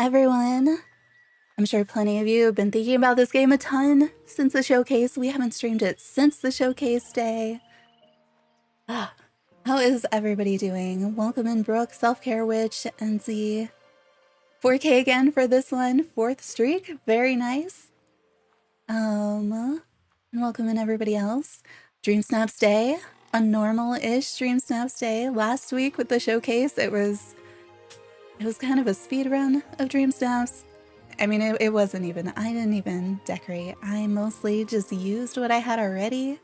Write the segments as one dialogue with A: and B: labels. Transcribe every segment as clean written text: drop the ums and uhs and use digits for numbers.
A: everyone? I'm sure plenty of you have been thinking about this game a ton since the showcase. We haven't streamed it since the showcase day. How is everybody doing? Welcome in, Brooke, Self-Care Witch, NZ. 4K again for this one, 4th streak, very nice. And welcome in everybody else. DreamSnaps Day, a normal-ish DreamSnaps Day. Last week with the showcase, it was kind of a speed run of DreamSnaps. I mean, it wasn't even, I didn't even decorate. I mostly just used what I had already.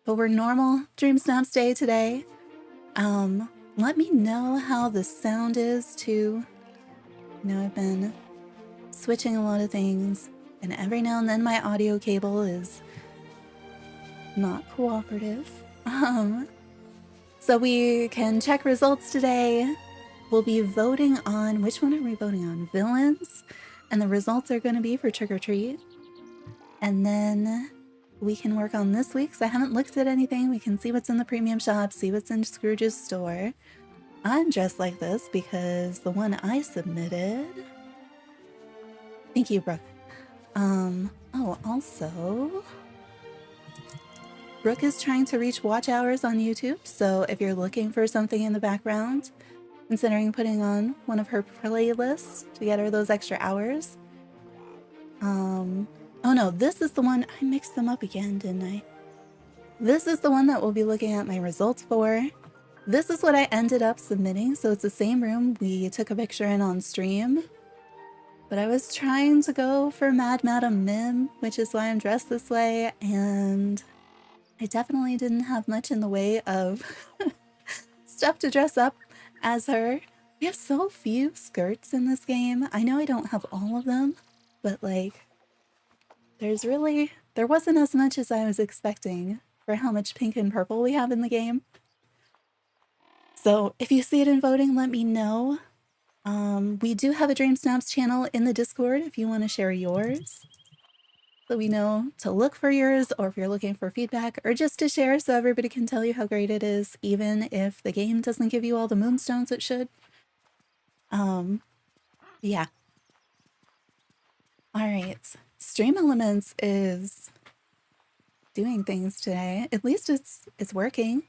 A: But we're normal DreamSnaps Day today. Let me know how the sound is too. You know, I've been switching a lot of things, and every now and then my audio cable is not cooperative. So we can check results today. We'll be voting on, which one are we voting on? Villains. And the results are going to be for Trick or Treat. And then we can work on this week's. I haven't looked at anything. We can see what's in the premium shop, see what's in Scrooge's store. I'm dressed like this because the one I submitted... Thank you, Brooke. Oh, also... Brooke is trying to reach watch hours on YouTube, so if you're looking for something in the background, considering putting on one of her playlists to get her those extra hours. Oh no, this is the one, I mixed them up again, didn't I? This is the one that we'll be looking at my results for. This is what I ended up submitting, so it's the same room we took a picture in on stream. But I was trying to go for Mad Madam Mim, which is why I'm dressed this way, and I definitely didn't have much in the way of stuff to dress up as her. We have so few skirts in this game. I know I don't have all of them, but like, there wasn't as much as I was expecting for how much pink and purple we have in the game. So if you see it in voting, let me know. We do have a DreamSnaps channel in the Discord if you want to share yours, so we know to look for yours, or if you're looking for feedback, or just to share so everybody can tell you how great it is, even if the game doesn't give you all the moonstones it should. Yeah. All right. Stream Elements is doing things today. At least it's working.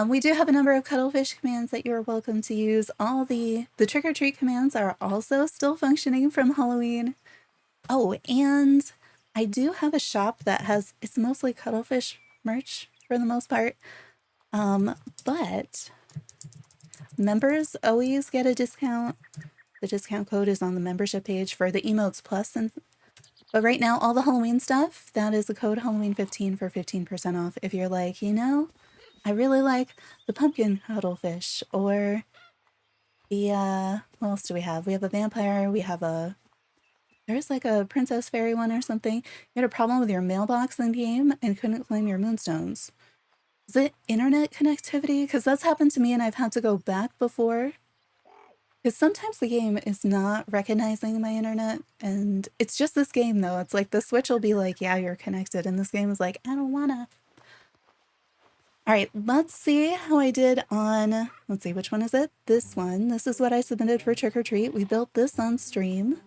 A: We do have a number of cuttlefish commands that you are welcome to use. All the trick or treat commands are also still functioning from Halloween. Oh, and I do have a shop that has, it's mostly cuttlefish merch for the most part. But members always get a discount. The discount code is on the membership page for the Emotes Plus. But right now, all the Halloween stuff, that is the code Halloween15 for 15% off. If you're like, you know, I really like the pumpkin cuttlefish, or the, what else do we have? We have a vampire, we have a, there's like a princess fairy one or something. You had a problem with your mailbox in game and couldn't claim your moonstones. Is it internet connectivity? Because that's happened to me and I've had to go back before. Because sometimes the game is not recognizing my internet, and it's just this game though. It's like the Switch will be like, yeah, you're connected, and this game is like, I don't wanna. All right, let's see how I did on, let's see, which one is it? This one. This is what I submitted for Trick or Treat. We built this on stream,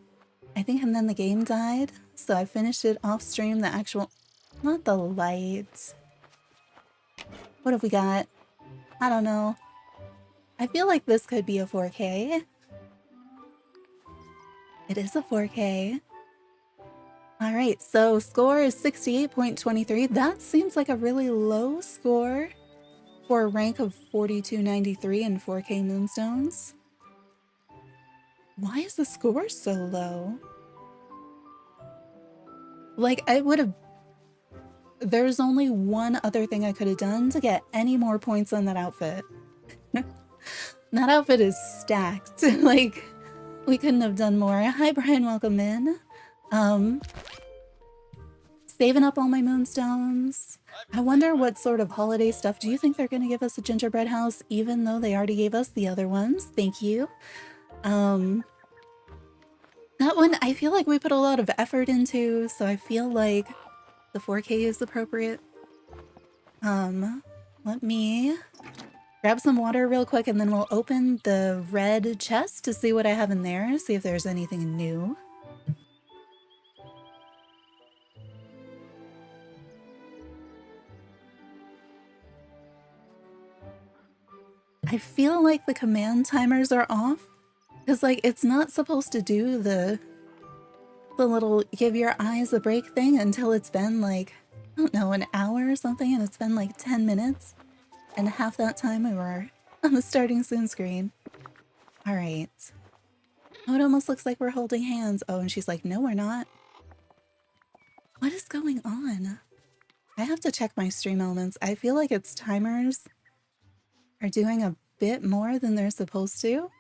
A: I think, and then the game died, so I finished it off stream, the actual, not the lights. What have we got? I don't know. I feel like this could be a 4K. It is a 4K. All right, so score is 68.23. That seems like a really low score for a rank of 4293 and 4K moonstones. Why is the score so low? Like, I would have... There's only one other thing I could have done to get any more points on that outfit. That outfit is stacked. Like, we couldn't have done more. Hi, Brian, welcome in. Saving up all my moonstones. I wonder what sort of holiday stuff. Do you think they're gonna give us a gingerbread house, even though they already gave us the other ones? Thank you. That one, I feel like we put a lot of effort into, so I feel like the 4K is appropriate. Let me grab some water real quick, and then we'll open the red chest to see what I have in there, see if there's anything new. I feel like the command timers are off, because like it's not supposed to do the little give your eyes a break thing until it's been like, I don't know, an hour or something, and it's been like 10 minutes. And half that time we were on the starting soon screen. All right. Oh, it almost looks like we're holding hands. Oh, and she's like, no, we're not. What is going on? I have to check my stream elements. I feel like its timers are doing a bit more than they're supposed to.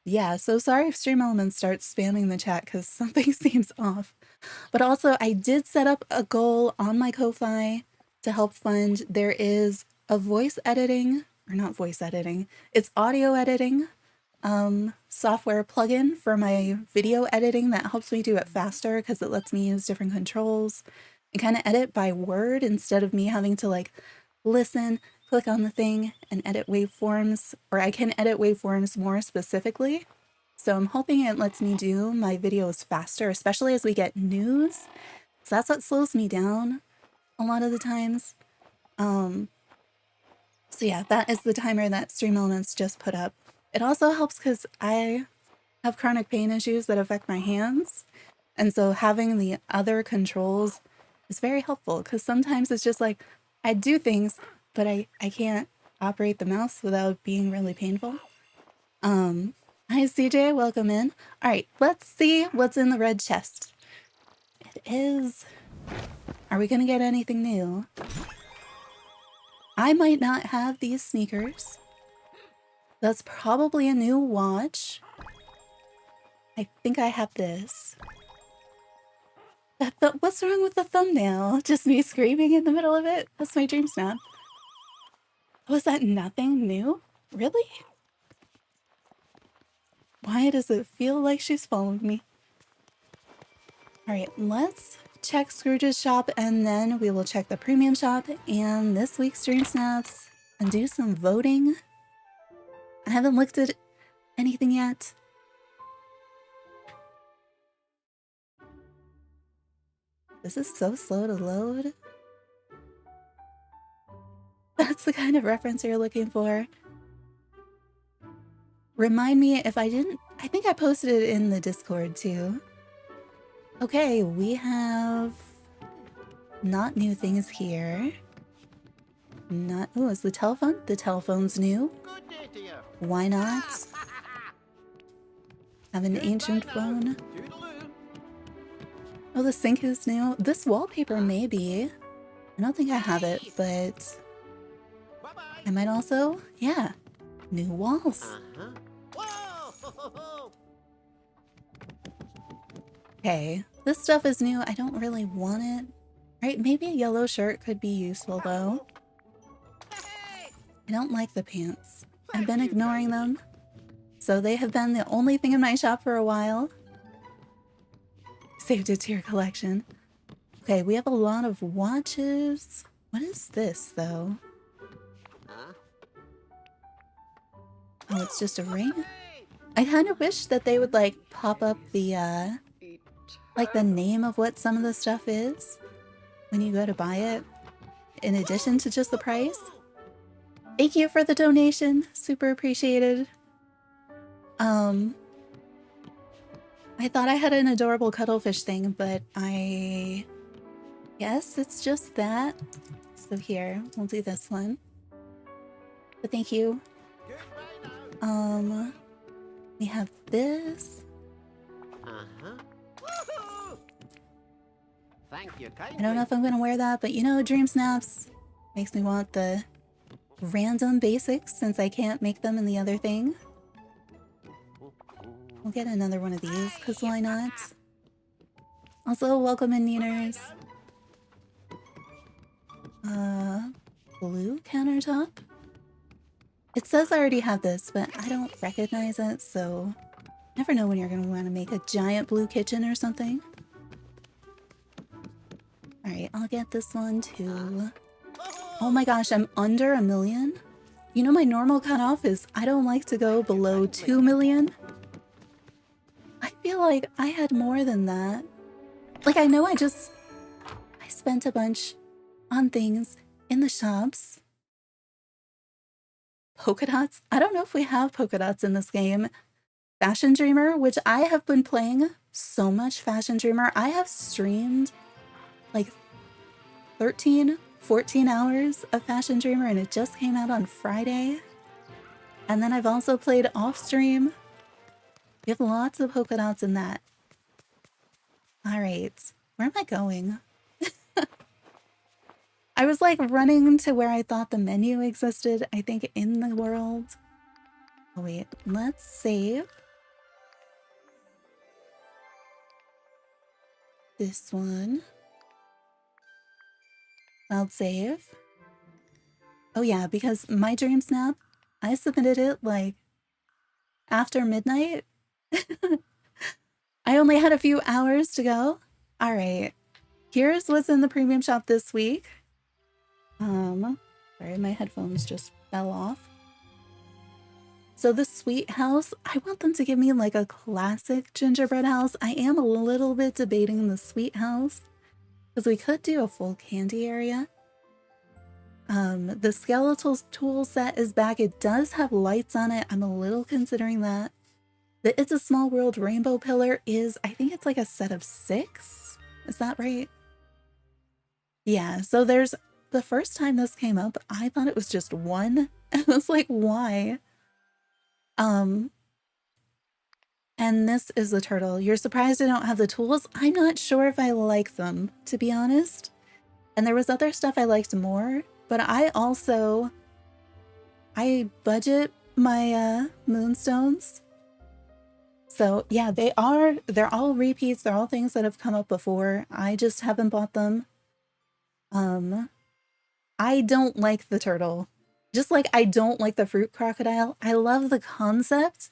A: Yeah, so sorry if stream elements starts spamming the chat because something seems off. But also, I did set up a goal on my Ko-Fi to help fund. There is a voice editing, or not voice editing, it's audio editing software plugin for my video editing that helps me do it faster because it lets me use different controls and kind of edit by word instead of me having to like listen, click on the thing, and edit waveforms, or I can edit waveforms more specifically. So I'm hoping it lets me do my videos faster, especially as we get news. So that's what slows me down a lot of the times. So yeah, that is the timer that Stream Elements just put up. It also helps because I have chronic pain issues that affect my hands. And so having the other controls is very helpful because sometimes it's just like, I do things, but I can't operate the mouse without being really painful. Hi CJ, welcome in. All right, let's see what's in the red chest. It is... Are we gonna get anything new? I might not have these sneakers. That's probably a new watch. I think I have this. What's wrong with the thumbnail? Just me screaming in the middle of it? That's my dream snap. Was that nothing new? Really? Why does it feel like she's following me? Alright, let's check Scrooge's shop and then we will check the premium shop and this week's Dream Snaps and do some voting. I haven't looked at anything yet. This is so slow to load. That's the kind of reference you're looking for. Remind me if I didn't... I think I posted it in the Discord too. Okay, we have... not new things here. Not... Oh, is the telephone? The telephone's new. Why not? Have an ancient phone. Oh, the sink is new. This wallpaper maybe. I don't think I have it, but... I might also... Yeah. New walls. Okay, this stuff is new. I don't really want it. Right, maybe a yellow shirt could be useful though. I don't like the pants. I've been ignoring them. So they have been the only thing in my shop for a while. Saved it to your collection. Okay, we have a lot of watches. What is this though? Oh, it's just a ring? I kind of wish that they would like pop up the like the name of what some of the stuff is when you go to buy it in addition to just the price. Thank you for the donation. Super appreciated. I thought I had an adorable cuttlefish thing, but I guess it's just that. So here, we'll do this one. But thank you. We have this.
B: Thank you,
A: I don't know if I'm gonna wear that, but you know, Dream Snaps makes me want the random basics since I can't make them in the other thing. We'll get another one of these, because why not? Also, welcome in, Neaners. Blue countertop? It says I already have this, but I don't recognize it, so... Never know when you're gonna want to make a giant blue kitchen or something. Alright, I'll get this one too. Oh my gosh, I'm under 1 million? You know my normal cutoff is I don't like to go below 2 million. I feel like I had more than that. Like, I know I spent a bunch on things in the shops. Polka dots? I don't know if we have polka dots in this game. Fashion Dreamer, which I have been playing so much Fashion Dreamer. I have streamed like 13, 14 hours of Fashion Dreamer and it just came out on Friday. And then I've also played off stream. We have lots of polka dots in that. All right, where am I going? I was like running to where I thought the menu existed, I think in the world. Oh wait, let's save. This one. I'll save. Oh yeah, because my DreamSnap, I submitted it like after midnight. I only had a few hours to go. All right, here's what's in the premium shop this week. Sorry, my headphones just fell off. So the sweet house, I want them to give me like a classic gingerbread house. I am a little bit debating the sweet house because we could do a full candy area. The skeletal tool set is back. It does have lights on it. I'm a little considering that. The It's a Small World rainbow pillar is, I think it's like a set of 6. Is that right? Yeah, so there's, the first time this came up, I thought it was just 1. I was like, why? And this is the turtle. You're surprised I don't have the tools? I'm not sure if I like them, to be honest. And there was other stuff I liked more, but I budget my moonstones. So yeah, they're all repeats. They're all things that have come up before. I just haven't bought them. I don't like the turtle. Just like I don't like the fruit crocodile. I love the concept,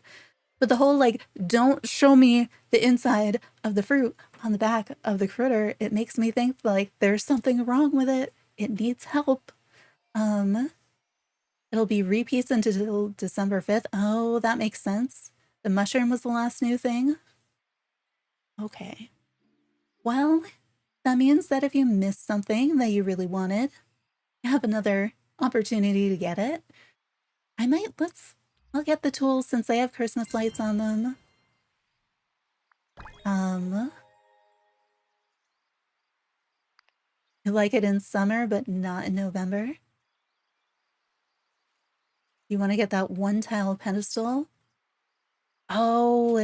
A: but the whole like, don't show me the inside of the fruit on the back of the critter, it makes me think like there's something wrong with it. It needs help. It'll be repeats until December 5th. Oh, that makes sense. The mushroom was the last new thing. Okay. Well, that means that if you missed something that you really wanted, you have another opportunity to get it. I'll get the tools since they have Christmas lights on them. You like it in summer, but not in November. You want to get that 1 tile pedestal? Oh,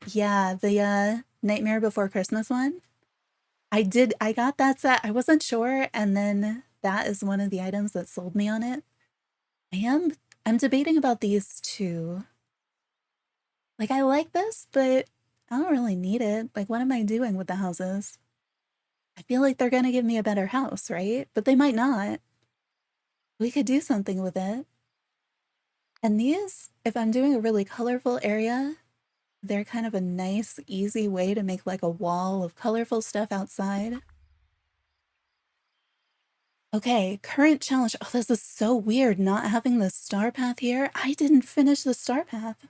A: yeah, the Nightmare Before Christmas one. I got that set. I wasn't sure, and then that is one of the items that sold me on it. I'm debating about these two. Like, I like this, but I don't really need it. Like, what am I doing with the houses? I feel like they're gonna give me a better house, right? But they might not. We could do something with it. And these, if I'm doing a really colorful area, they're kind of a nice, easy way to make like a wall of colorful stuff outside. Okay, current challenge. Oh, this is so weird not having the star path here. I didn't finish the star path.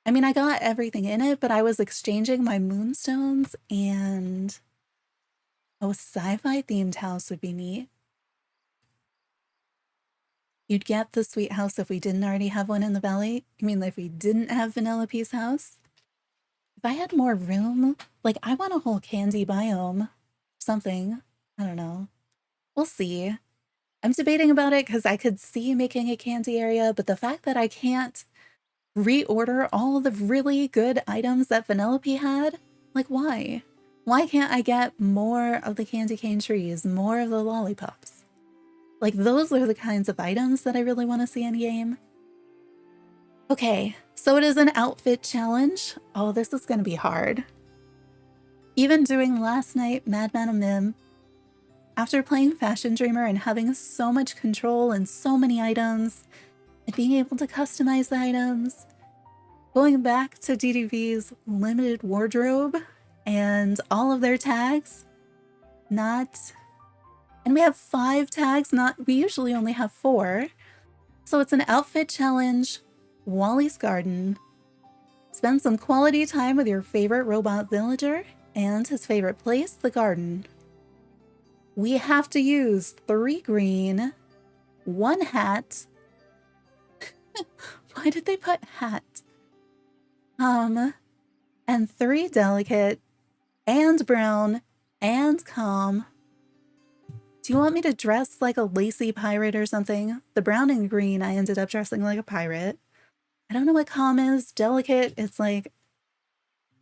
A: I mean, I got everything in it, but I was exchanging my moonstones and a sci-fi themed house would be neat. You'd get the sweet house if we didn't already have one in the valley? You mean if we didn't have Vanellope's house? If I had more room, like I want a whole candy biome. Something. I don't know. We'll see. I'm debating about it because I could see making a candy area, but the fact that I can't reorder all the really good items that Vanellope had, like why? Why can't I get more of the candy cane trees, more of the lollipops? Like, those are the kinds of items that I really want to see in game. Okay, so it is an outfit challenge. Oh, this is going to be hard. Even doing last night, Madman and Mim, after playing Fashion Dreamer and having so much control and so many items, and being able to customize the items, going back to DDV's limited wardrobe and all of their tags, not And we have 5 tags, we usually only have 4. So it's an outfit challenge, Wally's Garden. Spend some quality time with your favorite robot villager and his favorite place, the garden. We have to use 3 green, 1 hat. Why did they put hat? And 3 delicate, and brown, and calm. Do you want me to dress like a lacy pirate or something? The brown and green, I ended up dressing like a pirate. I don't know what calm is. Delicate, it's like,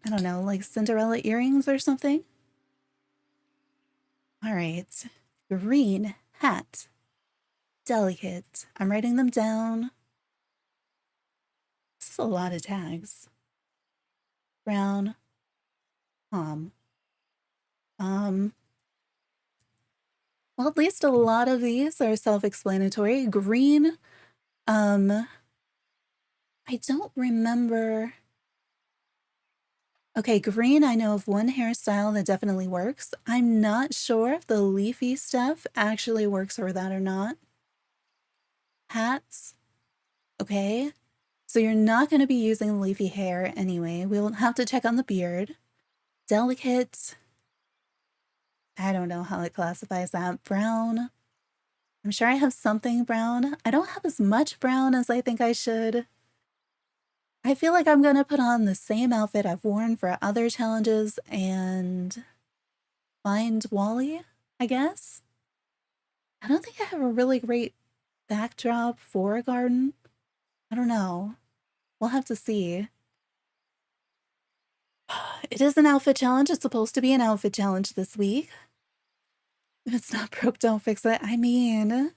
A: I don't know, like Cinderella earrings or something? All right. Green, hat, delicate. I'm writing them down. This is a lot of tags. Brown, calm. Well, at least a lot of these are self-explanatory. Green, I don't remember. Okay, green, I know of one hairstyle that definitely works. I'm not sure if the leafy stuff actually works for that or not. Hats, okay. So you're not going to be using leafy hair anyway. We'll have to check on the beard. Delicate, I don't know how it classifies that. Brown, I'm sure I have something brown. I don't have as much brown as I think I should. I feel like I'm gonna put on the same outfit I've worn for other challenges and find Wally, I guess. I don't think I have a really great backdrop for a garden. I don't know. We'll have to see. It is an outfit challenge. It's supposed to be an outfit challenge this week. If it's not broke, don't fix it. I mean,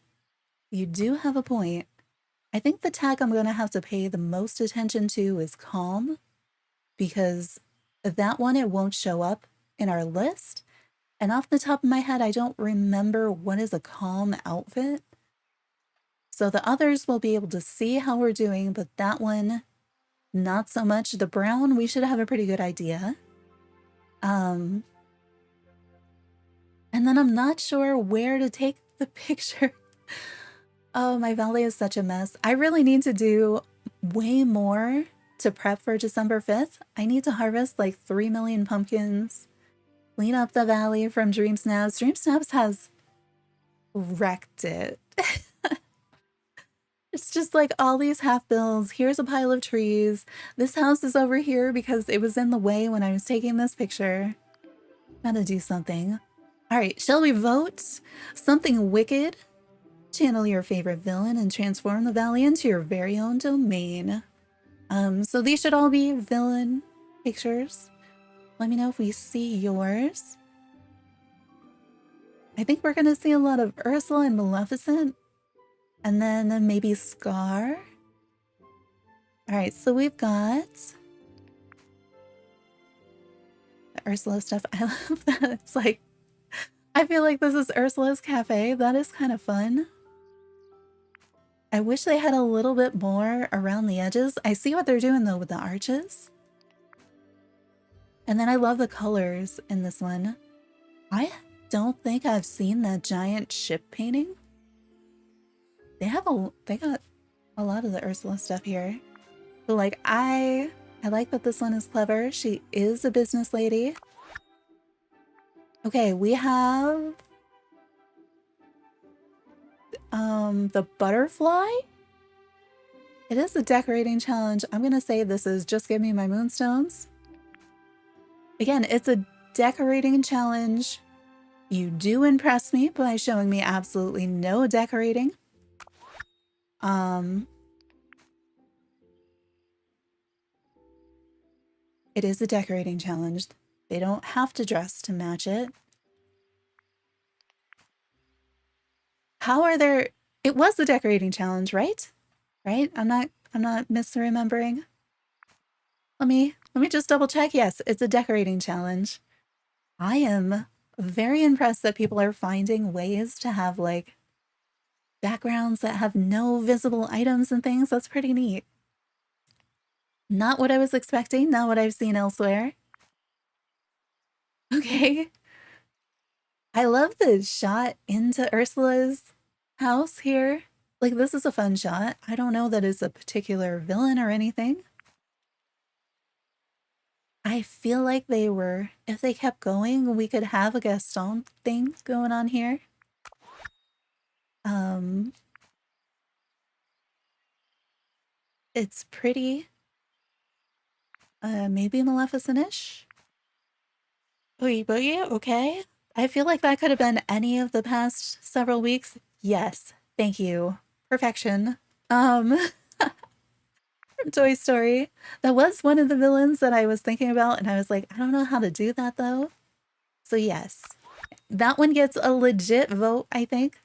A: you do have a point. I think the tag I'm going to have to pay the most attention to is calm, because that one, it won't show up in our list. And off the top of my head, I don't remember what is a calm outfit. So the others will be able to see how we're doing, but that one, not so much. The brown, we should have a pretty good idea. And then I'm not sure where to take the picture. Oh, my valley is such a mess. I really need to do way more to prep for December 5th. I need to harvest like 3 million pumpkins, clean up the valley from DreamSnaps. DreamSnaps has wrecked it. It's just like all these half bills. Here's a pile of trees. This house is over here because it was in the way when I was taking this picture. Gotta do something. All right, shall we vote? Something wicked. Channel your favorite villain and transform the valley into your very own domain. So these should all be villain pictures. Let me know if we see yours. I think we're gonna see a lot of Ursula and Maleficent. And then maybe Scar. All right, so we've got the Ursula stuff. I love that. It's like, I feel like this is Ursula's cafe. That is kind of fun. I wish they had a little bit more around the edges. I see what they're doing though with the arches. And then I love the colors in this one. I don't think I've seen that giant ship painting. They got a lot of the Ursula stuff here. But like I like that this one is clever. She is a business lady. Okay, we have the butterfly. It is a decorating challenge. I'm gonna say this is just give me my moonstones. Again, it's a decorating challenge. You do impress me by showing me absolutely no decorating. It is a decorating challenge. They don't have to dress to match it. How are there... It was the decorating challenge, right? Right? I'm not misremembering. Let me just double check. Yes, it's a decorating challenge. I am very impressed that people are finding ways to have like backgrounds that have no visible items and things. That's pretty neat. Not what I was expecting, not what I've seen elsewhere. Okay. I love the shot into Ursula's house here. Like, this is a fun shot. I don't know that it's a particular villain or anything. I feel like they were, if they kept going, we could have a Gaston thing going on here. It's pretty. Maybe Maleficent-ish? Boogie boogie, okay. I feel like that could have been any of the past several weeks. Yes, thank you. Perfection. From Toy Story. That was one of the villains that I was thinking about, and I was like, I don't know how to do that though. So yes, that one gets a legit vote, I think.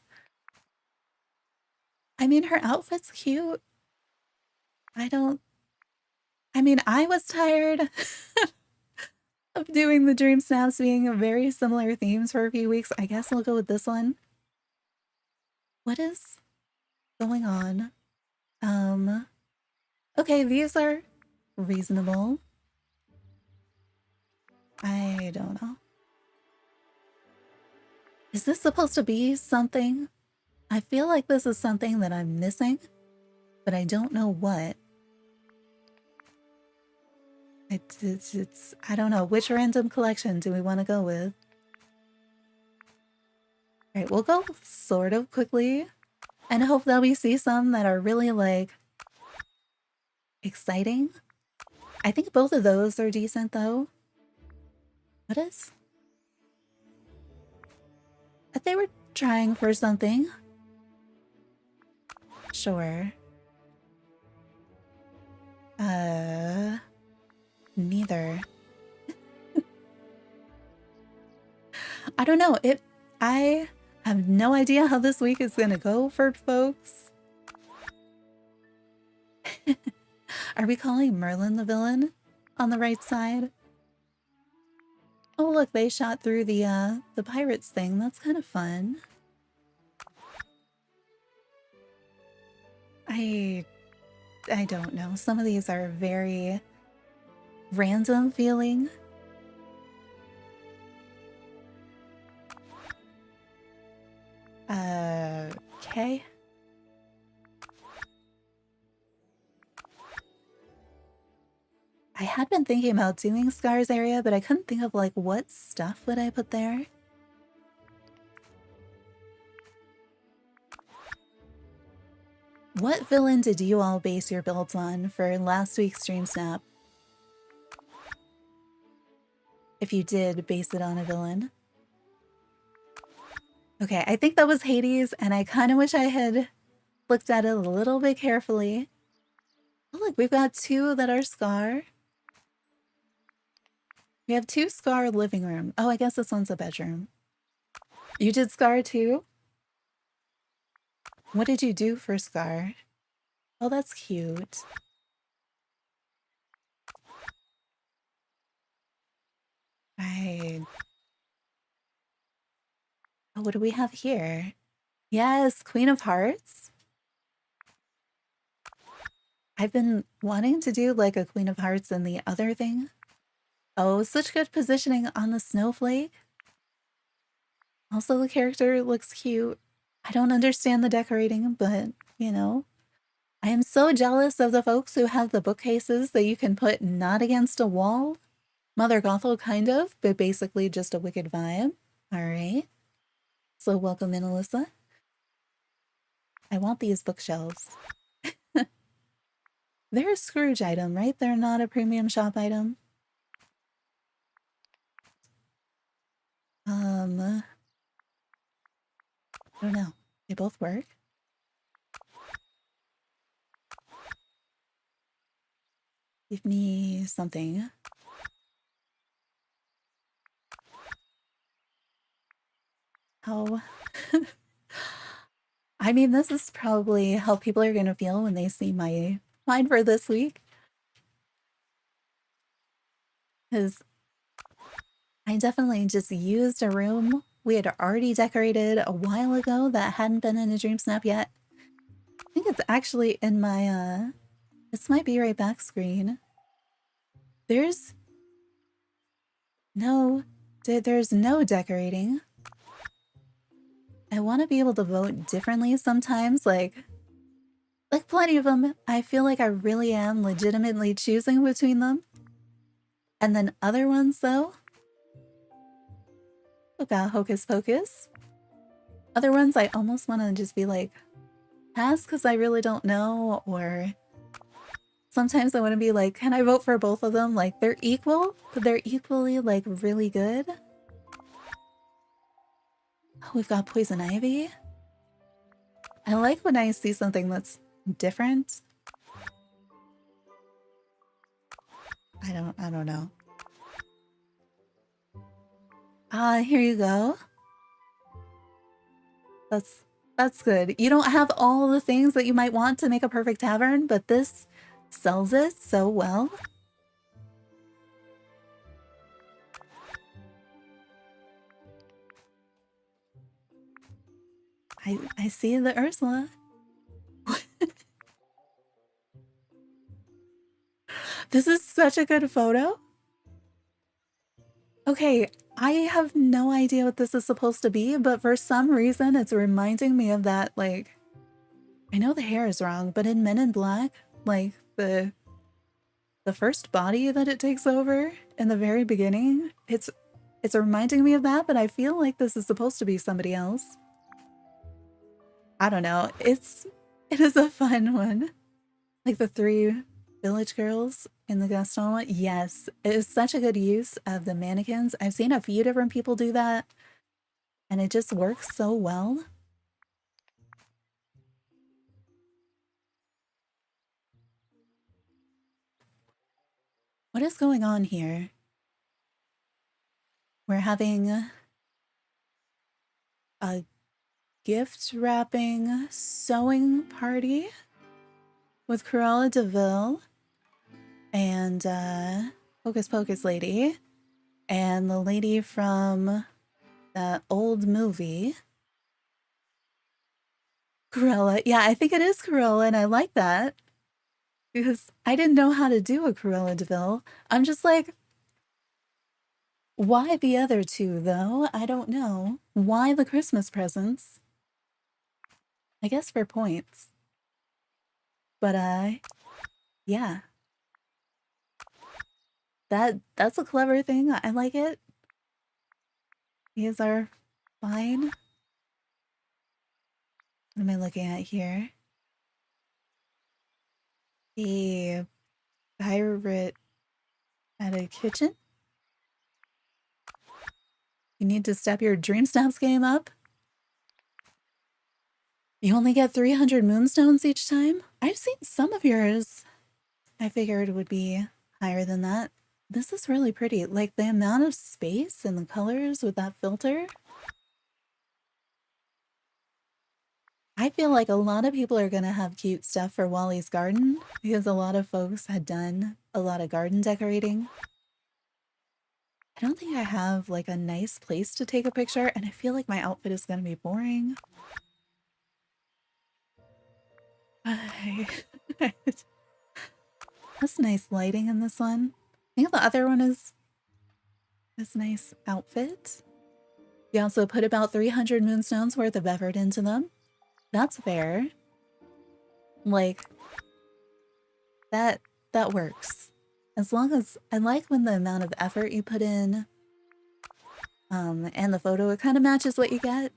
A: I mean, her outfit's cute. I was tired of doing the DreamSnaps being very similar themes for a few weeks. I guess I'll go with this one. What is going on? Okay, these are reasonable. I don't know. Is this supposed to be something? I feel like this is something that I'm missing, but I don't know what. I don't know. Which random collection do we want to go with? All right, we'll go sort of quickly and hope that we see some that are really like exciting. I think both of those are decent though. What is? They were trying for something. Sure. Neither. I don't know. I have no idea how this week is gonna go for folks. Are we calling Merlin the villain on the right side? Oh look, they shot through the pirates thing. That's kind of fun. I don't know. Some of these are very random feeling. Okay. I had been thinking about doing Scar's area, but I couldn't think of like what stuff would I put there. What villain did you all base your builds on for last week's stream snap? If you did base it on a villain. Okay, I think that was Hades, and I kind of wish I had looked at it a little bit carefully. Oh, look, we've got two that are Scar. We have two Scar living room. Oh, I guess this one's a bedroom. You did Scar too? What did you do for Scar? Oh, that's cute. Right. Oh, what do we have here? Yes, Queen of Hearts. I've been wanting to do like a Queen of Hearts and the other thing. Oh, such good positioning on the snowflake. Also, the character looks cute. I don't understand the decorating, but, you know. I am so jealous of the folks who have the bookcases that you can put not against a wall. Mother Gothel, kind of, but basically just a wicked vibe. Alright. So welcome in, Alyssa. I want these bookshelves. They're a Scrooge item, right? They're not a premium shop item. I don't know. They both work. Give me something. How? I mean, this is probably how people are going to feel when they see my mine for this week. Because I definitely just used a room we had already decorated a while ago that hadn't been in a dream snap yet. I think it's actually in my, this might be right back screen. There's no decorating. I want to be able to vote differently sometimes, like plenty of them. I feel like I really am legitimately choosing between them. And then other ones, though, we got Hocus Pocus. Other ones, I almost want to just be like, pass because I really don't know, or sometimes I want to be like, can I vote for both of them? Like, they're equal, but they're equally, like, really good. Oh, we've got Poison Ivy. I like when I see something that's different. I don't know. Here you go. That's good. You don't have all the things that you might want to make a perfect tavern, but this sells it so well. I see the Ursula. This is such a good photo. Okay, I have no idea what this is supposed to be, but for some reason it's reminding me of that, like, I know the hair is wrong, but in Men in Black, like the first body that it takes over in the very beginning, it's reminding me of that, but I feel like this is supposed to be somebody else. I don't know. It is a fun one. Like the 3 village girls in the Gaston one. Yes, it is such a good use of the mannequins. I've seen a few different people do that, and it just works so well. What is going on here? We're having a gift wrapping sewing party with Cruella de Vil and Hocus Pocus lady and the lady from that old movie. Cruella. Yeah, I think it is Cruella, and I like that. Because I didn't know how to do a Cruella de Vil. I'm just like, why the other 2, though? I don't know. Why the Christmas presents? I guess for points. But, yeah. That's a clever thing. I like it. These are fine. What am I looking at here? The pirate at a kitchen? You need to step your DreamSnaps game up? You only get 300 moonstones each time? I've seen some of yours. I figured it would be higher than that. This is really pretty. Like the amount of space and the colors with that filter. I feel like a lot of people are gonna have cute stuff for Wally's garden because a lot of folks had done a lot of garden decorating. I don't think I have like a nice place to take a picture, and I feel like my outfit is gonna be boring. That's nice lighting in this one. I think the other one is this nice outfit. You also put about 300 moonstones worth of effort into them. That's fair. Like, that works. As long as, I like when the amount of effort you put in, and the photo, it kind of matches what you get.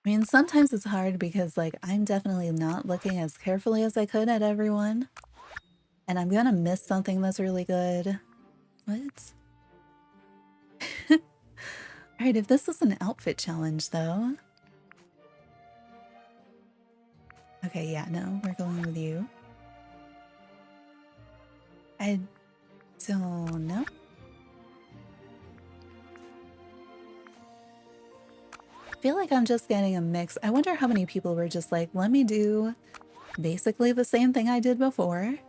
A: I mean, sometimes it's hard because, like, I'm definitely not looking as carefully as I could at everyone. And I'm gonna miss something that's really good. What? Alright, if this is an outfit challenge, though. Okay, yeah, no, we're going with you. I don't know. I feel like I'm just getting a mix. I wonder how many people were just like, let me do basically the same thing I did before.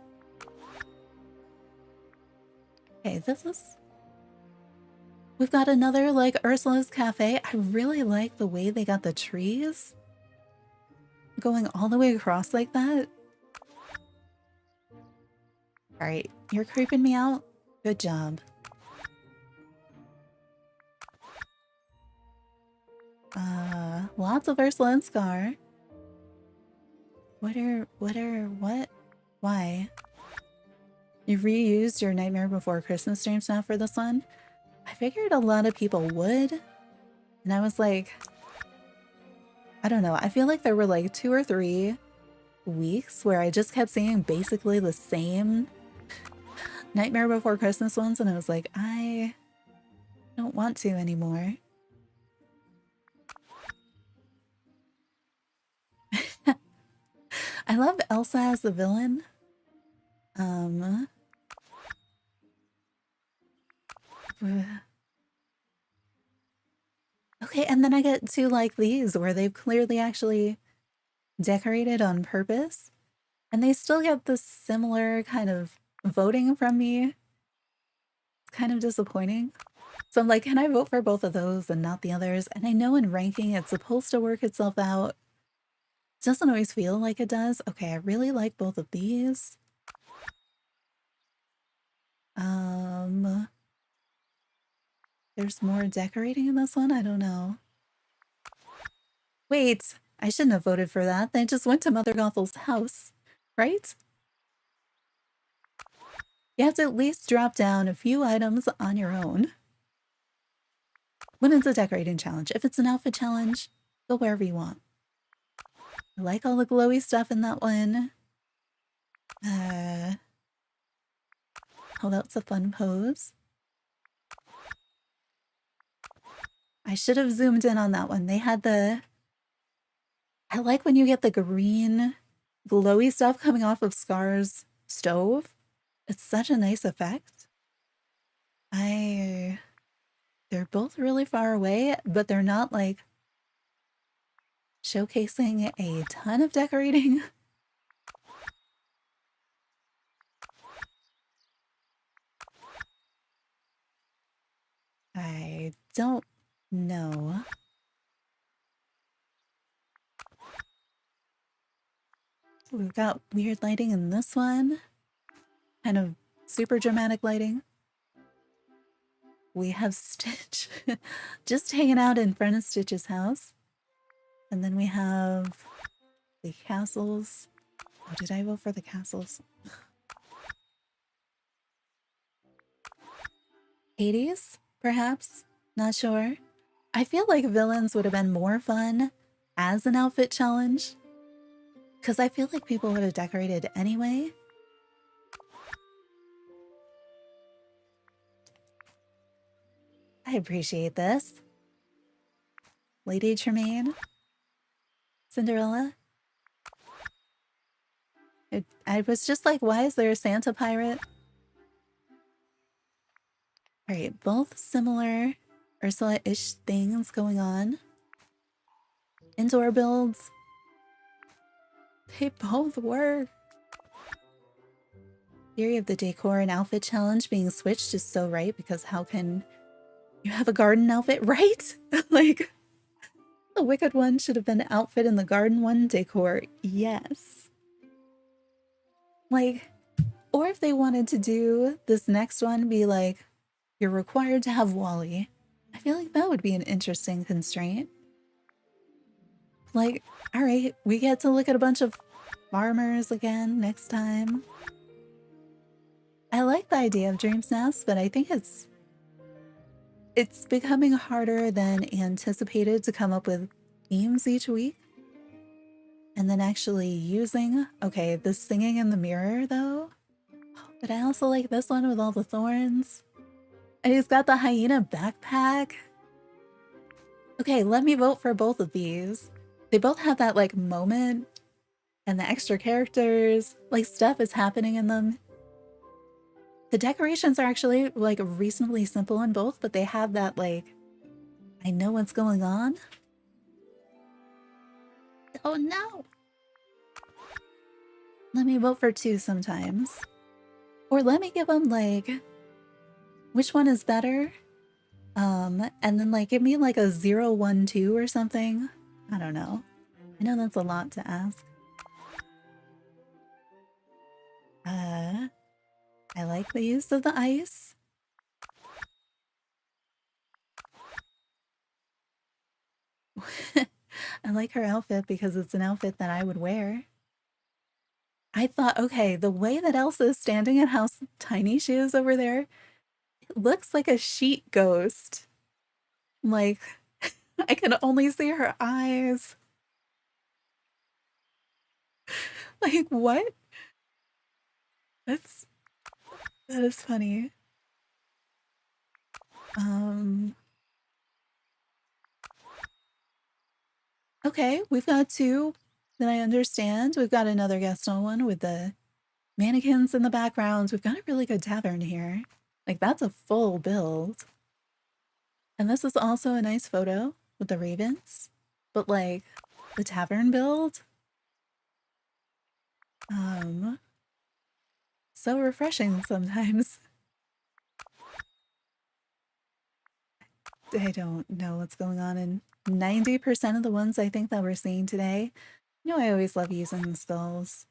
A: Okay, this is... We've got another, like, Ursula's Cafe. I really like the way they got the trees going all the way across like that. Alright, you're creeping me out. Good job. Lots of Ursula and Scar. What? Why? You reused your Nightmare Before Christmas stream snap for this one? I figured a lot of people would. And I was like, I don't know. I feel like there were like 2 or 3 weeks where I just kept seeing basically the same Nightmare Before Christmas ones. And I was like, I don't want to anymore. I love Elsa as the villain. Okay, and then I get to like these where they've clearly actually decorated on purpose, and they still get this similar kind of voting from me. It's kind of disappointing. So I'm like, can I vote for both of those and not the others? And I know in ranking it's supposed to work itself out. It doesn't always feel like it does. Okay, I really like both of these. There's more decorating in this one? I don't know. Wait, I shouldn't have voted for that. They just went to Mother Gothel's house, right? You have to at least drop down a few items on your own. When it's a decorating challenge. If it's an outfit challenge, go wherever you want. I like all the glowy stuff in that one. Oh, that's a fun pose. I should have zoomed in on that one. They had the... I like when you get the green glowy stuff coming off of Scar's stove. It's such a nice effect. They're both really far away, but they're not like showcasing a ton of decorating. I don't know. We've got weird lighting in this one. Kind of super dramatic lighting. We have Stitch just hanging out in front of Stitch's house. And then we have the castles. Oh, did I vote for the castles? Hades, perhaps? Not sure. I feel like villains would have been more fun as an outfit challenge, because I feel like people would have decorated anyway. I appreciate this. Lady Tremaine. Cinderella. I was just like, why is there a Santa pirate? Alright, both similar Ursula-ish things going on. Indoor builds. They both were. Theory of the decor and outfit challenge being switched is so right, because how can you have a garden outfit, right? Like, the Wicked one should have been outfit and the garden one decor. Yes. Like, or if they wanted to do this next one, be like, you're required to have Wally. I feel like that would be an interesting constraint. Like, alright, we get to look at a bunch of farmers again next time. I like the idea of DreamSnaps, but I think it's becoming harder than anticipated to come up with themes each week. And then actually using... Okay, the singing in the mirror, though. But I also like this one with all the thorns. And he's got the hyena backpack. Okay, let me vote for both of these. They both have that, like, moment. And the extra characters. Like, stuff is happening in them. The decorations are actually, like, reasonably simple in both, but they have that, like, I know what's going on. Oh no! Let me vote for 2 sometimes. Or let me give them, like, which one is better? And then, like, give me, like, a 0, 1, 2 or something. I don't know. I know that's a lot to ask. I like the use of the ice. I like her outfit because it's an outfit that I would wear. I thought, okay, the way that Elsa is standing and how tiny she is over there, it looks like a sheet ghost. Like, I can only see her eyes. Like, what? That is funny. Okay, we've got two that I understand. We've got another guest on one with the mannequins in the background. We've got a really good tavern here. Like, that's a full build. And this is also a nice photo with the ravens. But, like, the tavern build? So refreshing sometimes. I don't know what's going on in 90% of the ones I think that we're seeing today. You know, I always love using the skulls.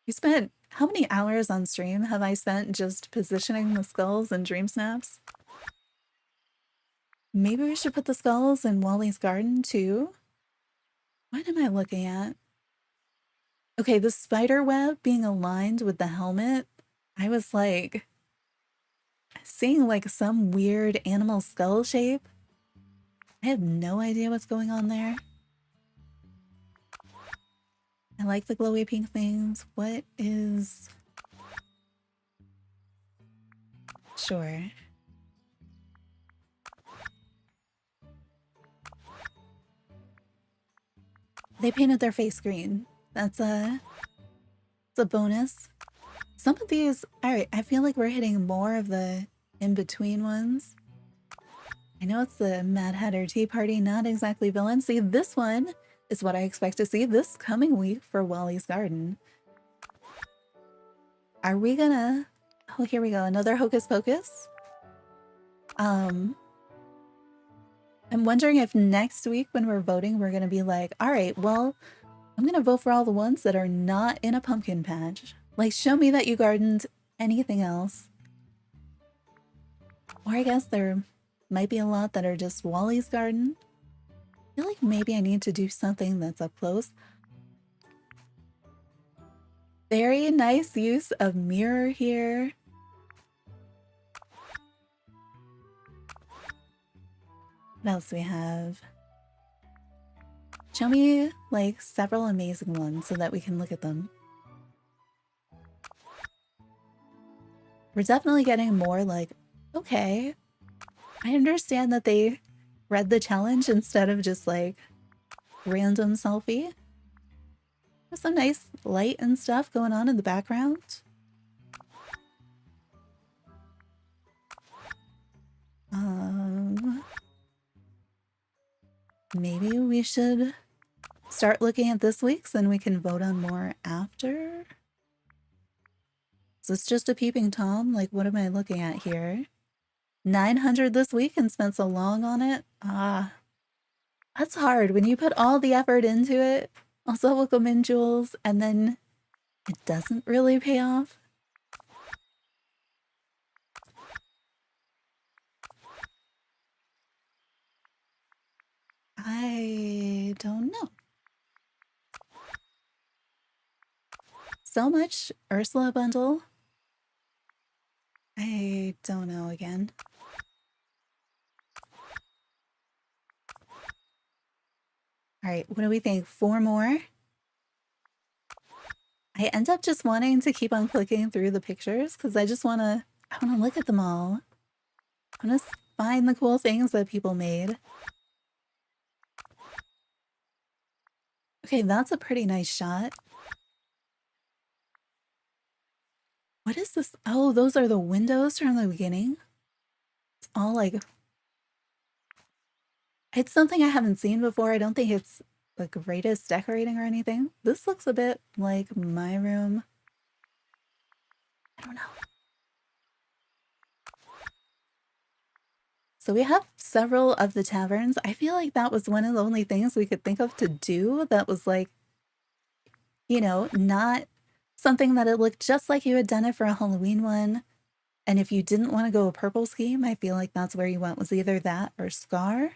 A: You spent how many hours on stream have I spent just positioning the skulls in DreamSnaps? Maybe we should put the skulls in Wally's garden too? What am I looking at? Okay, the spider web being aligned with the helmet, I was like seeing like some weird animal skull shape. I have no idea what's going on there. I like the glowy pink things. What is... Sure. They painted their face green. That's a bonus. Some of these, alright, I feel like we're hitting more of the in-between ones. I know it's the Mad Hatter Tea Party, not exactly villain. See, this one is what I expect to see this coming week for Wally's Garden. Are we gonna... Oh, here we go. Another Hocus Pocus. I'm wondering if next week when we're voting, we're gonna be like, alright, well, I'm gonna vote for all the ones that are not in a pumpkin patch. Like, show me that you gardened anything else. Or I guess there might be a lot that are just Wally's garden. I feel like maybe I need to do something that's up close. Very nice use of mirror here. What else do we have? Show me like several amazing ones so that we can look at them. We're definitely getting more like, okay, I understand that they read the challenge instead of just like random selfie. There's some nice light and stuff going on in the background. Maybe we should start looking at this week's and we can vote on more after. Is this just a peeping Tom? Like, what am I looking at here? 900 this week and spent so long on it? Ah, that's hard when you put all the effort into it. Also, welcome in, Jules, and then it doesn't really pay off. I don't know. So much Ursula bundle. I don't know again. All right, what do we think? 4 more? I end up just wanting to keep on clicking through the pictures because I want to look at them all. I want to find the cool things that people made. Okay, that's a pretty nice shot. What is this? Oh, those are the windows from the beginning. It's all like... It's something I haven't seen before. I don't think it's the greatest decorating or anything. This looks a bit like my room. I don't know. So we have several of the taverns. I feel like that was one of the only things we could think of to do that was like, you know, not something that it looked just like you had done it for a Halloween one. And if you didn't want to go a purple scheme, I feel like that's where you went, was either that or Scar.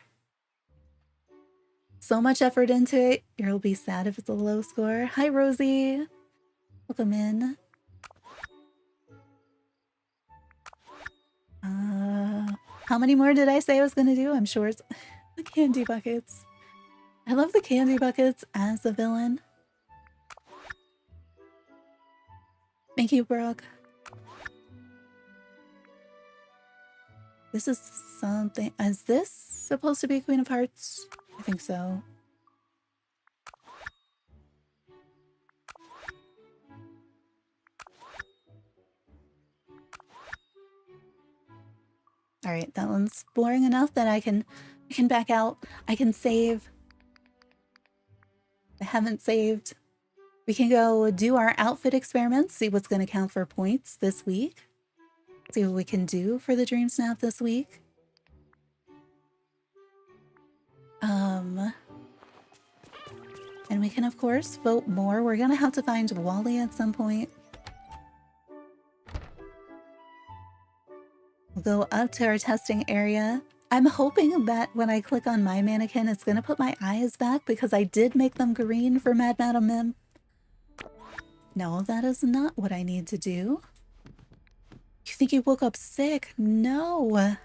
A: so much effort into it. You'll be sad if it's a low score. Hi, Rosie. Welcome in. How many more did I say I was gonna do? I'm sure it's the candy buckets. I love the candy buckets as a villain. Thank you, Brooke. This is something. Is this supposed to be Queen of Hearts? I think so. All right, that one's boring enough that I can back out. I can save. I haven't saved. We can go do our outfit experiments, see what's going to count for points this week. See what we can do for the Dream Snap this week. And we can, of course, vote more. We're going to have to find Wally at some point. We'll go up to our testing area. I'm hoping that when I click on my mannequin, it's going to put my eyes back because I did make them green for Mad Madam Mim. No, that is not what I need to do. You think you woke up sick? No.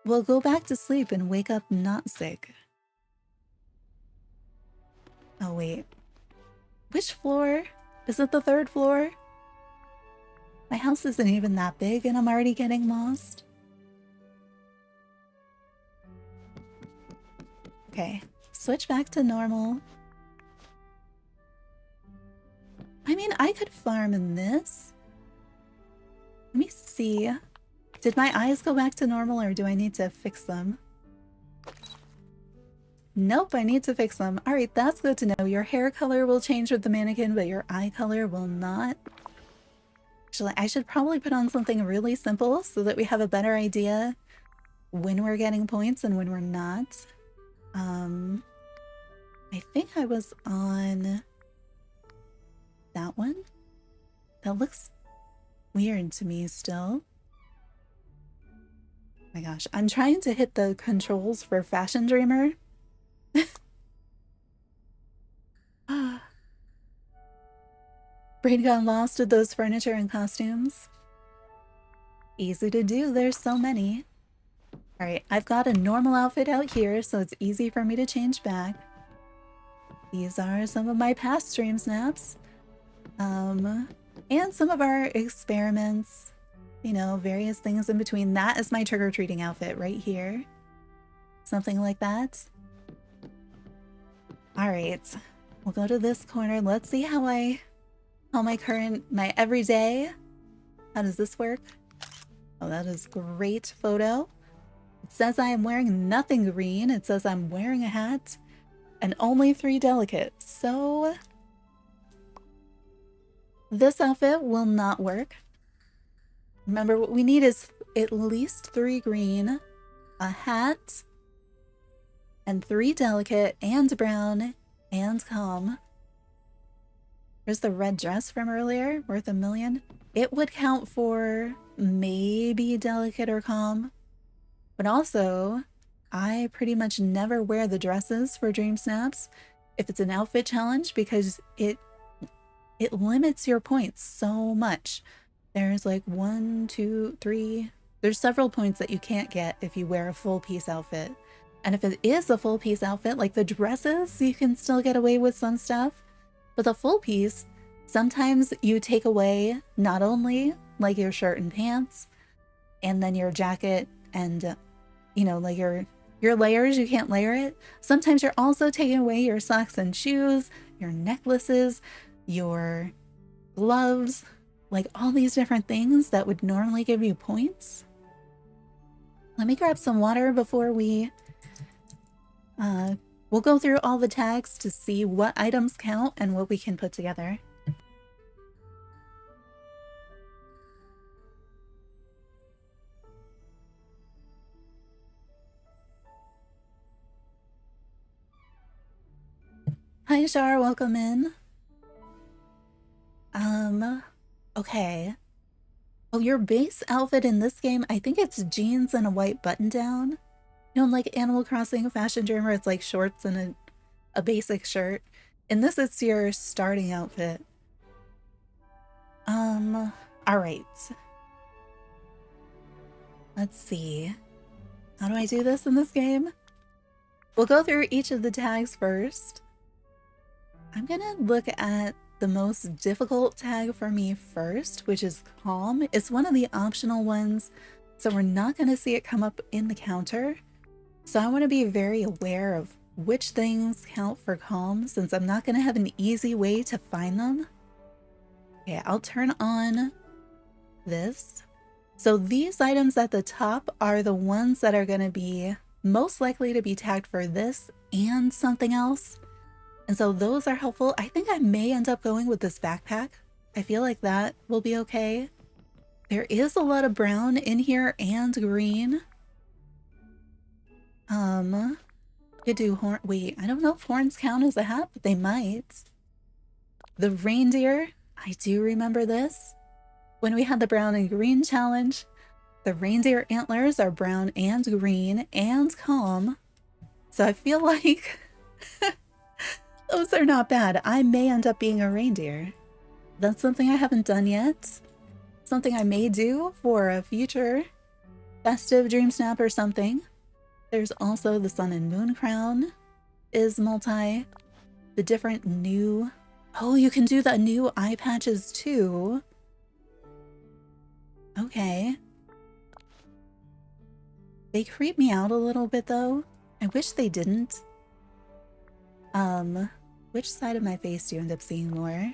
A: Well, go back to sleep and wake up not sick. Oh, wait. Which floor? Is it the 3rd floor? My house isn't even that big and I'm already getting lost. Okay, switch back to normal. I mean, I could farm in this. Let me see. Did my eyes go back to normal or do I need to fix them? Nope, I need to fix them. All right, that's good to know. Your hair color will change with the mannequin, but your eye color will not. Actually, I should probably put on something really simple so that we have a better idea when we're getting points and when we're not. I think I was on that one. That looks weird to me still. Oh my gosh, I'm trying to hit the controls for Fashion Dreamer. Brain got lost with those furniture and costumes. Easy to do, there's so many. Alright, I've got a normal outfit out here, so it's easy for me to change back. These are some of my past stream snaps. And some of our experiments. You know, various things in between. That is my trick-or-treating outfit right here. Something like that. Alright, we'll go to this corner. Let's see how my everyday, how does this work? Oh, that is great photo. It says I am wearing nothing green. It says I'm wearing a hat and only 3 delicate. So this outfit will not work. Remember, what we need is at least 3 green, a hat, and 3 delicate, and brown, and calm. There's the red dress from earlier, worth 1 million. It would count for maybe delicate or calm. But also, I pretty much never wear the dresses for Dream Snaps if it's an outfit challenge because it limits your points so much. There's like 1, 2, 3. There's several points that you can't get if you wear a full piece outfit. And if it is a full piece outfit, like the dresses, you can still get away with some stuff. But the full piece, sometimes you take away not only like your shirt and pants, and then your jacket and, you know, like your layers, you can't layer it. Sometimes you're also taking away your socks and shoes, your necklaces, your gloves, like all these different things that would normally give you points. Let me grab some water before we'll go through all the tags to see what items count and what we can put together. Hi Shar, welcome in. Okay. Oh, your base outfit in this game, I think it's jeans and a white button down. You know, like Animal Crossing Fashion Dream where it's like shorts and a basic shirt. And this is your starting outfit. Alright. Let's see. How do I do this in this game? We'll go through each of the tags first. I'm gonna look at the most difficult tag for me first, which is calm. It's one of the optional ones, so we're not gonna see it come up in the counter. So I want to be very aware of which things count for calm since I'm not gonna have an easy way to find them. Okay, I'll turn on this. So these items at the top are the ones that are gonna be most likely to be tagged for this and something else. And so those are helpful. I think I may end up going with this backpack. I feel like that will be okay. There is a lot of brown in here and green. Could do horn. Wait, I don't know if horns count as a hat, but they might. The reindeer, I do remember this. When we had the brown and green challenge, the reindeer antlers are brown and green and calm. So I feel like those are not bad. I may end up being a reindeer. That's something I haven't done yet. Something I may do for a future festive DreamSnap or something. There's also the sun and moon crown is multi. The different new... Oh, you can do the new eye patches too. Okay. They creep me out a little bit though. I wish they didn't. Which side of my face do you end up seeing more?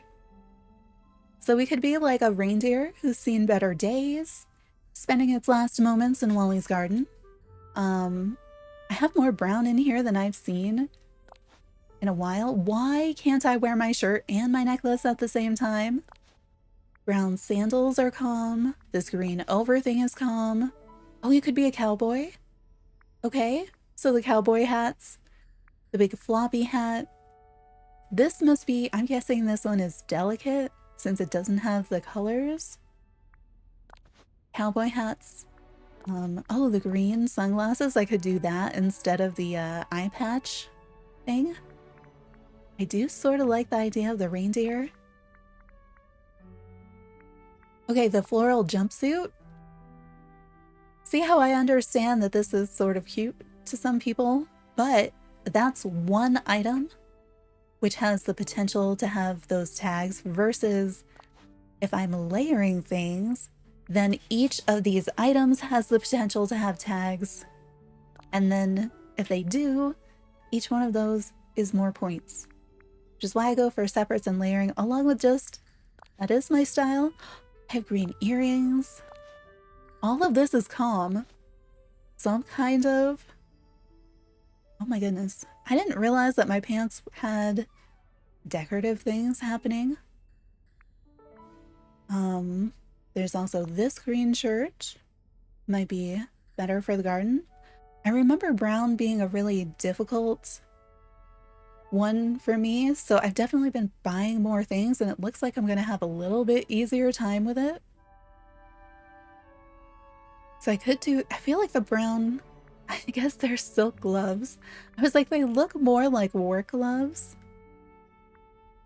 A: So we could be like a reindeer who's seen better days, spending its last moments in Wally's garden. I have more brown in here than I've seen in a while. Why can't I wear my shirt and my necklace at the same time? Brown sandals are calm. This green over thing is calm. Oh, you could be a cowboy. Okay, so the cowboy hats, the big floppy hat. This must be, I'm guessing this one is delicate since it doesn't have the colors. Cowboy hats. Oh, the green sunglasses, I could do that instead of the eye patch thing. I do sort of like the idea of the reindeer. Okay, the floral jumpsuit. See how I understand that this is sort of cute to some people, but that's one item which has the potential to have those tags versus if I'm layering things, then each of these items has the potential to have tags. And then if they do, each one of those is more points. Which is why I go for separates and layering along with just, that is my style. I have green earrings. All of this is calm. So I'm kind of, oh my goodness. I didn't realize that my pants had decorative things happening. There's also this green shirt. Might be better for the garden. I remember brown being a really difficult one for me, so I've definitely been buying more things and it looks like I'm gonna have a little bit easier time with it. So I could do, I feel like the brown, I guess they're silk gloves. I was like, they look more like work gloves.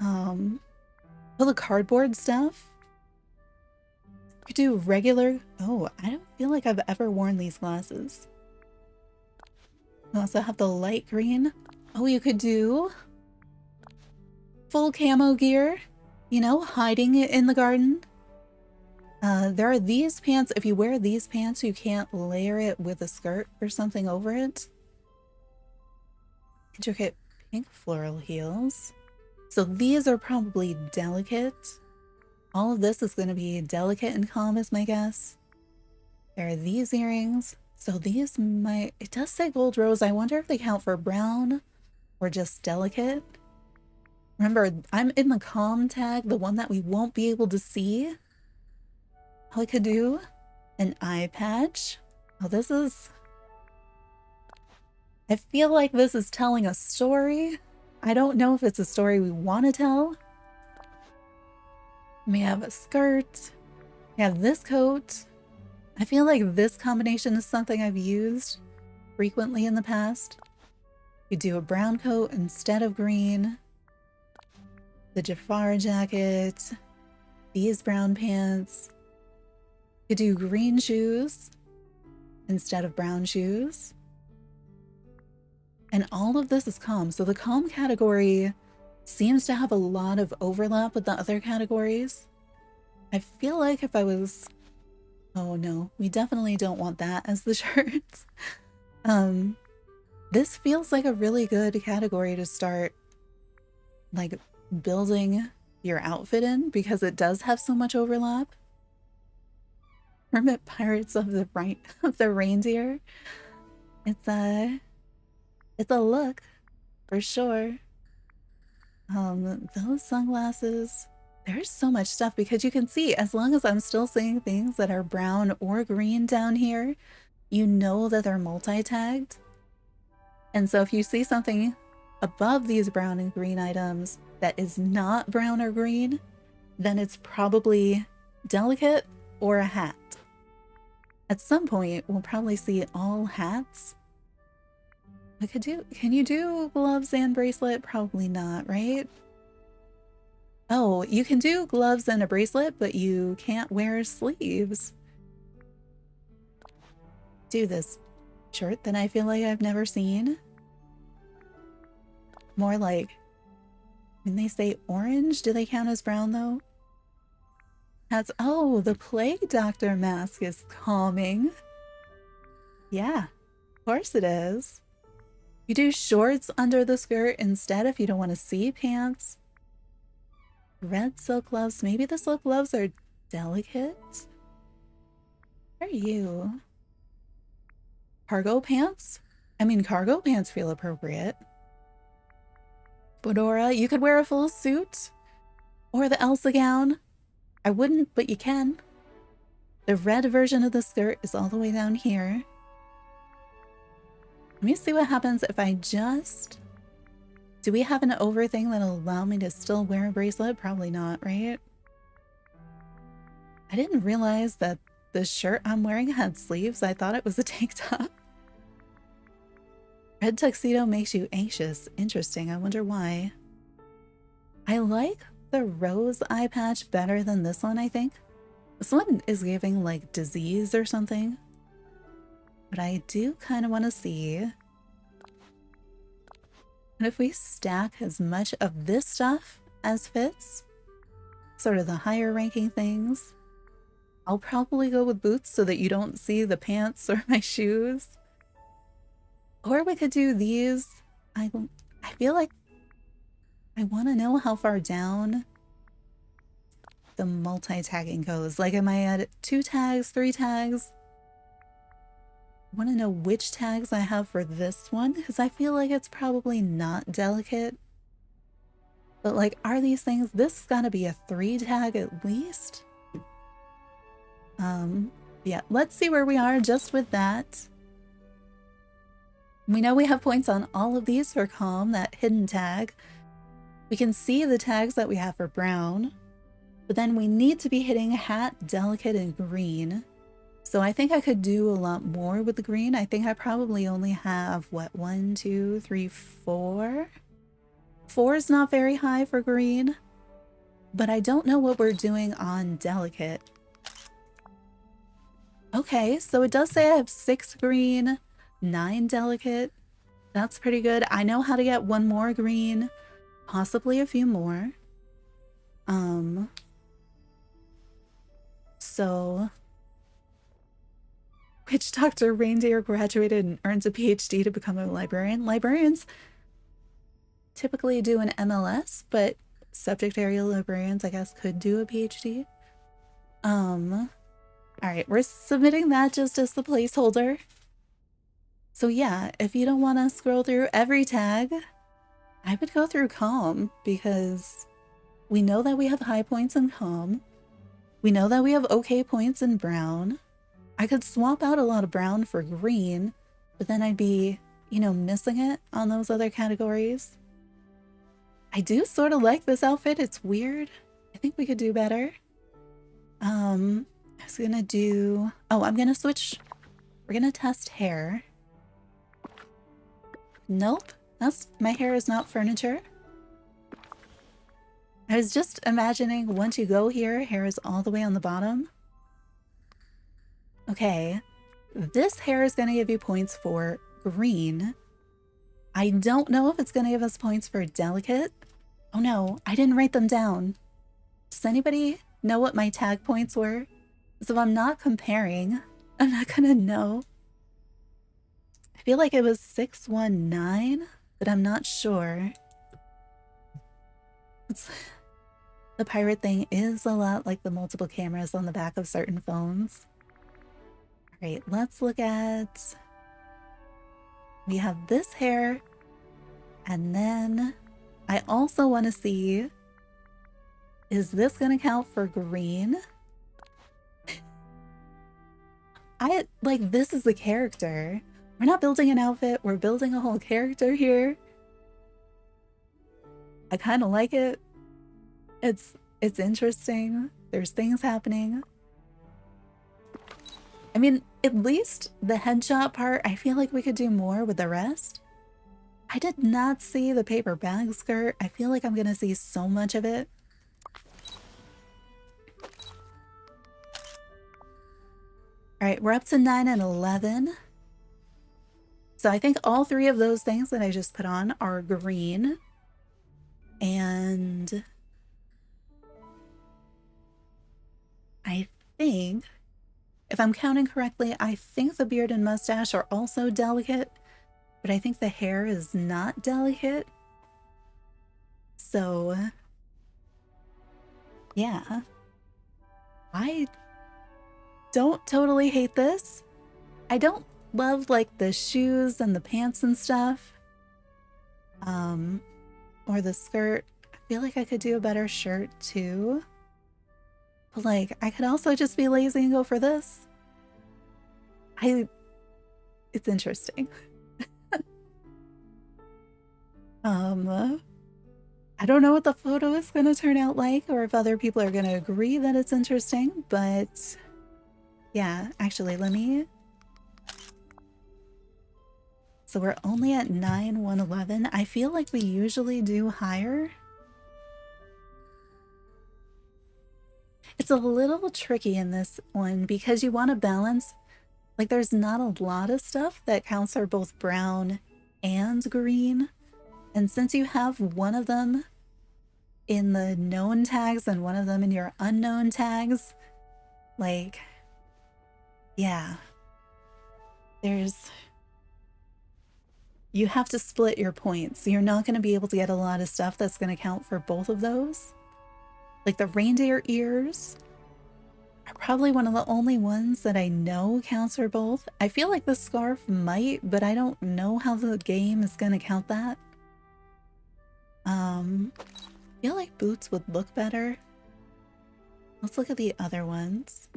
A: All the cardboard stuff. You could do regular, oh, I don't feel like I've ever worn these glasses. You also have the light green. Oh, you could do full camo gear, you know, hiding it in the garden. There are these pants. If you wear these pants, you can't layer it with a skirt or something over it. Intricate pink floral heels. So these are probably delicate. All of this is going to be delicate and calm is my guess. There are these earrings. So these might, it does say gold rose. I wonder if they count for brown or just delicate. Remember, I'm in the calm tag, the one that we won't be able to see. I could do an eye patch. Oh, this is... I feel like this is telling a story. I don't know if it's a story we want to tell. We have a skirt. We have this coat. I feel like this combination is something I've used frequently in the past. You do a brown coat instead of green. The Jafar jacket. These brown pants. You do green shoes instead of brown shoes. And all of this is calm. So the calm category seems to have a lot of overlap with the other categories. I feel like if I was... Oh no, we definitely don't want that as the shirts. This feels like a really good category to start like building your outfit in because it does have so much overlap. Hermit Pirates of the Reindeer. It's a look for sure. Those sunglasses, there's so much stuff because you can see as long as I'm still seeing things that are brown or green down here, you know that they're multi-tagged. And so if you see something above these brown and green items that is not brown or green, then it's probably delicate or a hat. At some point, we'll probably see all hats. Can you do gloves and bracelet? Probably not, right? Oh, you can do gloves and a bracelet, but you can't wear sleeves. Do this shirt that I feel like I've never seen. More like, when they say orange, do they count as brown though? That's, oh, the plague doctor mask is calming. Yeah, of course it is. You do shorts under the skirt instead if you don't want to see pants. Red silk gloves. Maybe the silk gloves are delicate. What are you? Cargo pants? I mean, cargo pants feel appropriate. Fedora. You could wear a full suit. Or the Elsa gown. I wouldn't, but you can. The red version of the skirt is all the way down here. Let me see what happens if I just... Do we have an over thing that'll allow me to still wear a bracelet? Probably not, right? I didn't realize that the shirt I'm wearing had sleeves. I thought it was a tank top. Red tuxedo makes you anxious. Interesting. I wonder why. I like the rose eye patch better than this one, I think. This one is giving like disease or something. But I do kind of want to see. And if we stack as much of this stuff as fits, sort of the higher ranking things, I'll probably go with boots so that you don't see the pants or my shoes. Or we could do these. I feel like I want to know how far down the multi-tagging goes. Like, am I at 2 tags, 3 tags? I want to know which tags I have for this one, because I feel like it's probably not delicate. But like, are these things, this has got to be a 3 tag at least. Yeah, let's see where we are just with that. We know we have points on all of these for calm, that hidden tag. We can see the tags that we have for brown, but then we need to be hitting hat, delicate, and green. So I think I could do a lot more with the green. I think I probably only have, what, 1, 2, 3, 4? 4 is not very high for green, but I don't know what we're doing on delicate. Okay, so it does say I have 6 green, 9 delicate. That's pretty good. I know how to get 1 more green, possibly a few more. So... Which Dr. Reindeer graduated and earns a PhD to become a librarian? Librarians typically do an MLS, but subject area librarians, I guess, could do a PhD. Alright, we're submitting that just as the placeholder. So yeah, if you don't want to scroll through every tag, I would go through calm, because we know that we have high points in calm. We know that we have okay points in brown. I could swap out a lot of brown for green, but then I'd be, you know, missing it on those other categories. I do sort of like this outfit. It's weird. I think we could do better. I was gonna do... Oh, I'm gonna switch. We're gonna test hair. Nope, my hair is not furniture. I was just imagining once you go here, hair is all the way on the bottom. Okay, this hair is going to give you points for green. I don't know if it's going to give us points for delicate. Oh no, I didn't write them down. Does anybody know what my tag points were? So I'm not comparing. I'm not going to know. I feel like it was 619, but I'm not sure. The pirate thing is a lot like the multiple cameras on the back of certain phones. All right, let's look at... We have this hair, and then I also want to see, is this going to count for green? This is the character. We're not building an outfit, we're building a whole character here. I kind of like it. It's interesting. There's things happening. I mean, at least the headshot part, I feel like we could do more with the rest. I did not see the paper bag skirt. I feel like I'm gonna see so much of it. All right, we're up to 9 and 11. So I think all three of those things that I just put on are green. And I think, if I'm counting correctly, I think the beard and mustache are also delicate, but I think the hair is not delicate. So, yeah. I don't totally hate this. I don't love like the shoes and the pants and stuff. Or the skirt. I feel like I could do a better shirt too. But like, I could also just be lazy and go for this. It's interesting. I don't know what the photo is gonna turn out like, or if other people are gonna agree that it's interesting, but yeah, actually, let me... So we're only at 9, 111. I feel like we usually do higher. It's a little tricky in this one because you want to balance, like there's not a lot of stuff that counts for both brown and green. And since you have one of them in the known tags and one of them in your unknown tags, like, yeah, you have to split your points. You're not going to be able to get a lot of stuff that's going to count for both of those. Like the reindeer ears are probably one of the only ones that I know counts for both. I feel like the scarf might, but I don't know how the game is going to count that. I feel like boots would look better. Let's look at the other ones.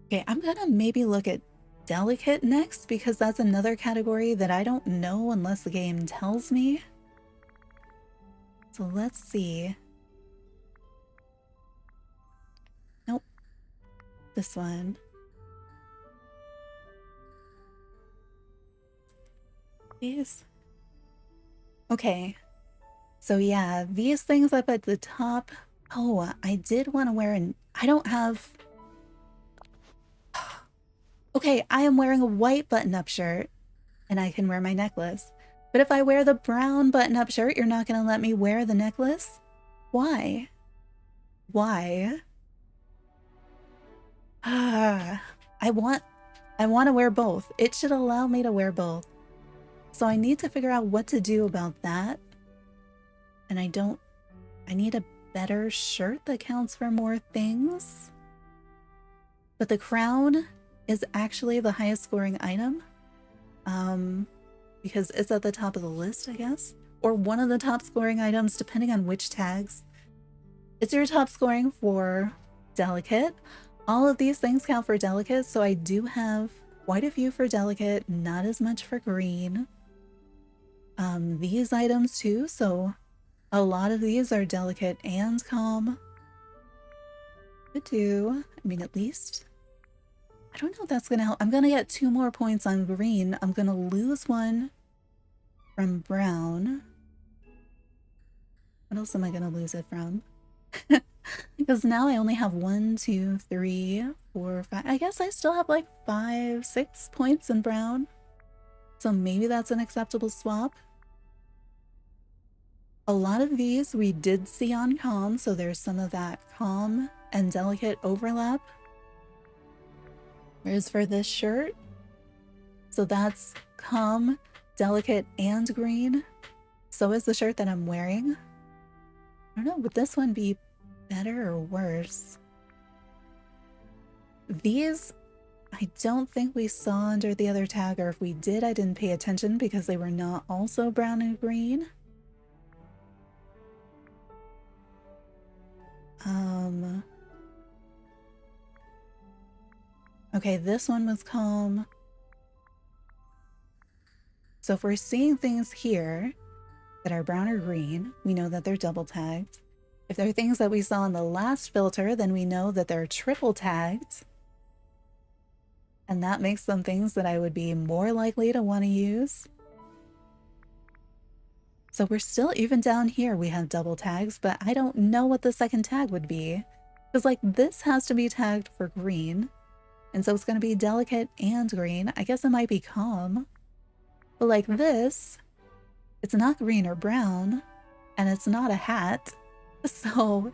A: Okay, I'm gonna maybe look at delicate next because that's another category that I don't know unless the game tells me. So let's see. Nope. This one. These. Okay. So yeah, these things up at the top. Oh, I did want to wear I don't have... Okay, I am wearing a white button-up shirt, and I can wear my necklace. But if I wear the brown button-up shirt, you're not going to let me wear the necklace? Why? Why? I want to wear both. It should allow me to wear both. So I need to figure out what to do about that. And I need a better shirt that counts for more things. But the crown is actually the highest scoring item. Because it's at the top of the list, I guess. Or one of the top scoring items, depending on which tags. It's your top scoring for delicate. All of these things count for delicate, so I do have quite a few for delicate, not as much for green. These items too, so a lot of these are delicate and calm. Could do, I mean, at least I don't know if that's gonna help. I'm gonna get 2 more points on green. I'm gonna lose 1 from brown. What else am I gonna lose it from? Because now I only have 1, 2, 3, 4, 5. I guess I still have like 5, 6 points in brown. So maybe that's an acceptable swap. A lot of these we did see on calm, so there's some of that calm and delicate overlap. Whereas for this shirt, so that's calm, delicate, and green. So is the shirt that I'm wearing. I don't know, would this one be better or worse? These, I don't think we saw under the other tag, or if we did, I didn't pay attention because they were not also brown and green. Okay, this one was calm. So if we're seeing things here that are brown or green, we know that they're double tagged. If they're things that we saw in the last filter, then we know that they're triple tagged. And that makes them things that I would be more likely to want to use. So we're still, even down here, we have double tags, but I don't know what the second tag would be. Because like this has to be tagged for green. And so it's going to be delicate and green. I guess it might be calm. But like this, it's not green or brown, and it's not a hat. So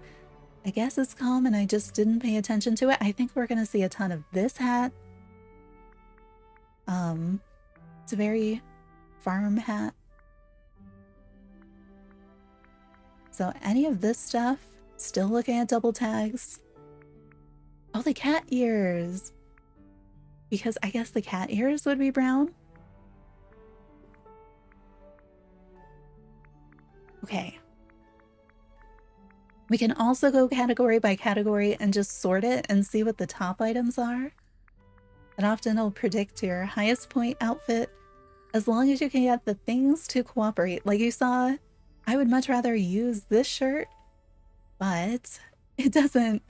A: I guess it's calm and I just didn't pay attention to it. I think we're going to see a ton of this hat. It's a very farm hat. So any of this stuff, still looking at double tags. Oh, the cat ears. Because I guess the cat ears would be brown. Okay. We can also go category by category and just sort it and see what the top items are. And often it'll predict your highest point outfit as long as you can get the things to cooperate. Like you saw, I would much rather use this shirt, but it doesn't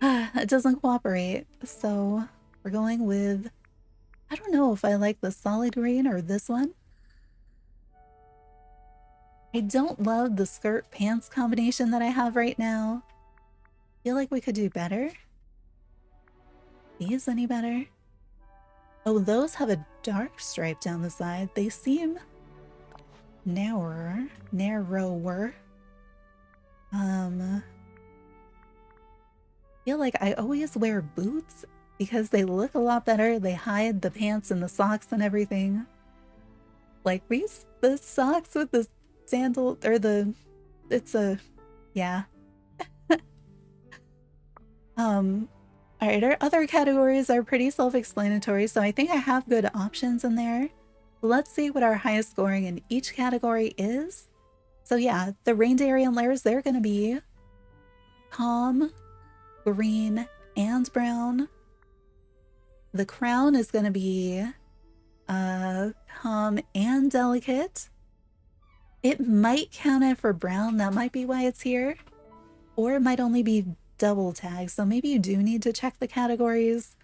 A: cooperate. So we're going with, I don't know if I like the solid green or this one. I don't love the skirt pants combination that I have right now. Feel like we could do better. These any better? Oh, those have a dark stripe down the side. They seem narrower. Feel like I always wear boots because they look a lot better. They hide the pants and the socks and everything. Like the socks with the sandal, or yeah. Alright, our other categories are pretty self-explanatory, so I think I have good options in there. Let's see what our highest scoring in each category is. So yeah, the reindeer antlers, they're gonna be calm, green, and brown. The crown is gonna be calm and delicate. It might count it for brown, that might be why it's here. Or it might only be double tags, so maybe you do need to check the categories,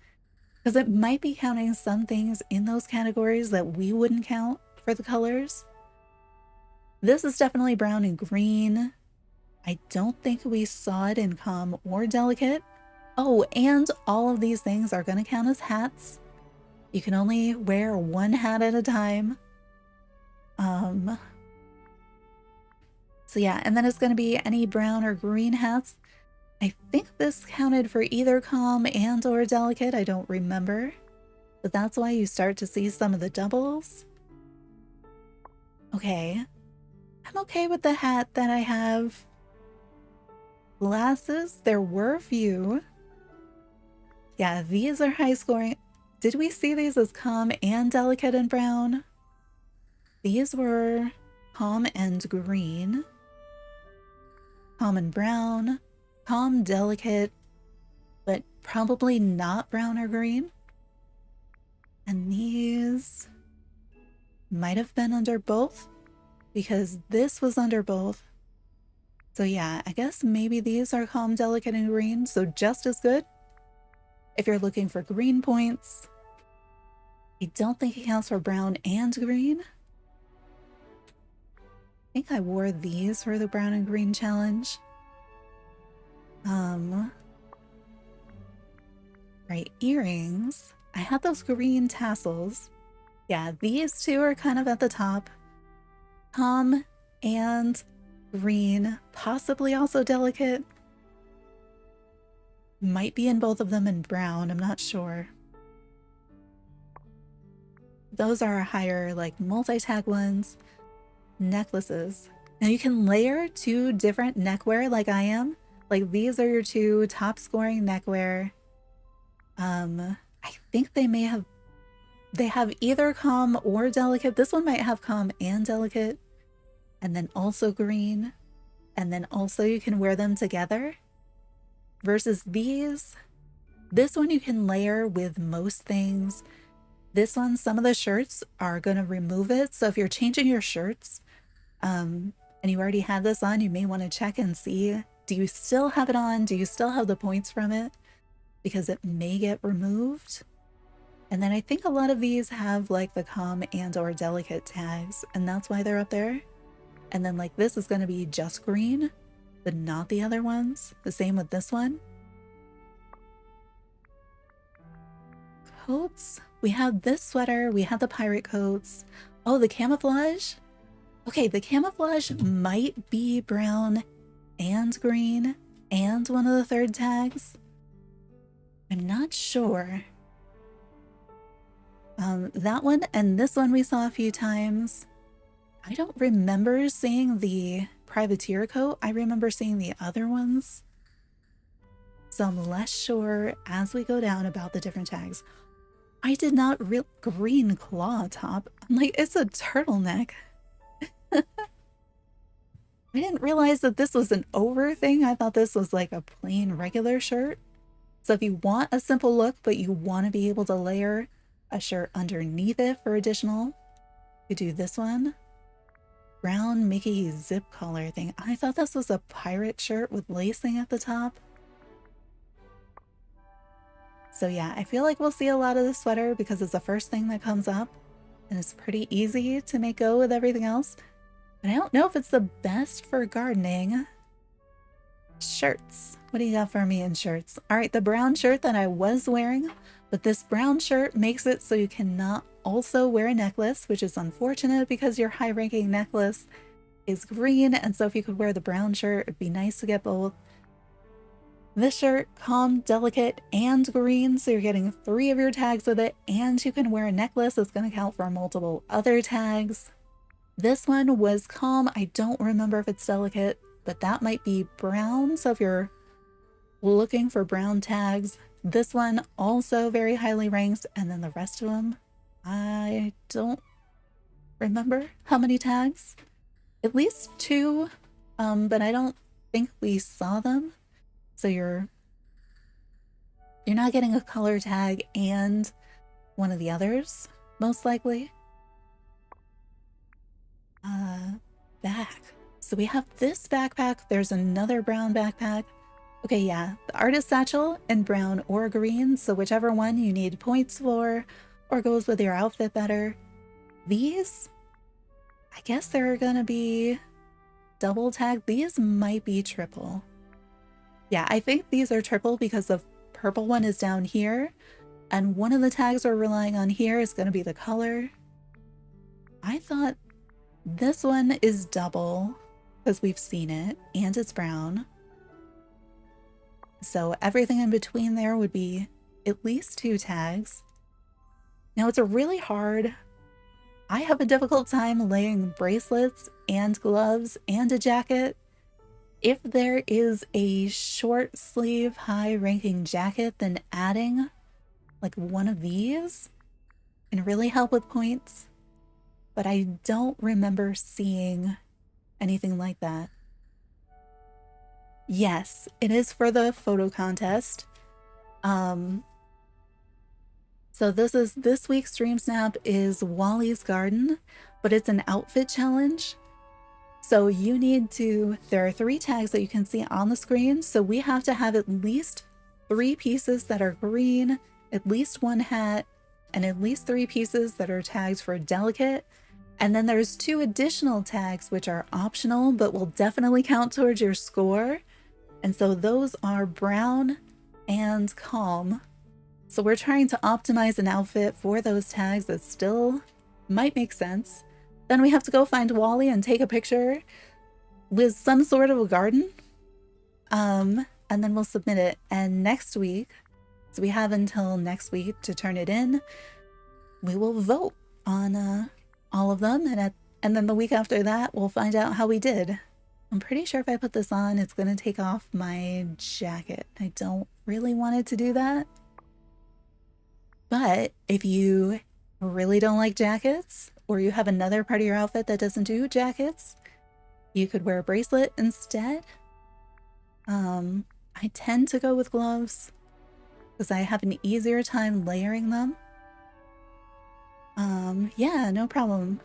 A: because it might be counting some things in those categories that we wouldn't count for the colors. This is definitely brown and green. I don't think we saw it in calm or delicate. Oh, and all of these things are going to count as hats. You can only wear one hat at a time. So yeah, and then it's going to be any brown or green hats. I think this counted for either calm and or delicate, I don't remember. But that's why you start to see some of the doubles. Okay. I'm okay with the hat that I have. Glasses, there were a few. Yeah, these are high scoring. Did we see these as calm and delicate and brown? These were calm and green. Calm and brown. Calm, delicate, but probably not brown or green. And these might have been under both, because this was under both. So yeah, I guess maybe these are calm, delicate, and green, so just as good. If you're looking for green points, I don't think it counts for brown and green. I think I wore these for the brown and green challenge. Right, earrings. I had those green tassels. Yeah, these two are kind of at the top. Calm and green, possibly also delicate. Might be in both of them in brown, I'm not sure. Those are higher, like, multi-tag ones. Necklaces. Now you can layer 2 different neckwear like I am. Like, these are your 2 top scoring neckwear. I think they have either calm or delicate. This one might have calm and delicate, and then also green, and then also you can wear them together. Versus these, this one you can layer with most things. This one, some of the shirts are gonna remove it. So if you're changing your shirts, and you already had this on, you may want to check and see, do you still have it on? Do you still have the points from it? Because it may get removed. And then I think a lot of these have like the calm and or delicate tags, and that's why they're up there. And then like this is going to be just green, but not the other ones. The same with this one. Coats. We have this sweater. We have the pirate coats. Oh, the camouflage. Okay, the camouflage might be brown and green and one of the third tags. I'm not sure. That one and this one we saw a few times. I don't remember seeing the privateer coat. I remember seeing the other ones. So I'm less sure as we go down about the different tags. I did not green claw top. I'm like, it's a turtleneck. I didn't realize that this was an over thing. I thought this was like a plain regular shirt. So if you want a simple look, but you want to be able to layer a shirt underneath it for additional, you do this one. Brown Mickey zip collar thing. I thought this was a pirate shirt with lacing at the top. So yeah, I feel like we'll see a lot of the sweater because it's the first thing that comes up. And it's pretty easy to make go with everything else. But I don't know if it's the best for gardening. Shirts. What do you got for me in shirts? All right, the brown shirt that I was wearing, but this brown shirt makes it so you cannot also wear a necklace, which is unfortunate because your high-ranking necklace is green, and so if you could wear the brown shirt, it'd be nice to get both. This shirt, calm, delicate, and green, so you're getting 3 of your tags with it, and you can wear a necklace that's going to count for multiple other tags. This one was calm. I don't remember if it's delicate, but that might be brown, so if you're looking for brown tags, this one also very highly ranked, and then the rest of them, I don't remember how many tags. At least 2, but I don't think we saw them. So you're not getting a color tag and one of the others, most likely. Back. So we have this backpack. There's another brown backpack. Okay, yeah, the artist satchel in brown or green, so whichever one you need points for or goes with your outfit better. These, I guess they're gonna be double tag. These might be triple. Yeah, I think these are triple because the purple one is down here, and one of the tags we're relying on here is going to be the color. I thought this one is double because we've seen it, and it's brown. So everything in between there would be at least 2 tags. Now it's a really hard. I have a difficult time laying bracelets and gloves and a jacket. If there is a short sleeve high ranking jacket, then adding like one of these can really help with points. But I don't remember seeing anything like that. Yes, it is for the photo contest. So this week's Dream Snap is Wally's Garden, but it's an outfit challenge. So you need to, there are 3 tags that you can see on the screen. So we have to have at least 3 pieces that are green, at least 1 hat, and at least 3 pieces that are tagged for delicate. And then there's 2 additional tags which are optional but will definitely count towards your score. And so those are brown and calm. So we're trying to optimize an outfit for those tags that still might make sense. Then we have to go find Wally and take a picture with some sort of a garden. And then we'll submit it. And next week, so we have until next week to turn it in, we will vote on all of them. And then the week after that, we'll find out how we did. I'm pretty sure if I put this on, it's going to take off my jacket. I don't really want it to do that. But if you really don't like jackets, or you have another part of your outfit that doesn't do jackets, you could wear a bracelet instead. I tend to go with gloves because I have an easier time layering them. Yeah, no problem.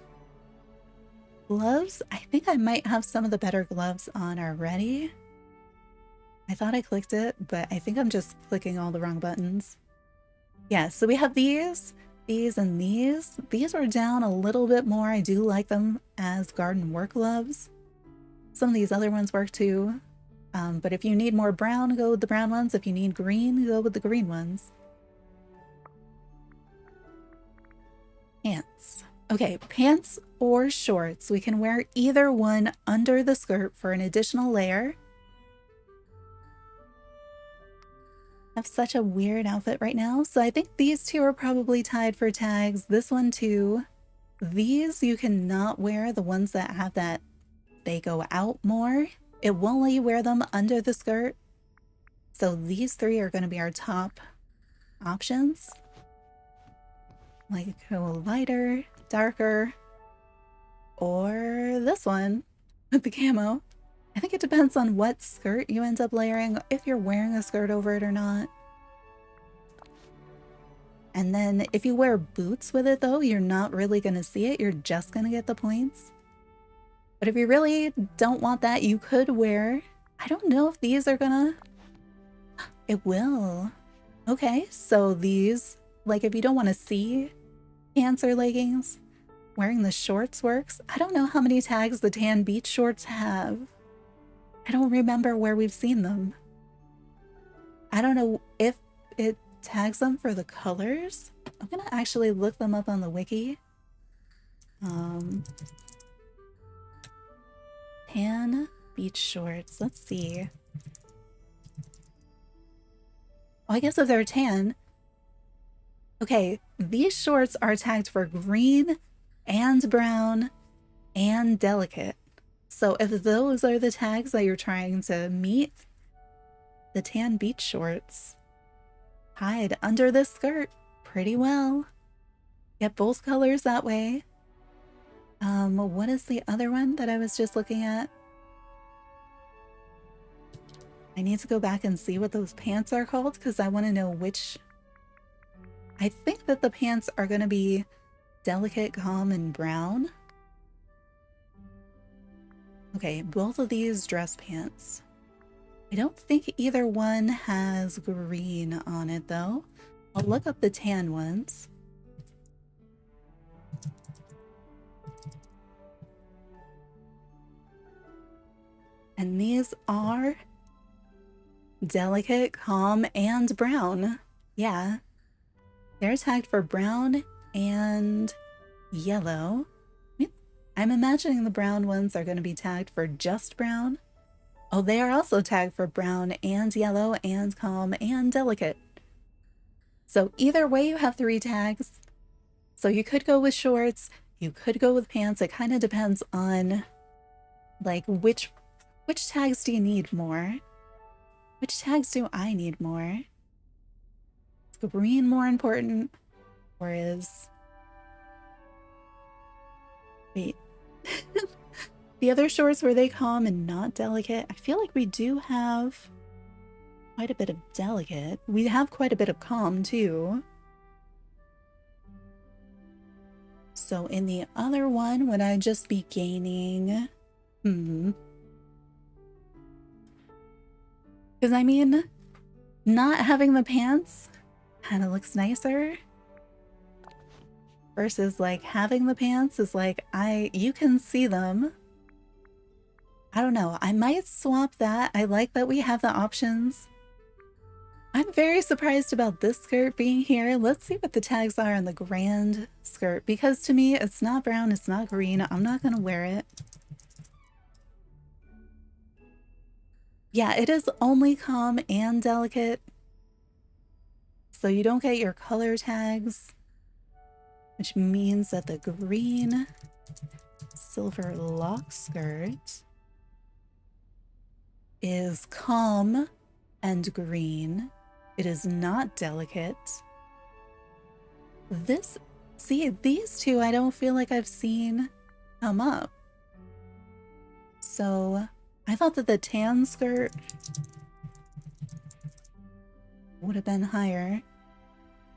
A: Gloves, I think I might have some of the better gloves on already. I thought I clicked it, but I think I'm just clicking all the wrong buttons. Yeah, so we have these, and these. These are down a little bit more. I do like them as garden work gloves. Some of these other ones work too. But if you need more brown, go with the brown ones. If you need green, go with the green ones. Pants. Okay, pants or shorts. We can wear either one under the skirt for an additional layer. I have such a weird outfit right now. So I think these 2 are probably tied for tags. This one too. These you cannot wear, the ones that have that they go out more. It won't let you wear them under the skirt. So these 3 are going to be our top options. Like go lighter, darker, or this one with the camo. I think it depends on what skirt you end up layering, if you're wearing a skirt over it or not. And then if you wear boots with it though, you're not really going to see it. You're just going to get the points. But if you really don't want that, you could wear... I don't know if these are gonna... It will. Okay, so these... Like if you don't want to see pants or leggings, wearing the shorts works. I don't know how many tags the tan beach shorts have. I don't remember where we've seen them. I don't know if it tags them for the colors. I'm gonna actually look them up on the wiki. Tan beach shorts. Let's see. Oh, I guess if they're tan. Okay, these shorts are tagged for green and brown and delicate. So if those are the tags that you're trying to meet, the tan beach shorts hide under this skirt pretty well. Get both colors that way. What is the other one that I was just looking at? I need to go back and see what those pants are called because I want to know which... I think that the pants are going to be delicate, calm, and brown. Okay, both of these dress pants. I don't think either one has green on it though. I'll look up the tan ones. And these are delicate, calm, and brown. Yeah. They're tagged for brown and yellow. I'm imagining the brown ones are going to be tagged for just brown. Oh, they are also tagged for brown and yellow and calm and delicate. So either way, you have 3 tags. So you could go with shorts, you could go with pants. It kind of depends on like which tags do you need more? Which tags do I need more? Is green more important? Or is... Wait. The other shorts, were they calm and not delicate? I feel like we do have quite a bit of delicate. We have quite a bit of calm too. So in the other one, would I just be gaining... Because I mean, not having the pants kind of looks nicer. Versus like having the pants is like, you can see them. I don't know. I might swap that. I like that we have the options. I'm very surprised about this skirt being here. Let's see what the tags are on the grand skirt, because to me, it's not brown, it's not green. I'm not gonna wear it. Yeah, it is only calm and delicate. So you don't get your color tags, which means that the green silver lock skirt is calm and green. It is not delicate. These two I don't feel like I've seen come up. So I thought that the tan skirt would have been higher.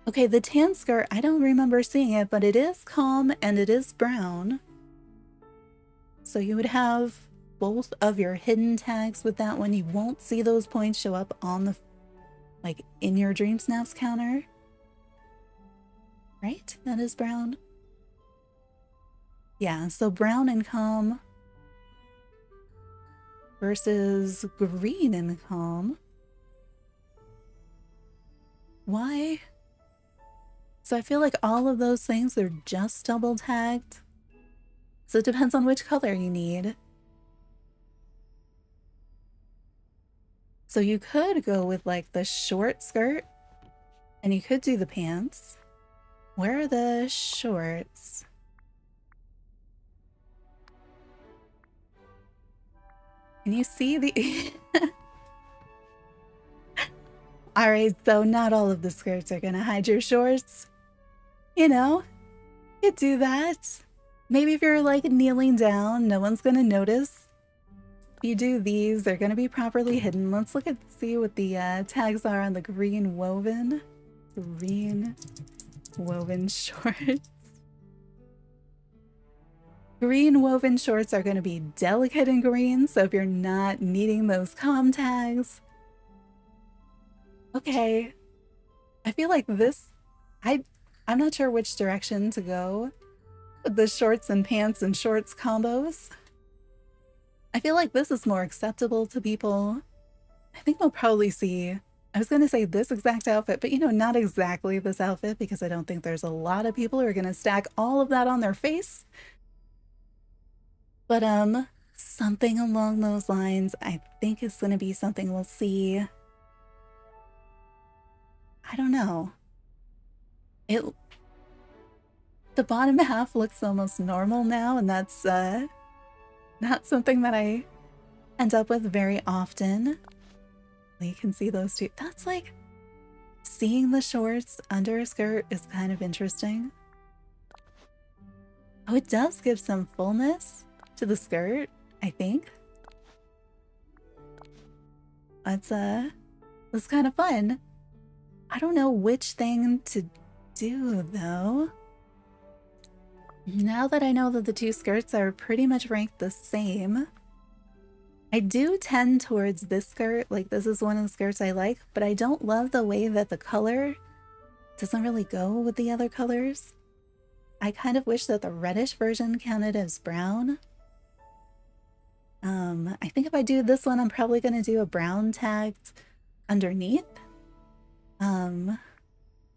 A: Okay, the tan skirt, I don't remember seeing it, but it is calm and it is brown. So you would have both of your hidden tags with that one. You won't see those points show up on the, like, in your DreamSnaps counter. Right? That is brown. Yeah, so brown and calm versus green and calm. Why? So I feel like all of those things are just double tagged. So it depends on which color you need. So you could go with like the short skirt and you could do the pants. Where are the shorts? Can you see the... Alright, so not all of the skirts are gonna hide your shorts. You know, you do that. Maybe if you're like kneeling down, no one's gonna notice. If you do these, they're gonna be properly hidden. Let's look at see what the tags are on the green woven. Green woven shorts. Green woven shorts are gonna be delicate and green, so if you're not needing those calm tags. Okay. I feel like this, I'm not sure which direction to go with the shorts and pants and shorts combos. I feel like this is more acceptable to people. I think we'll probably see, I was gonna say this exact outfit, but you know, not exactly this outfit because I don't think there's a lot of people who are gonna stack all of that on their face. But something along those lines, I think is gonna be something we'll see. I don't know. The bottom half looks almost normal now, and that's not something that I end up with very often. You can see those two. That's like, seeing the shorts under a skirt is kind of interesting. Oh, it does give some fullness to the skirt, I think. That's kind of fun. I don't know which thing to do though. Now that I know that the two skirts are pretty much ranked the same, I do tend towards this skirt. Like, this is one of the skirts I like, but I don't love the way that the color doesn't really go with the other colors. I kind of wish that the reddish version counted as brown. I think if I do this one, I'm probably going to do a brown tagged underneath. But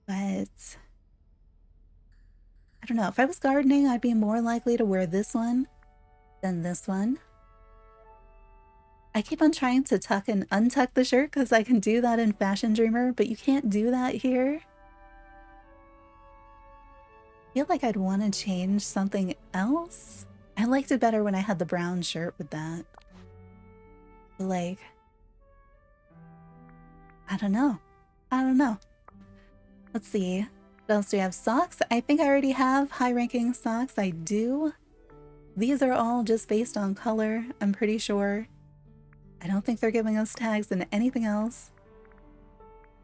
A: I don't know. If I was gardening, I'd be more likely to wear this one than this one. I keep on trying to tuck and untuck the shirt because I can do that in Fashion Dreamer, but you can't do that here. I feel like I'd want to change something else. I liked it better when I had the brown shirt with that. But like, I don't know. I don't know. Let's see. What else do we have? Socks? I think I already have high-ranking socks. I do. These are all just based on color, I'm pretty sure. I don't think they're giving us tags in anything else.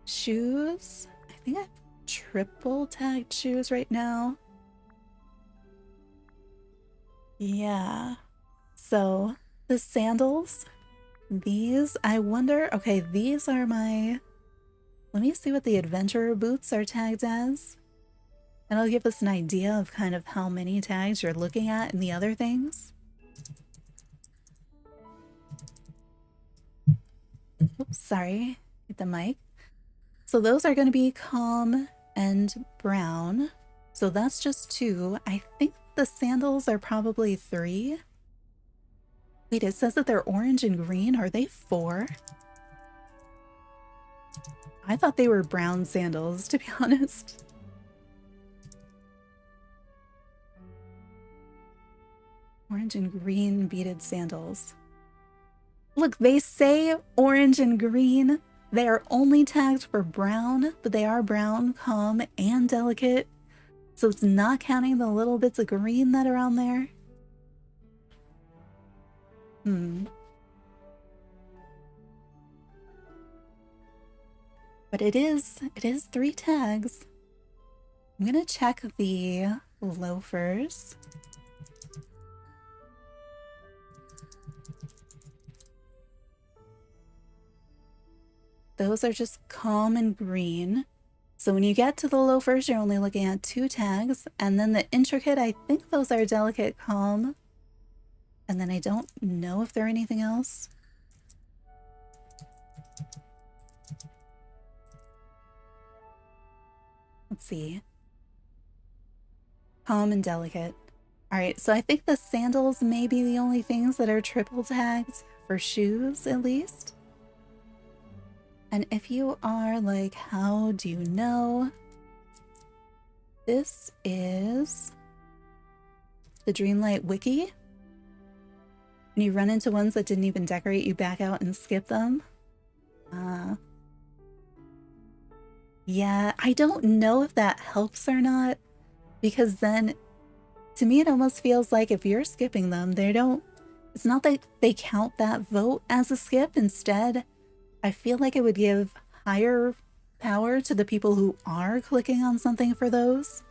A: Shoes? I think I have triple tagged shoes right now. Yeah. So, the sandals. These, I wonder... Okay, these are my Let me see what the adventurer boots are tagged as. And it'll give us an idea of kind of how many tags you're looking at in the other things. Oops, sorry. Hit the mic. So those are going to be calm and brown. So that's just 2. I think the sandals are probably 3. Wait, it says that they're orange and green. Are they 4? I thought they were brown sandals, to be honest. Orange and green beaded sandals. Look, they say orange and green. They are only tagged for brown, but they are brown, calm, and delicate. So it's not counting the little bits of green that are on there. But it is 3 tags. I'm gonna check the loafers. Those are just calm and green. So when you get to the loafers, you're only looking at 2 tags. And then the intricate, I think those are delicate, calm. And then I don't know if they're anything else. Let's see. Calm and delicate. Alright, so I think the sandals may be the only things that are triple tagged for shoes, at least. And if you are like, how do you know? This is the Dreamlight Wiki. When you run into ones that didn't even decorate, you back out and skip them. Yeah, I don't know if that helps or not, because then to me it almost feels like if you're skipping them, it's not that they count that vote as a skip. Instead, I feel like it would give higher power to the people who are clicking on something for those,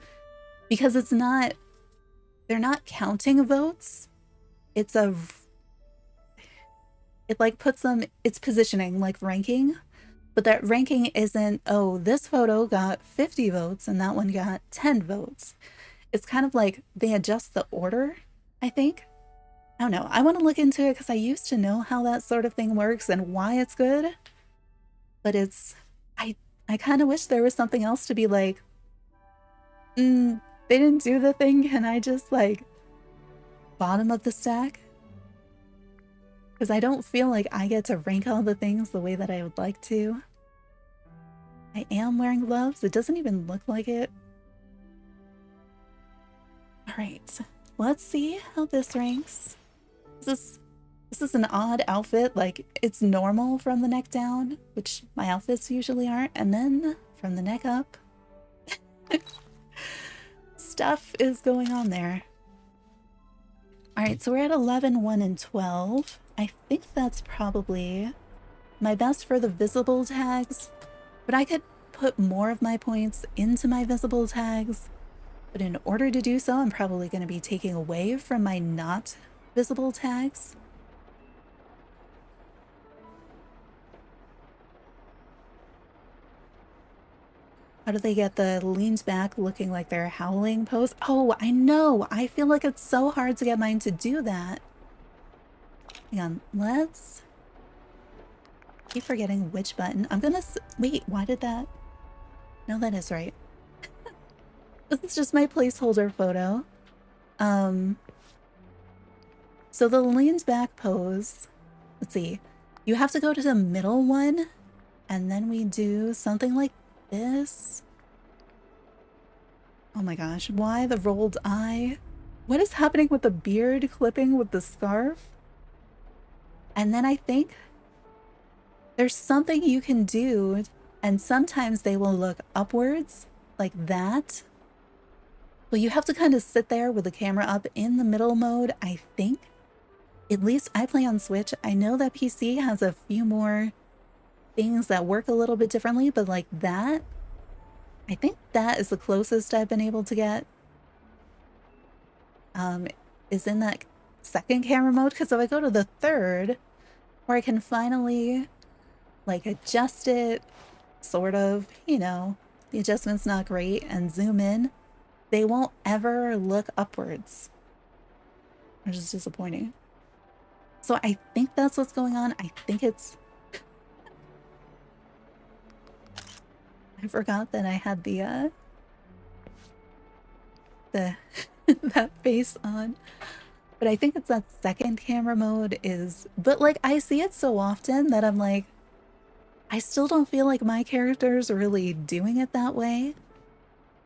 A: because they're not counting votes. It like puts them, it's positioning, like ranking, but that ranking isn't, oh, this photo got 50 votes and that one got 10 votes. It's kind of like they adjust the order, I think. I don't know. I want to look into it because I used to know how that sort of thing works and why it's good. But I kind of wish there was something else to be like, they didn't do the thing. Can I just like bottom of the stack? Because I don't feel like I get to rank all the things the way that I would like to. I am wearing gloves. It doesn't even look like it. All right, let's see how this ranks. This is an odd outfit. Like, it's normal from the neck down, which my outfits usually aren't. And then from the neck up, stuff is going on there. All right, so we're at 11, 1, and 12. I think that's probably my best for the visible tags, but I could put more of my points into my visible tags. But in order to do so, I'm probably going to be taking away from my not visible tags. How do they get the leans back looking like they're howling pose? Oh, I know. I feel like it's so hard to get mine to do that. Hang on. Let's keep forgetting which button. I'm gonna wait. Why did that? No, that is right. This is just my placeholder photo. So the leans back pose. Let's see. You have to go to the middle one, and then we do something like this. Oh my gosh, why the rolled eye? What is happening with the beard clipping with the scarf? And then I think there's something you can do, and sometimes they will look upwards like that. But you have to kind of sit there with the camera up in the middle mode, I think. At least I play on Switch. I know that PC has a few more things that work a little bit differently, but like that, I think that is the closest I've been able to get. Is in that second camera mode, because if I go to the third, where I can finally like adjust it sort of, you know, the adjustment's not great, and zoom in, they won't ever look upwards, which is disappointing. So I think that's what's going on. I think it's... I forgot that I had the that face on. But I think it's that second camera mode is... But, like, I see it so often that I'm like, I still don't feel like my character's really doing it that way.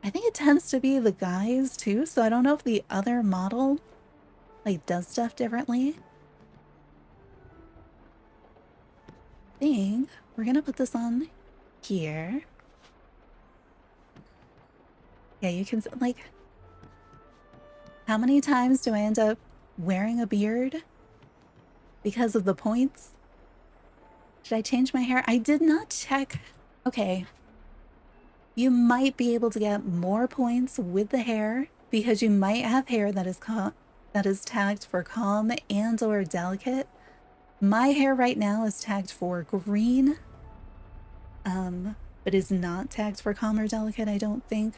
A: I think it tends to be the guys, too, so I don't know if the other model, like, does stuff differently. I think we're gonna put this on here. Yeah, you can, like... How many times do I end up wearing a beard because of the points? Should I change my hair? I did not check. Okay. You might be able to get more points with the hair because you might have hair that is tagged for calm and or delicate. My hair right now is tagged for green, but is not tagged for calm or delicate, I don't think.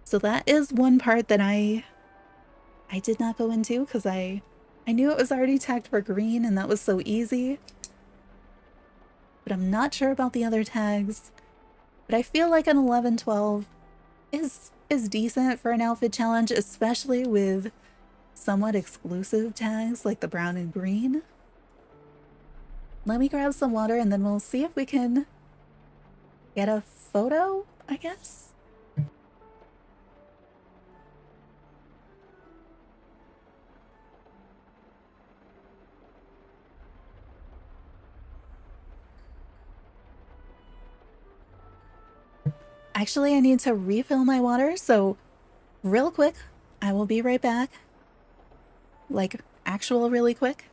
A: So that is one part that I did not go into because I knew it was already tagged for green and that was so easy. But I'm not sure about the other tags. But I feel like an 11-12 is decent for an outfit challenge, especially with somewhat exclusive tags like the brown and green. Let me grab some water and then we'll see if we can get a photo, I guess. Actually, I need to refill my water, so real quick, I will be right back. Like, actual really quick.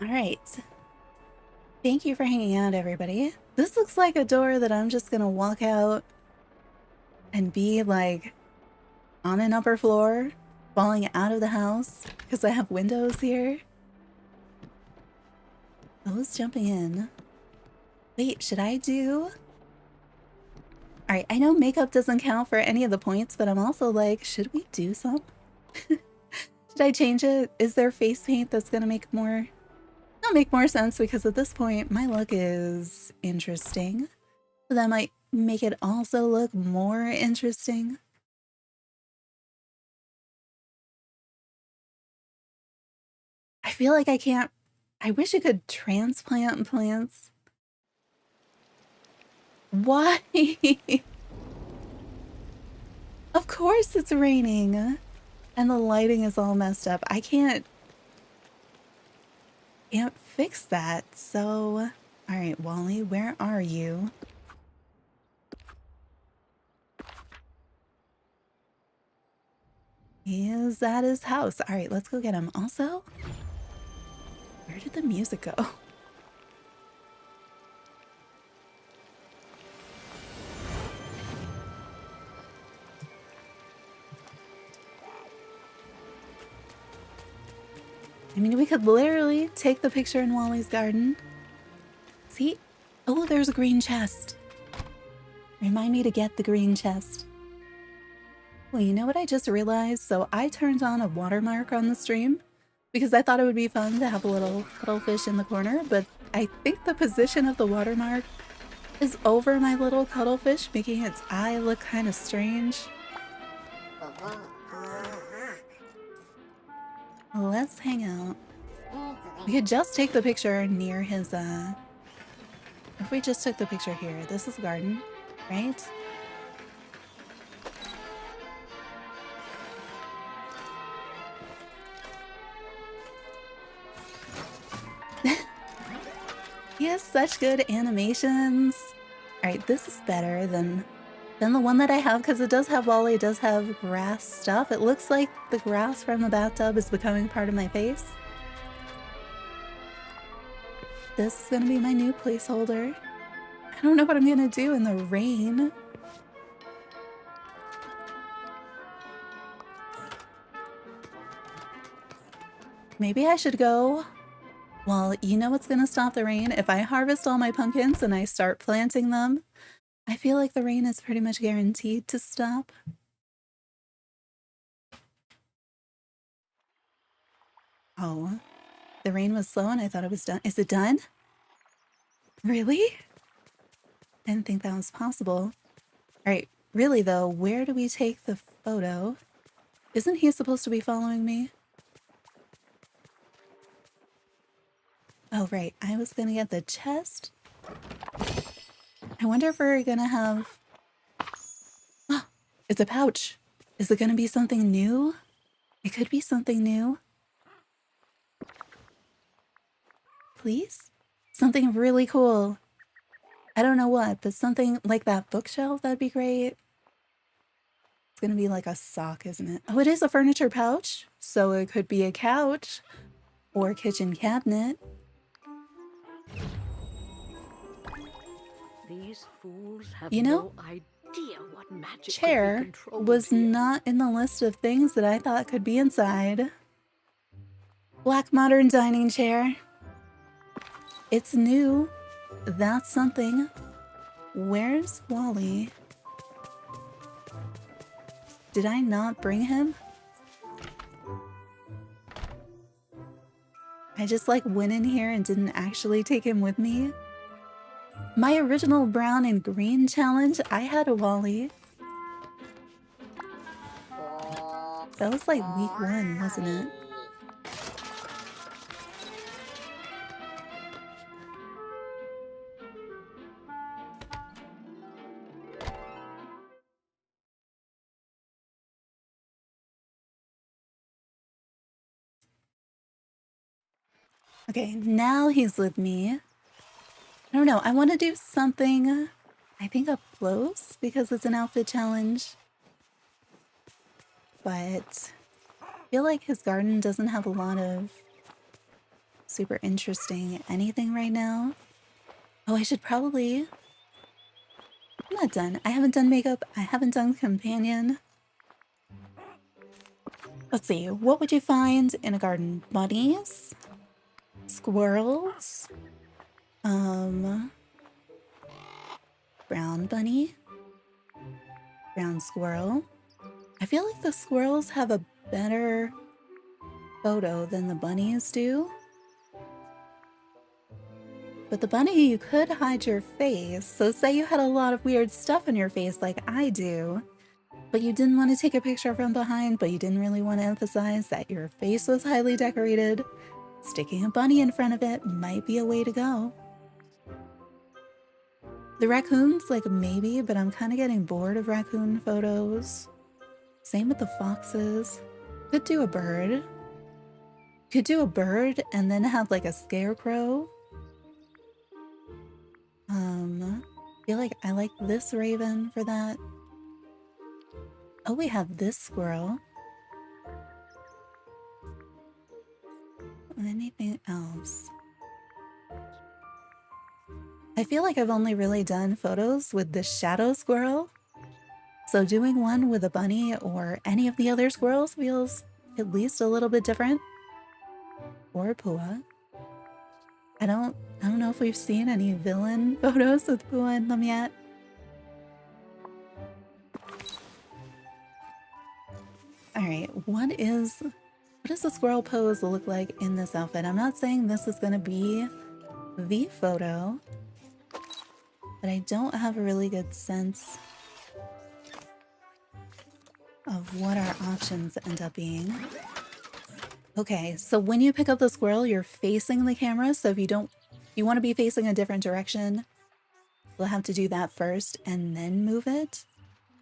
A: Alright. Thank you for hanging out, everybody. This looks like a door that I'm just gonna walk out and be like on an upper floor, falling out of the house because I have windows here. Who's jumping in? Wait, should I do? Alright, I know makeup doesn't count for any of the points, but I'm also like, should we do some? Should I change it? Is there face paint that's gonna make more... Not make more sense, because at this point, my look is interesting. So that might make it also look more interesting. I feel like I can't... I wish I could transplant plants. Why? Of course it's raining. And the lighting is all messed up. I can't fix that. So, all right, Wally, where are you? He is at his house. All right, let's go get him. Also, where did the music go? I mean, we could literally take the picture in Wally's garden. See? Oh, there's a green chest. Remind me to get the green chest. Well, you know what I just realized? So I turned on a watermark on the stream because I thought it would be fun to have a little cuttlefish in the corner, but I think the position of the watermark is over my little cuttlefish, making its eye look kind of strange. Let's hang out. We could just take the picture near his, if we just took the picture here, this is the garden, right? He has such good animations. Alright, this is better than the one that I have, because it does have Wally, it does have grass stuff. It looks like the grass from the bathtub is becoming part of my face. This is gonna be my new placeholder. I don't know what I'm gonna do in the rain. Maybe I should go... Well, you know what's gonna stop the rain? If I harvest all my pumpkins and I start planting them, I feel like the rain is pretty much guaranteed to stop. Oh, the rain was slow and I thought it was done. Is it done? Really? I didn't think that was possible. Alright, really though, where do we take the photo? Isn't he supposed to be following me? Oh, right. I was gonna get the chest. I wonder if we're gonna have... Oh, it's a pouch. Is it gonna be something new? It could be something new. Please? Something really cool. I don't know what, but something like that bookshelf, that'd be great. It's gonna be like a sock, isn't it? Oh, it is a furniture pouch. So it could be a couch or a kitchen cabinet.
B: These fools have
A: You know,
B: no idea what magic
A: chair was not in the list of things that I thought could be inside. Black modern dining chair. It's new. That's something. Where's Wally? Did I not bring him? I just like went in here and didn't actually take him with me. My original brown and green challenge, I had a Wally. That was like week 1, wasn't it? Okay, now he's with me. I don't know, I want to do something, I think up close, because it's an outfit challenge. But I feel like his garden doesn't have a lot of super interesting anything right now. Oh, I should probably... I'm not done. I haven't done makeup. I haven't done companion. Let's see. What would you find in a garden? Bunnies? Squirrels? Brown bunny? Brown squirrel? I feel like the squirrels have a better photo than the bunnies do. But the bunny, you could hide your face. So say you had a lot of weird stuff on your face like I do, but you didn't want to take a picture from behind, but you didn't really want to emphasize that your face was highly decorated. Sticking a bunny in front of it might be a way to go. The raccoons, like maybe, but I'm kind of getting bored of raccoon photos. Same with the foxes. Could do a bird. Could do a bird and then have like a scarecrow. I feel like I like this raven for that. Oh, we have this squirrel. Anything else? I feel like I've only really done photos with the shadow squirrel. So doing one with a bunny or any of the other squirrels feels at least a little bit different. Or Pua. I don't know if we've seen any villain photos with Pua in them yet. Alright, what does the squirrel pose look like in this outfit? I'm not saying this is gonna be the photo, but I don't have a really good sense of what our options end up being. Okay, so when you pick up the squirrel, you're facing the camera, so if you want to be facing a different direction, we'll have to do that first and then move it.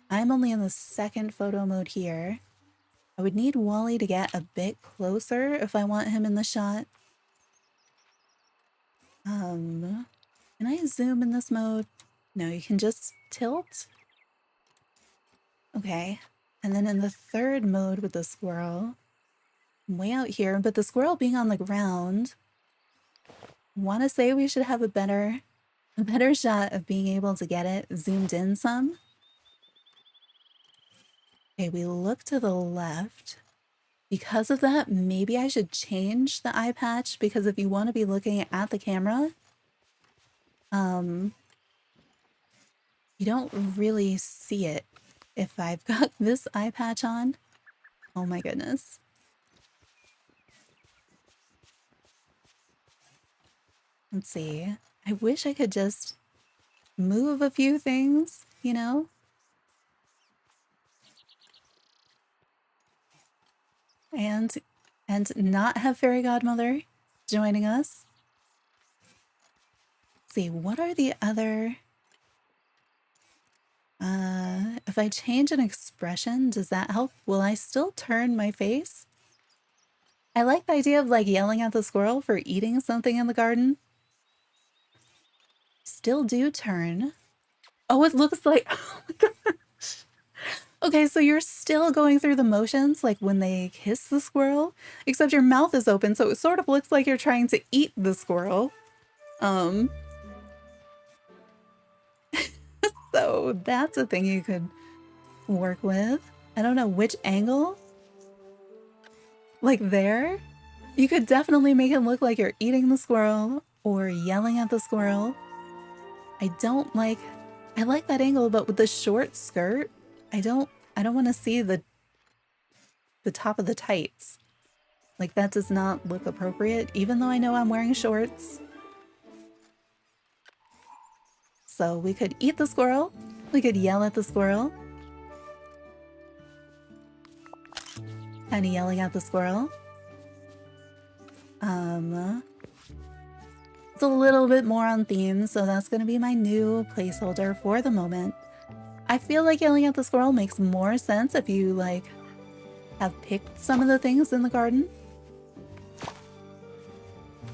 A: I'm only in the second photo mode here. I would need Wally to get a bit closer if I want him in the shot. Can I zoom in this mode? No, you can just tilt. Okay, and then in the third mode with the squirrel, I'm way out here, but the squirrel being on the ground, want to say we should have a better shot of being able to get it zoomed in some. Okay, we look to the left. Because of that, maybe I should change the eye patch, because if you want to be looking at the camera, you don't really see it if I've got this eye patch on. Oh my goodness. Let's see. I wish I could just move a few things, you know? And not have Fairy Godmother joining us. Let's see, what are the other... if I change an expression, does that help? Will I still turn my face? I like the idea of like yelling at the squirrel for eating something in the garden. Still do turn. Oh, it looks like... Oh my gosh. Okay, so you're still going through the motions like when they kiss the squirrel, except your mouth is open, so it sort of looks like you're trying to eat the squirrel. So that's a thing you could work with. I don't know which angle. Like there? You could definitely make it look like you're eating the squirrel or yelling at the squirrel. I like that angle, but with the short skirt, I don't want to see the top of the tights. Like that does not look appropriate, even though I know I'm wearing shorts. So we could eat the squirrel. We could yell at the squirrel. Kind of yelling at the squirrel. It's a little bit more on theme, so that's going to be my new placeholder for the moment. I feel like yelling at the squirrel makes more sense if you, like, have picked some of the things in the garden.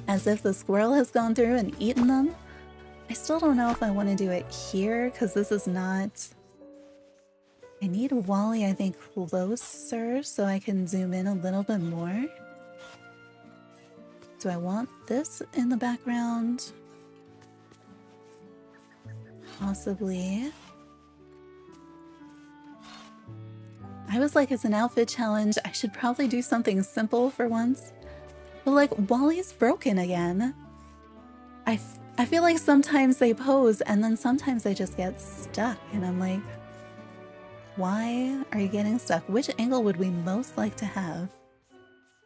A: As if the squirrel has gone through and eaten them. I still don't know if I want to do it here, because this is not... I need Wally, I think, closer so I can zoom in a little bit more. Do I want this in the background? Possibly. I was like, it's an outfit challenge. I should probably do something simple for once. But like, Wally's broken again. I feel like sometimes they pose and then sometimes they just get stuck. And I'm like, why are you getting stuck? Which angle would we most like to have?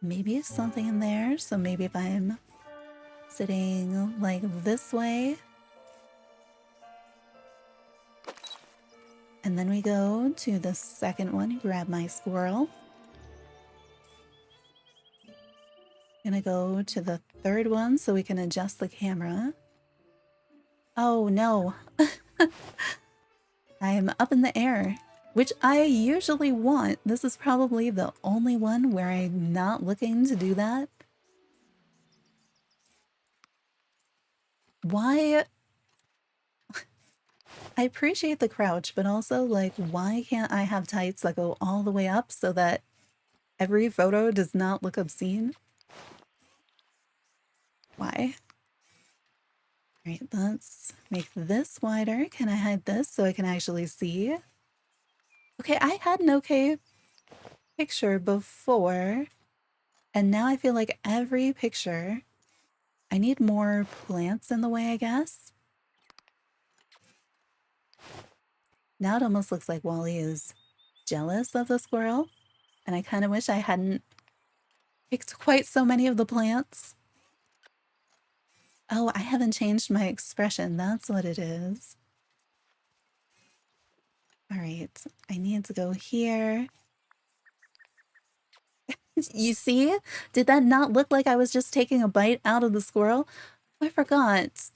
A: Maybe something in there. So maybe if I'm sitting like this way. And then we go to the second one, grab my squirrel. Gonna go to the third one so we can adjust the camera. Oh no. I am up in the air, which I usually want. This is probably the only one where I'm not looking to do that. Why? I appreciate the crouch, but also, like, why can't I have tights that go all the way up so that every photo does not look obscene? Why? All right, let's make this wider. Can I hide this so I can actually see? Okay, I had an okay picture before, and now I feel like every picture, I need more plants in the way, I guess. Now it almost looks like Wally is jealous of the squirrel, and I kind of wish I hadn't picked quite so many of the plants. Oh, I haven't changed my expression. That's what it is. All right, I need to go here. You see? Did that not look like I was just taking a bite out of the squirrel? I forgot.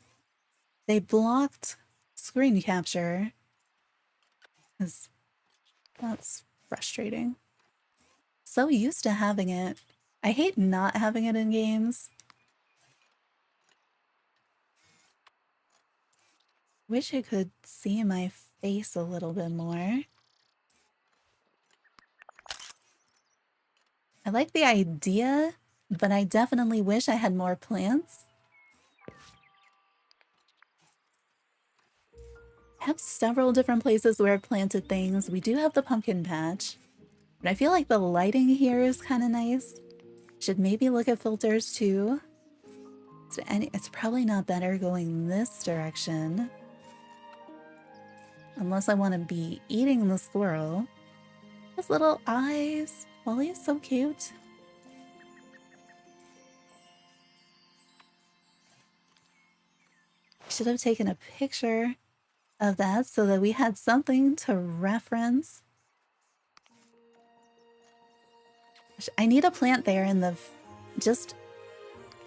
A: They blocked screen capture. That's frustrating. So used to having it. I hate not having it in games. Wish I could see my face a little bit more. I like the idea, but I definitely wish I had more plants. I have several different places where I've planted things. We do have the pumpkin patch, but I feel like the lighting here is kind of nice. Should maybe look at filters too. It's probably not better going this direction. Unless I want to be eating the squirrel. His little eyes. Wally is so cute. I should have taken a picture of that so that we had something to reference. I need a plant there in the just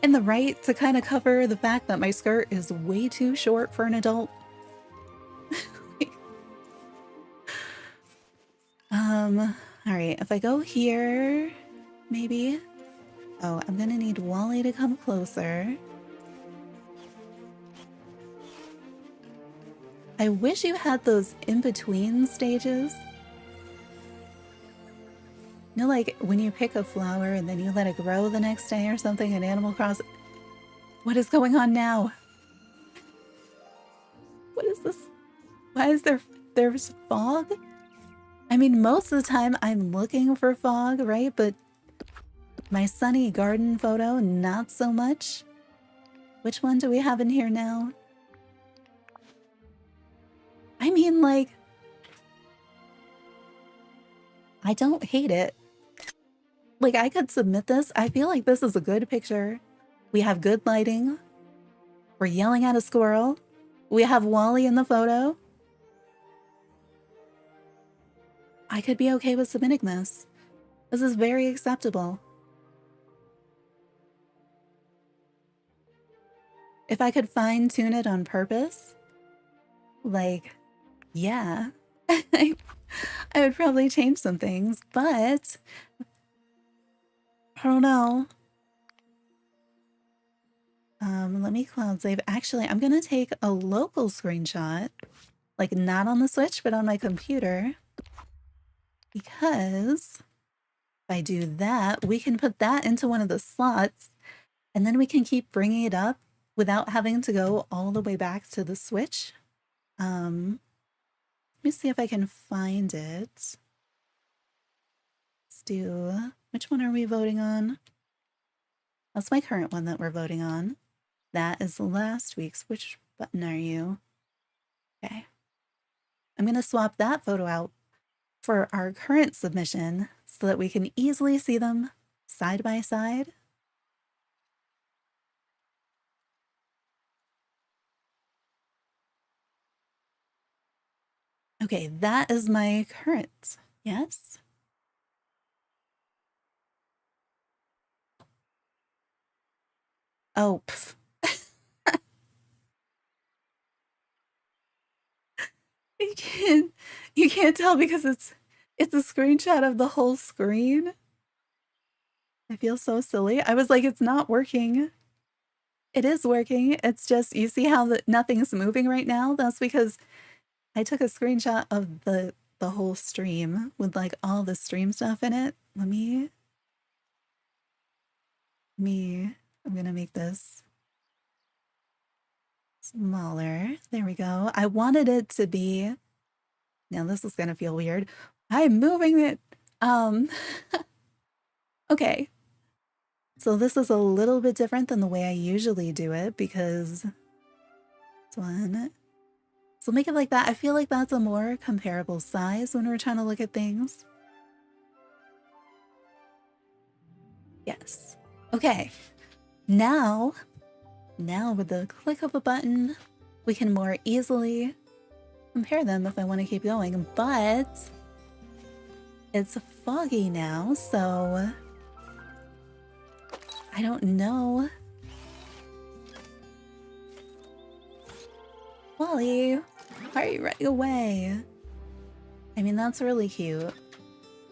A: in the right to kind of cover the fact that my skirt is way too short for an adult. All right, if I go here, maybe. Oh, I'm gonna need Wally to come closer. I wish you had those in-between stages. You know, like when you pick a flower and then you let it grow the next day or something in Animal Crossing. What is going on now? What is this? Why is there's fog? I mean, most of the time I'm looking for fog, right? But my sunny garden photo, not so much. Which one do we have in here now? I mean, like, I don't hate it. Like, I could submit this. I feel like this is a good picture. We have good lighting. We're yelling at a squirrel. We have Wally in the photo. I could be okay with submitting this. This is very acceptable. If I could fine-tune it on purpose, like, yeah, I would probably change some things, but I don't know. Let me cloud save. Actually, I'm gonna take a local screenshot, like not on the Switch, but on my computer, because if I do that, we can put that into one of the slots, and then we can keep bringing it up without having to go all the way back to the Switch. Let me see if I can find it. do, which one are we voting on? That's my current one that we're voting on. That is last week's. Which button are you? Okay. I'm going to swap that photo out for our current submission so that we can easily see them side by side. Okay, that is my current. Yes. Oh, pff. You can't tell because it's a screenshot of the whole screen. I feel so silly. I was like, it's not working. It is working. It's just, you see how nothing's moving right now? That's because I took a screenshot of the whole stream with like all the stream stuff in it. I'm gonna make this smaller. There we go. I wanted it to be, now this is gonna feel weird. I'm moving it. Okay. So this is a little bit different than the way I usually do it because this one. So make it like that. I feel like that's a more comparable size when we're trying to look at things. Yes. Okay. Now with the click of a button, we can more easily compare them if I want to keep going, but it's foggy now, so I don't know. Wally, why are you running away? I mean, that's really cute.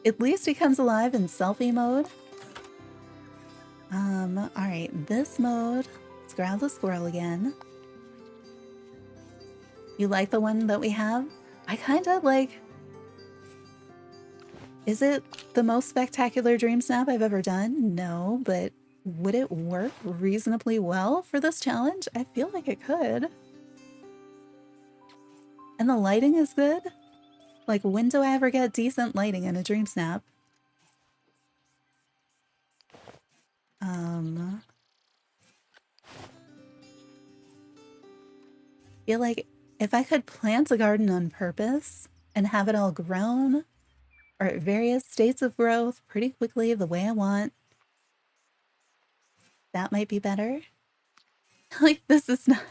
A: At least he comes alive in selfie mode. Alright, this mode. Let's grab the squirrel again. You like the one that we have? I kinda like... Is it the most spectacular dream snap I've ever done? No, but would it work reasonably well for this challenge? I feel like it could. And the lighting is good? Like, when do I ever get decent lighting in a dream snap? I feel like if I could plant a garden on purpose and have it all grown or at various states of growth pretty quickly the way I want, that might be better. Like, this is not...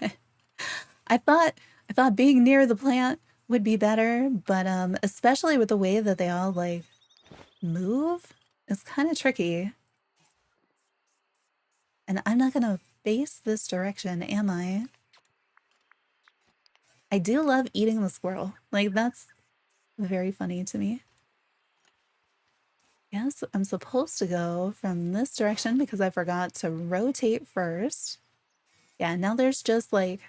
A: I thought being near the plant would be better, but especially with the way that they all like move, it's kind of tricky. And I'm not gonna face this direction, am I? I do love eating the squirrel. Like, that's very funny to me. Yes, I'm supposed to go from this direction because I forgot to rotate first. Yeah, now there's just like...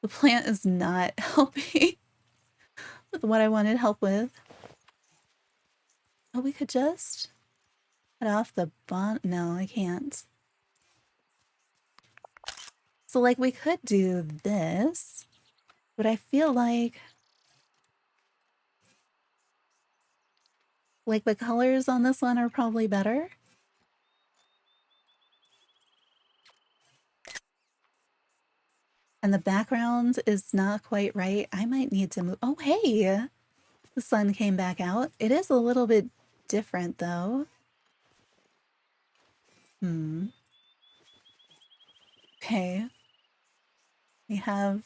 A: The plant is not helping with what I wanted help with. Oh, we could just cut off the bottom. No, I can't. So, like, we could do this, but I feel like the colors on this one are probably better. And the background is not quite right. I might need to move. Oh, hey, the sun came back out. It is a little bit different, though. Okay. We have...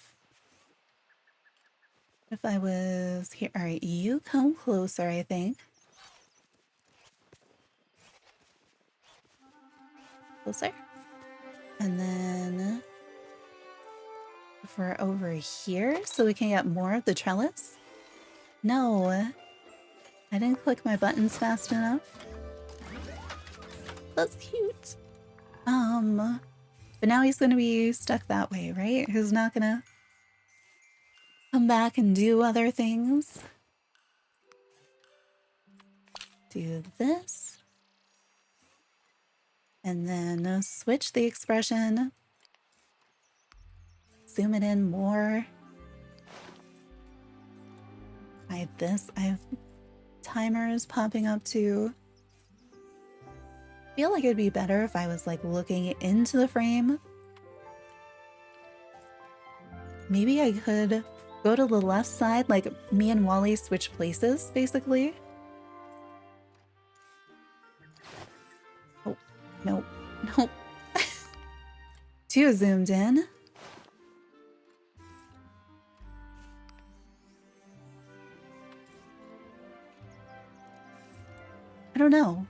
A: If I was here... All right, you come closer, I think. Closer. And then... If we're over here, so we can get more of the trellis. No, I didn't click my buttons fast enough. That's cute. But now he's gonna be stuck that way, right? He's not gonna come back and do other things. Do this. And then switch the expression. Zoom it in more. Hide this. I have timers popping up too. I feel like it'd be better if I was like looking into the frame. Maybe I could go to the left side, like me and Wally switch places, basically. Oh, no, no. Too zoomed in. I don't know.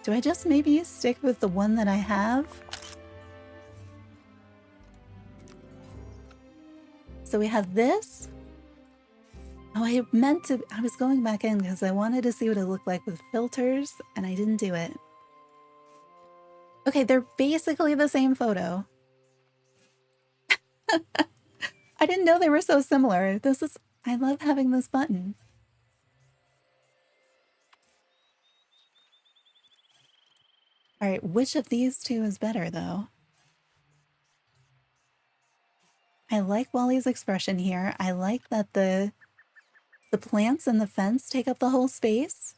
A: Do I just maybe stick with the one that I have? So we have this. Oh, I was going back in because I wanted to see what it looked like with filters, and I didn't do it. Okay, they're basically the same photo. I didn't know they were so similar. I love having this button. All right, which of these two is better though? I like Wally's expression here. I like that the plants and the fence take up the whole space.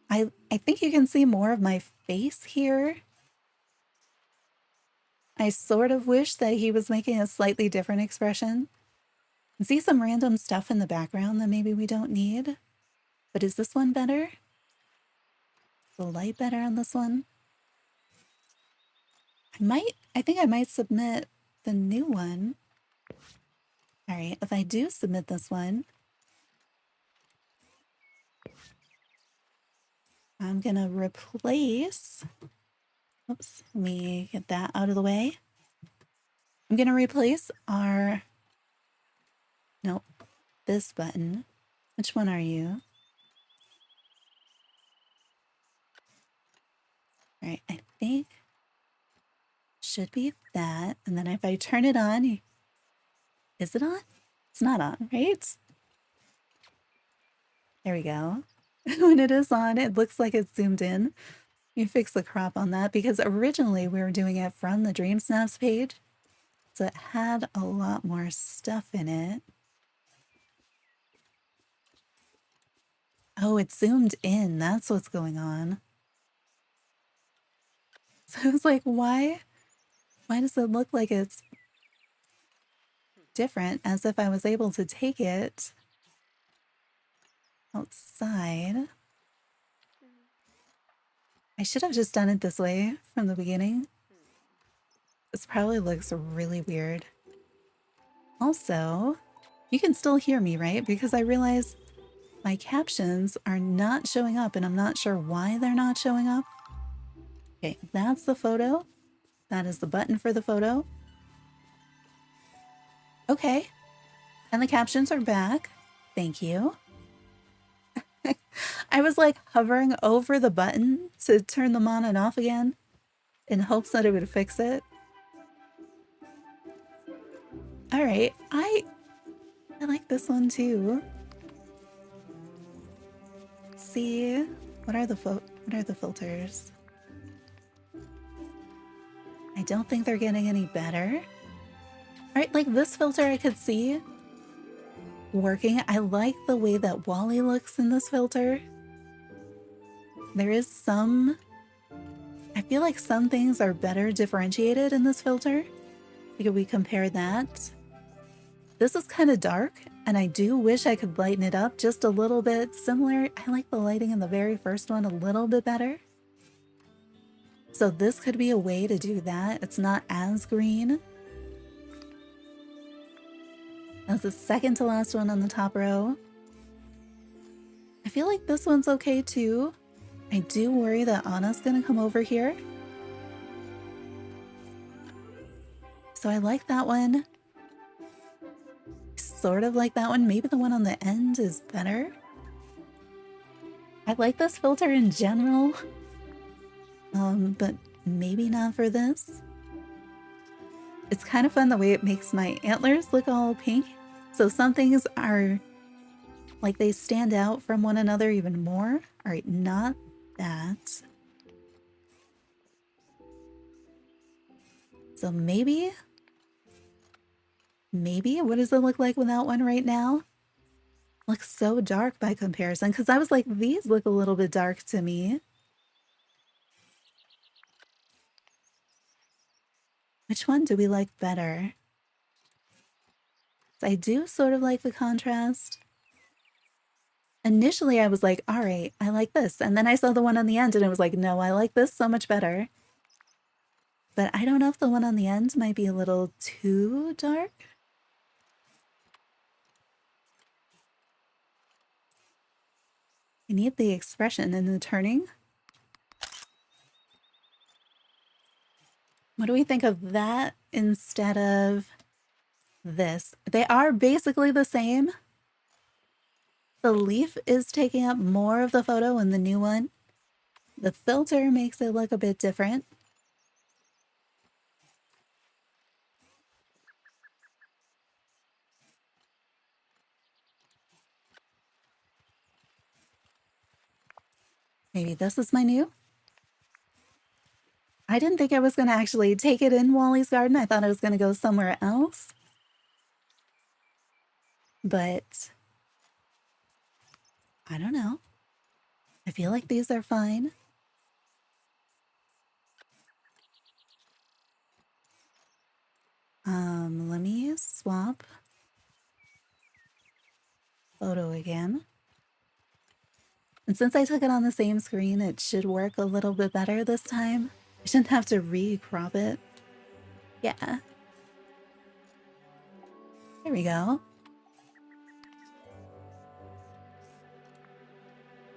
A: I think you can see more of my face here. I sort of wish that he was making a slightly different expression. I see some random stuff in the background that maybe we don't need. But is this one better? The light better on this one? I think I might submit the new one. All right, if I do submit this one, I'm gonna replace, oops, let me get that out of the way. I'm gonna replace nope, this button. Which one are you? All right, I think should be that. And then if I turn it on, is it on? It's not on, right? There we go. When it is on, it looks like it's zoomed in. You fix the crop on that because originally we were doing it from the DreamSnaps page. So it had a lot more stuff in it. Oh, it's zoomed in. That's what's going on. So I was like, why does it look like it's different as if I was able to take it outside? I should have just done it this way from the beginning. This probably looks really weird. Also, you can still hear me, right? Because I realize my captions are not showing up and I'm not sure why they're not showing up. Okay, that's the photo. That is the button for the photo. Okay, and the captions are back. Thank you. I was like hovering over the button to turn them on and off again in hopes that it would fix it. All right, I like this one too. Let's see, what are the filters? I don't think they're getting any better. All right, like this filter I could see working. I like the way that Wally looks in this filter. There is I feel like some things are better differentiated in this filter. Like if we compare that. This is kind of dark, and I do wish I could lighten it up just a little bit similar. I like the lighting in the very first one a little bit better. So this could be a way to do that. It's not as green. That's the second to last one on the top row. I feel like this one's okay too. I do worry that Anna's gonna come over here. So I like that one. Sort of like that one. Maybe the one on the end is better. I like this filter in general. But maybe not for this. It's kind of fun the way it makes my antlers look all pink. So some things are like they stand out from one another even more. All right, not that. So maybe, what does it look like without one right now? looks so dark by comparison, because I was like, these look a little bit dark to me. Which one do we like better? I do sort of like the contrast. Initially, I was like, all right, I like this. And then I saw the one on the end and I was like, no, I like this so much better. But I don't know if the one on the end might be a little too dark. I need the expression in the turning. What do we think of that instead of this? They are basically the same. The leaf is taking up more of the photo in the new one. The filter makes it look a bit different. Maybe this is my new. I didn't think I was going to actually take it in Wally's garden. I thought I was going to go somewhere else. But I don't know. I feel like these are fine. Let me swap photo again. And since I took it on the same screen, it should work a little bit better this time. I shouldn't have to re-crop it. Yeah. There we go.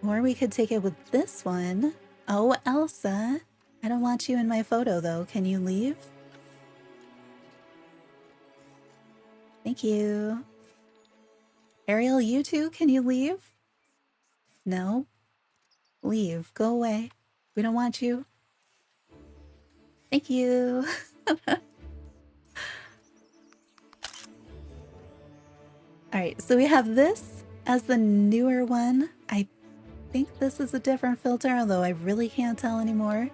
A: Or we could take it with this one. Oh, Elsa. I don't want you in my photo, though. Can you leave? Thank you. Ariel, you too? Can you leave? No? Leave. Go away. We don't want you. Thank you. Alright, so we have this as the newer one. I think this is a different filter, although I really can't tell anymore.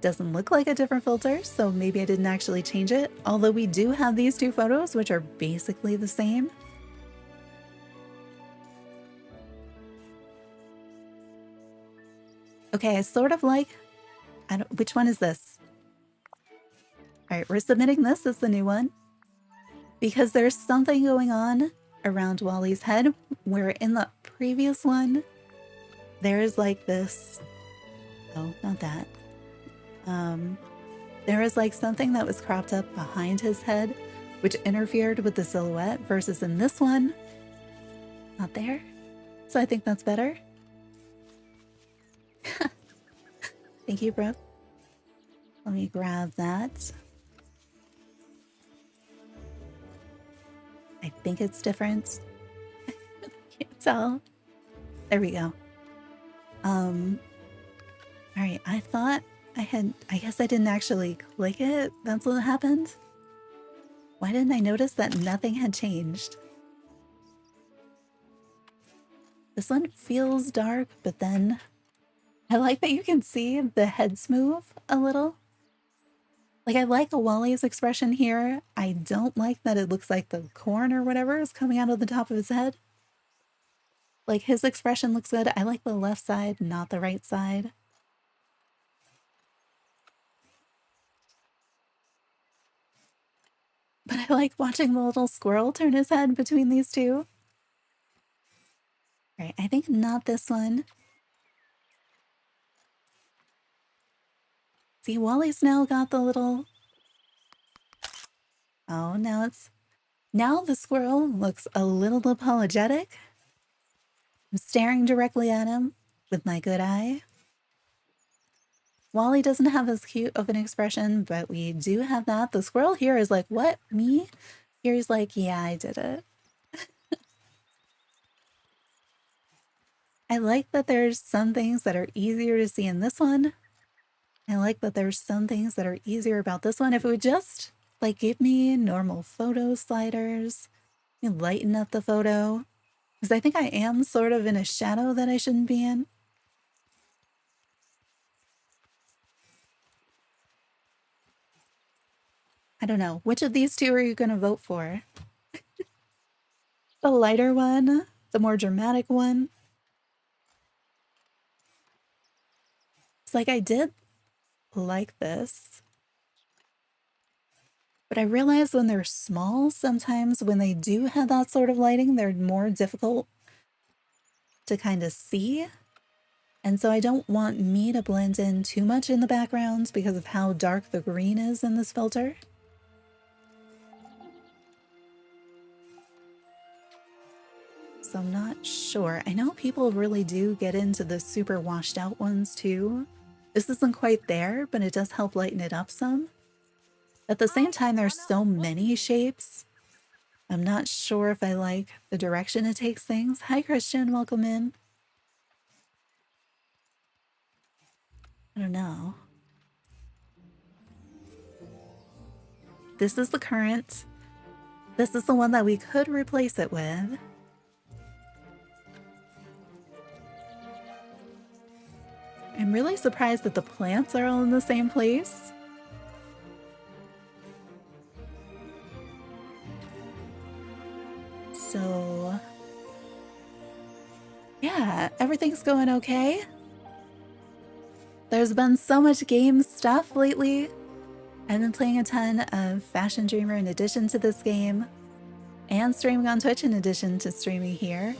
A: Doesn't look like a different filter, so maybe I didn't actually change it. Although we do have these two photos, which are basically the same. Okay, I sort of like... which one is this? Alright, we're submitting this as the new one. Because there's something going on around Wally's head, where in the previous one, there's like this... Oh, not that. There was like something that was cropped up behind his head, which interfered with the silhouette, versus in this one, not there. So I think that's better. Thank you, bro. Let me grab that. I think it's different. Can't tell. There we go. All right, I thought I guess I didn't actually click it. That's what happened. Why didn't I notice that nothing had changed? This one feels dark, but then I like that you can see the heads move a little. Like, I like Wally's expression here. I don't like that it looks like the corn or whatever is coming out of the top of his head. Like, his expression looks good. I like the left side, not the right side. But I like watching the little squirrel turn his head between these two. All right, I think not this one. See, Wally's now got the little... Oh, now the squirrel looks a little apologetic. I'm staring directly at him with my good eye. Wally doesn't have as cute of an expression, but we do have that. The squirrel here is like, what, me? Here he's like, yeah, I did it. I like that there's some things that are easier to see in this one. I like that there's some things that are easier about this one. If it would just, like, give me normal photo sliders, lighten up the photo. Because I think I am sort of in a shadow that I shouldn't be in. I don't know. Which of these two are you going to vote for? The lighter one? the more dramatic one. It's like I did like this. But I realize when they're small, sometimes when they do have that sort of lighting, they're more difficult to kind of see. And so I don't want me to blend in too much in the background because of how dark the green is in this filter. So I'm not sure. I know people really do get into the super washed out ones too. This isn't quite there, but it does help lighten it up some. At the same time, there's so many shapes. I'm not sure if I like the direction it takes things. Hi, Christian. Welcome in. I don't know. This is the current. This is the one that we could replace it with. I'm really surprised that the plants are all in the same place. So, yeah, everything's going okay. There's been so much game stuff lately. I've been playing a ton of Fashion Dreamer in addition to this game, and streaming on Twitch in addition to streaming here.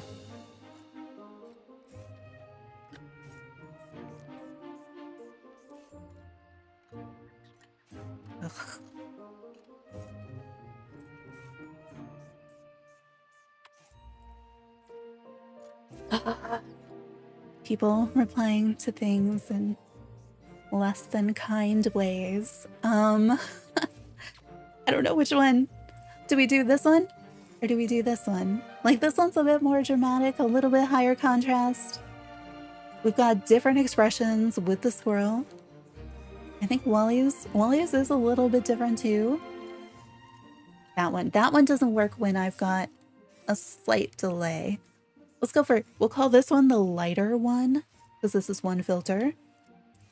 A: Ugh. People replying to things in less than kind ways. I don't know which one. Do we do this one? Or do we do this one? Like, this one's a bit more dramatic, a little bit higher contrast. We've got different expressions with the squirrel. I think Wally's is a little bit different too. That one doesn't work when I've got a slight delay. Let's go for, we'll call this one the lighter one, because this is one filter.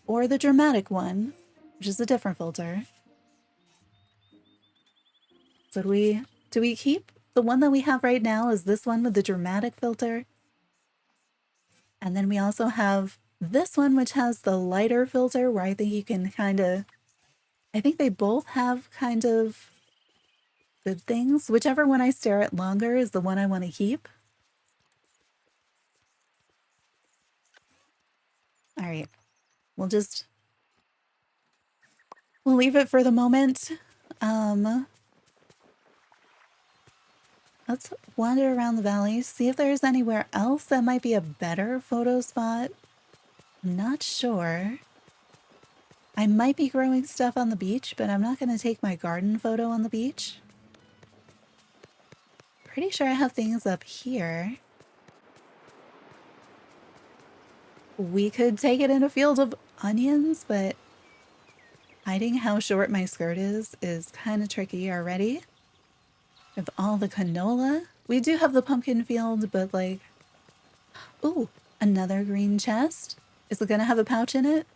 A: Or the dramatic one, which is a different filter. So do we keep the one that we have right now is this one with the dramatic filter? And then we also have this one, which has the lighter filter, where I think you can kind of, I think they both have kind of good things. Whichever one I stare at longer is the one I want to keep. All right, we'll leave it for the moment. Let's wander around the valley, see if there's anywhere else that might be a better photo spot. I'm not sure. I might be growing stuff on the beach, but I'm not going to take my garden photo on the beach. Pretty sure I have things up here. We could take it in a field of onions, but hiding how short my skirt is kind of tricky already. With all the canola. We do have the pumpkin field, but like... Ooh, another green chest. Is it gonna have a pouch in it?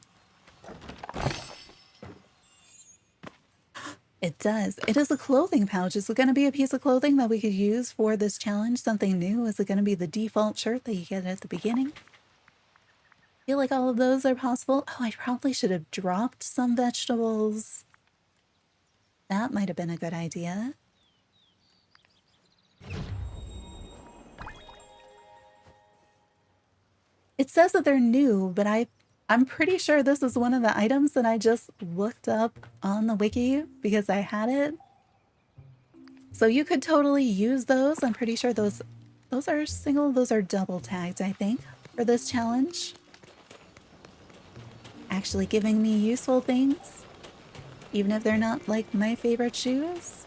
A: It does. It is a clothing pouch. Is it gonna be a piece of clothing that we could use for this challenge? Something new? Is it gonna be the default shirt that you get at the beginning? I feel like all of those are possible. Oh, I probably should have dropped some vegetables. That might have been a good idea. It says that they're new, but I'm pretty sure this is one of the items that I just looked up on the wiki because I had it. So you could totally use those. I'm pretty sure those are single, those are double tagged, I think, for this challenge. Actually giving me useful things, even if they're not like my favorite shoes.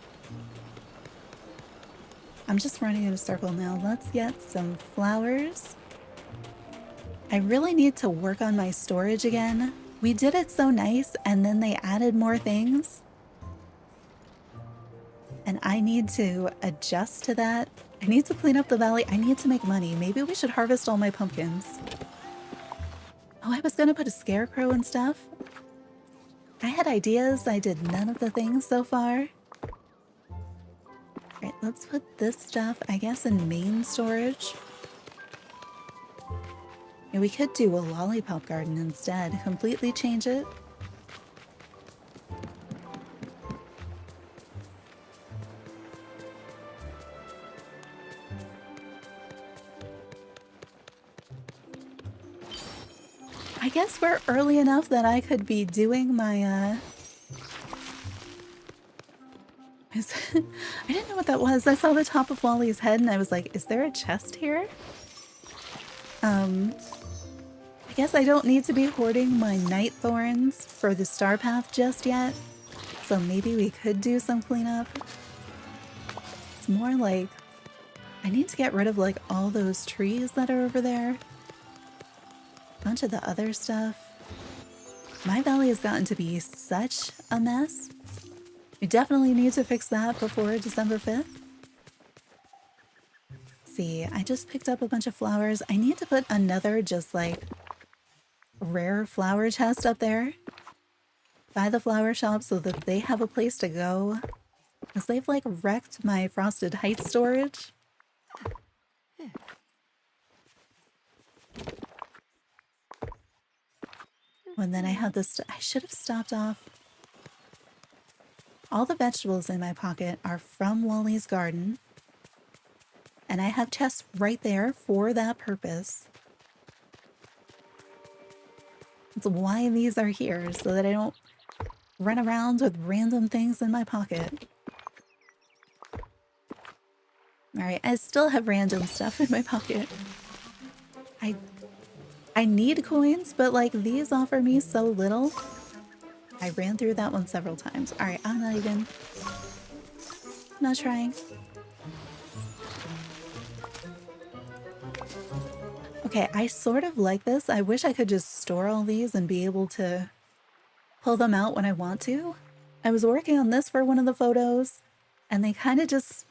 A: I'm just running in a circle now. Let's get some flowers. I really need to work on my storage again. We did it so nice and then they added more things. And I need to adjust to that. I need to clean up the valley. I need to make money. Maybe we should harvest all my pumpkins. Oh, I was gonna put a scarecrow and stuff. I had ideas. I did none of the things so far. Alright, let's put this stuff, I guess, in main storage. And we could do a lollipop garden instead. Completely change it. I guess we're early enough that I could be doing my, I didn't know what that was. I saw the top of Wally's head and I was like, is there a chest here? I guess I don't need to be hoarding my night thorns for the star path just yet. So maybe we could do some cleanup. It's more like I need to get rid of like all those trees that are over there. A bunch of the other stuff. My valley has gotten to be such a mess. We definitely need to fix that before December 5th. Let's see, I just picked up a bunch of flowers. I need to put another just like rare flower chest up there by the flower shop so that they have a place to go. Because they've like wrecked my Frosted Heights storage. And then I had this, I should have stopped off. All the vegetables in my pocket are from Wally's garden. And I have chests right there for that purpose. That's why these are here, so that I don't run around with random things in my pocket. Alright, I still have random stuff in my pocket. I need coins, but like these offer me so little. I ran through that one several times. Alright, I'm not trying. Okay, I sort of like this. I wish I could just store all these and be able to pull them out when I want to. I was working on this for one of the photos, and they kind of just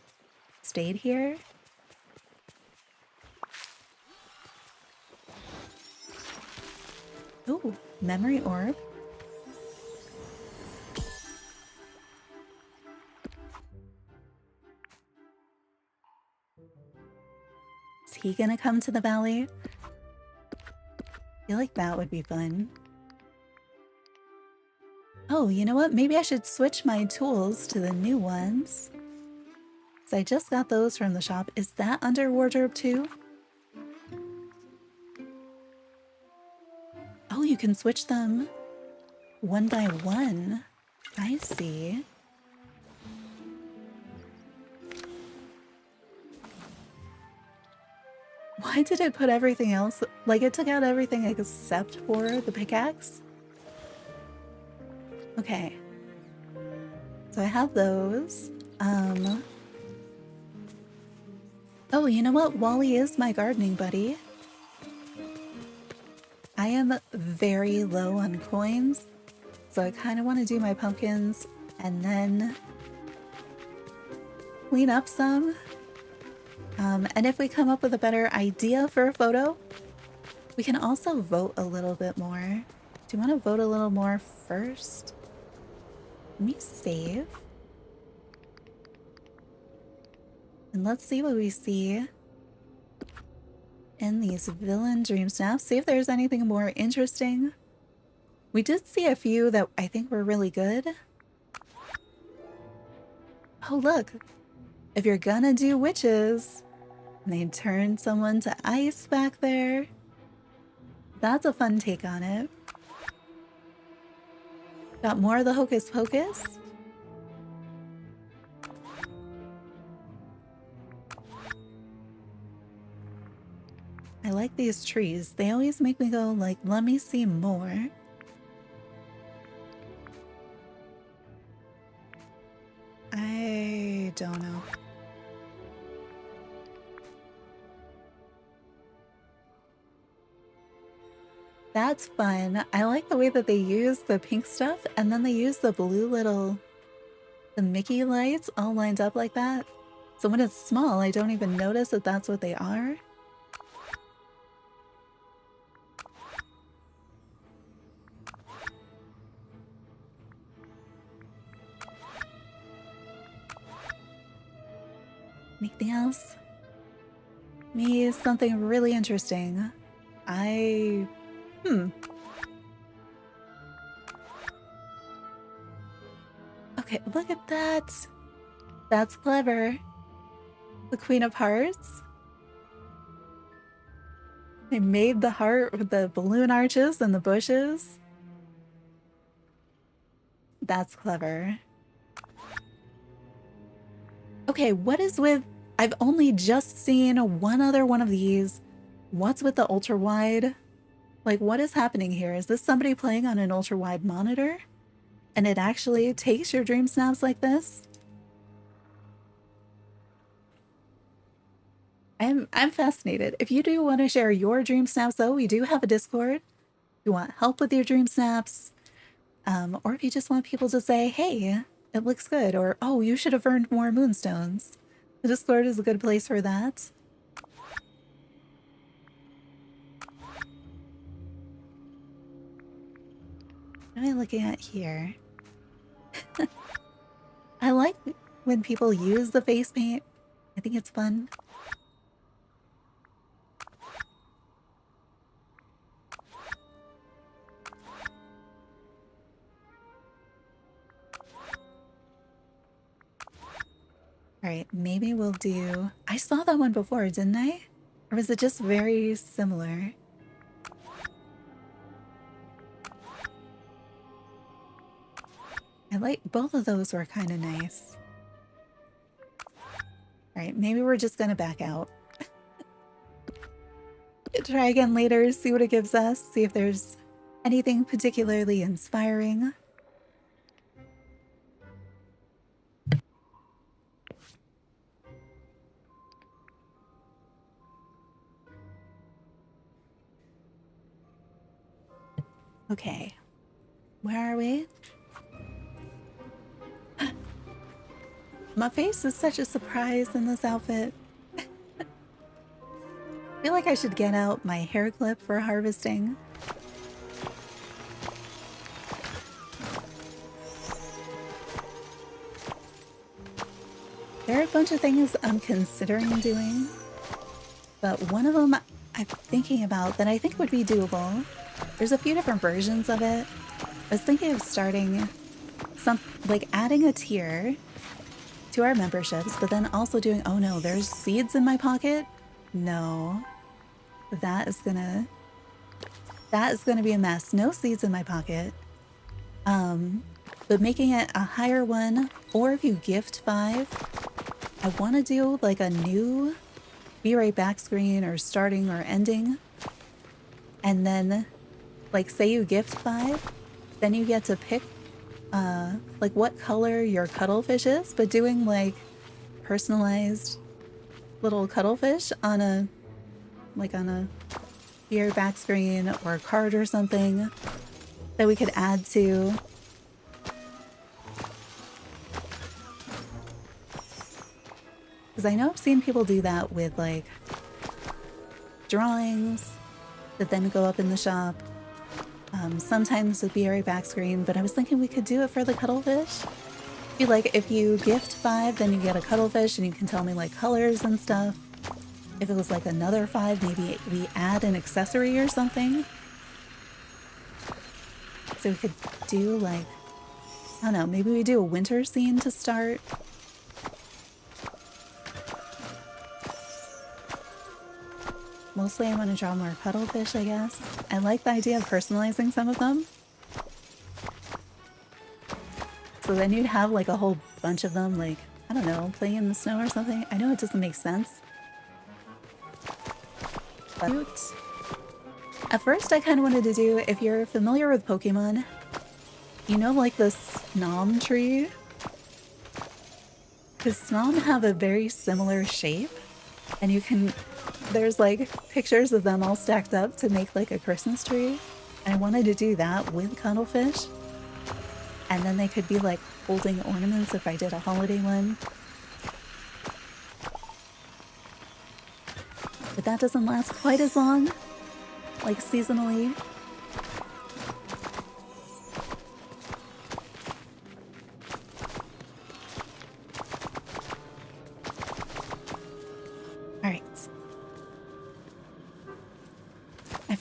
A: stayed here. Ooh, memory orb. Is he gonna come to the valley? I feel like that would be fun. Oh, you know what? Maybe I should switch my tools to the new ones. So I just got those from the shop. Is that under wardrobe too? Oh, you can switch them one by one. I see. Why did it put everything else? Like it took out everything except for the pickaxe? Okay. So I have those. Oh, you know what? Wally is my gardening buddy. I am very low on coins, so I kind of want to do my pumpkins and then clean up some. And if we come up with a better idea for a photo, we can also vote a little bit more. Do you want to vote a little more first? Let me save. And let's see what we see in these villain dream snaps. See if there's anything more interesting. We did see a few that I think were really good. Oh, look. If you're gonna do witches, and they turn someone to ice back there. That's a fun take on it. Got more of the hocus pocus. I like these trees. They always make me go like, let me see more. I don't know. That's fun. I like the way that they use the pink stuff and then they use the blue the Mickey lights all lined up like that. So when it's small, I don't even notice that that's what they are. Anything else? Me, something really interesting. Okay, look at that. That's clever. The Queen of Hearts. They made the heart with the balloon arches and the bushes. That's clever. Okay, what is with... I've only just seen one other one of these. What's with the ultra wide? Like, what is happening here? Is this somebody playing on an ultra wide monitor? And it actually takes your dream snaps like this? I'm fascinated. If you do want to share your dream snaps, though, we do have a Discord. If you want help with your dream snaps, or if you just want people to say, hey, it looks good, or oh, you should have earned more moonstones. The Discord is a good place for that. What am I looking at here? I like when people use the face paint. I think it's fun. Alright, maybe we'll do... I saw that one before, didn't I? Or was it just very similar? I like... both of those were kind of nice. Alright, maybe we're just gonna back out. Try again later, see what it gives us, see if there's anything particularly inspiring. Okay, where are we? My face is such a surprise in this outfit. I feel like I should get out my hair clip for harvesting. There are a bunch of things I'm considering doing, but one of them I'm thinking about that I think would be doable. There's a few different versions of it. I was thinking of starting like adding a tier to our memberships, but then also doing, oh no, there's seeds in my pocket? No. That is gonna be a mess. No seeds in my pocket. But making it a higher one, or if you gift 5, I want to do like a new be right back screen or starting or ending. And then like say you gift 5, then you get to pick like what color your cuttlefish is, but doing like personalized little cuttlefish on a be right back screen or a card or something that we could add to. Because I know I've seen people do that with like drawings that then go up in the shop. Sometimes it'd be a right back screen, but I was thinking we could do it for the cuttlefish. Be like, if you gift 5, then you get a cuttlefish and you can tell me like colors and stuff. If it was like another 5, maybe we add an accessory or something. So we could do like, I don't know, maybe we do a winter scene to start. Mostly I want to draw more cuttlefish, I guess. I like the idea of personalizing some of them. So then you'd have like a whole bunch of them, like, I don't know, playing in the snow or something. I know it doesn't make sense. But at first I kind of wanted to do, if you're familiar with Pokemon, you know like the Snom tree? Because Snom have a very similar shape, and you can... There's like pictures of them all stacked up to make like a Christmas tree. And I wanted to do that with cuttlefish. And then they could be like holding ornaments if I did a holiday one. But that doesn't last quite as long, like seasonally.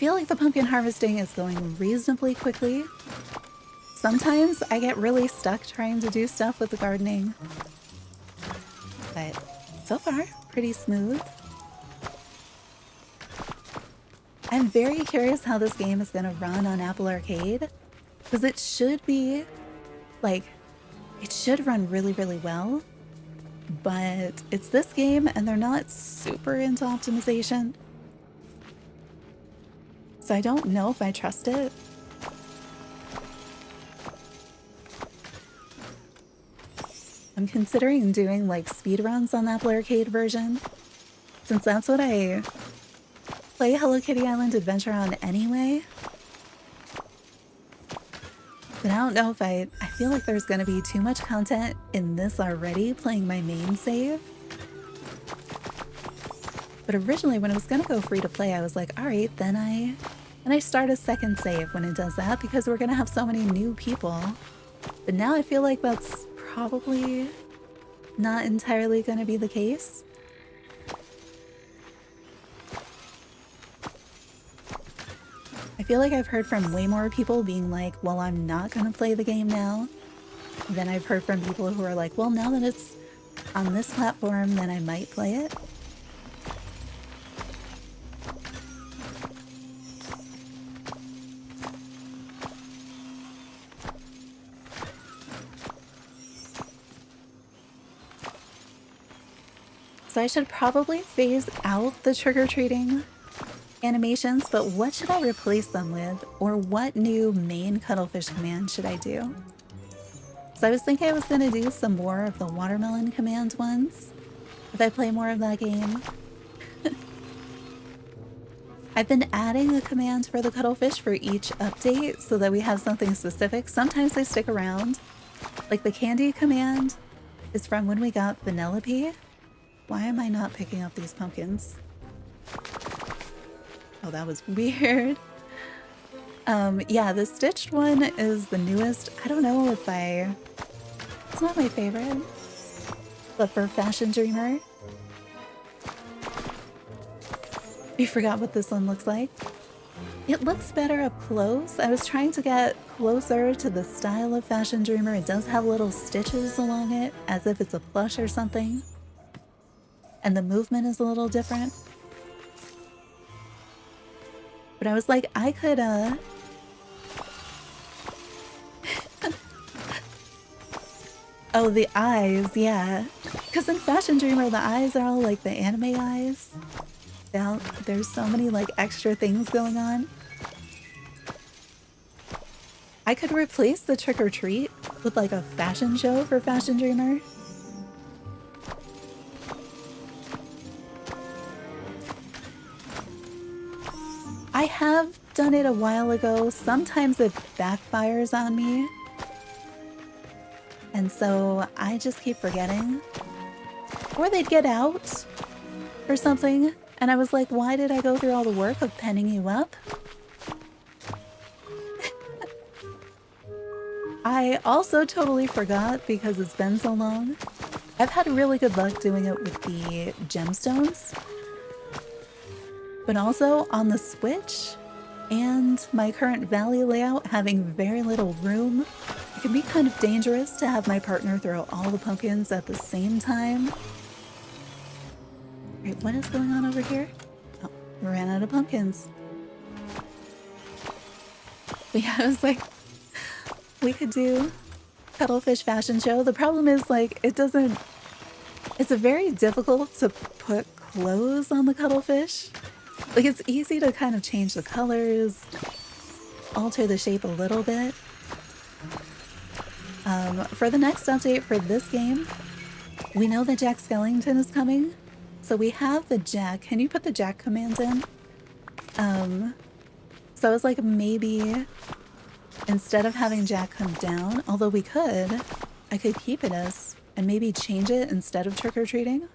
A: feel like the pumpkin harvesting is going reasonably quickly. Sometimes I get really stuck trying to do stuff with the gardening. But so far, pretty smooth. I'm very curious how this game is going to run on Apple Arcade. Because it should be, like, it should run really, really well. But it's this game and they're not super into optimization. So I don't know if I trust it. I'm considering doing like speedruns on the Apple Arcade version, since that's what I play Hello Kitty Island Adventure on anyway. But I don't know if I feel like there's going to be too much content in this already playing my main save. But originally when it was going to go free to play, I was like, all right, then I start a second save when it does that because we're going to have so many new people. But now I feel like that's probably not entirely going to be the case. I feel like I've heard from way more people being like, well, I'm not going to play the game now, than I've heard from people who are like, well, now that it's on this platform, then I might play it. So I should probably phase out the trick-or-treating animations, but what should I replace them with? Or what new main cuttlefish command should I do? So I was thinking I was going to do some more of the watermelon command ones if I play more of that game. I've been adding a command for the cuttlefish for each update so that we have something specific. Sometimes they stick around. Like the candy command is from when we got Vanellope. Why am I not picking up these pumpkins? Oh, that was weird. Yeah, the stitched one is the newest. I don't know if it's not my favorite. But for Fashion Dreamer, you forgot what this one looks like. It looks better up close. I was trying to get closer to the style of Fashion Dreamer. It does have little stitches along it, as if it's a plush or something. And the movement is a little different. But I was like, I could, Oh, the eyes, yeah. Because in Fashion Dreamer, the eyes are all like the anime eyes. Now, there's so many like extra things going on. I could replace the trick or treat with like a fashion show for Fashion Dreamer. I have done it a while ago. Sometimes it backfires on me. And so I just keep forgetting. Or they'd get out or something. And I was like, why did I go through all the work of penning you up? I also totally forgot because it's been so long. I've had really good luck doing it with the gemstones. But also on the Switch and my current valley layout having very little room, it can be kind of dangerous to have my partner throw all the pumpkins at the same time. Wait, what is going on over here? Oh, we ran out of pumpkins. But yeah, I was like, we could do cuttlefish fashion show. The problem is like, it's very difficult to put clothes on the cuttlefish. Like it's easy to kind of change the colors, alter the shape a little bit. For the next update for this game, we know that Jack Skellington is coming. So we have the Jack. Can you put the Jack command in? So I was like, maybe instead of having Jack come down, although we could, I could keep it as, and maybe change it instead of trick-or-treating.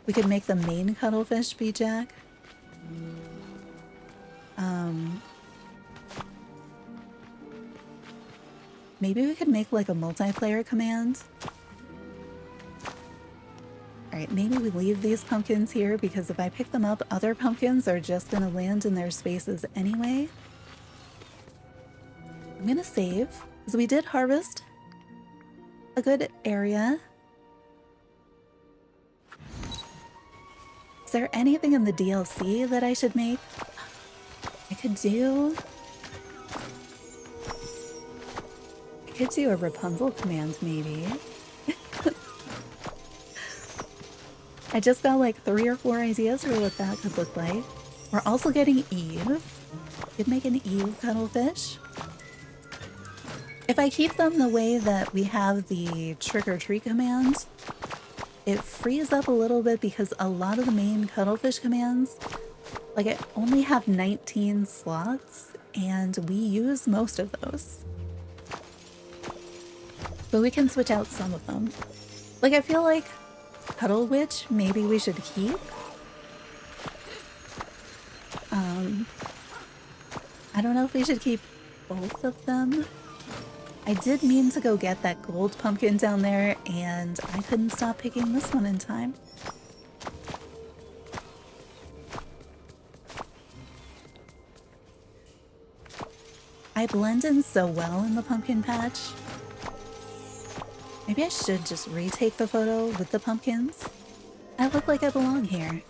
A: We could make the main cuttlefish be Jack. Maybe we could make like a multiplayer command. Alright, maybe we leave these pumpkins here because if I pick them up, other pumpkins are just gonna land in their spaces anyway. I'm gonna save, because we did harvest a good area. Is there anything in the DLC that I should make? I could do a Rapunzel command, maybe. I just got like 3 or 4 ideas for what that could look like. We're also getting Eve. Could make an Eve cuttlefish. If I keep them the way that we have the trick or treat command, it frees up a little bit because a lot of the main cuttlefish commands, like I only have 19 slots and we use most of those. But we can switch out some of them. Like I feel like Cuddle Witch, maybe we should keep. I don't know if we should keep both of them. I did mean to go get that gold pumpkin down there, and I couldn't stop picking this one in time. I blend in so well in the pumpkin patch. Maybe I should just retake the photo with the pumpkins. I look like I belong here.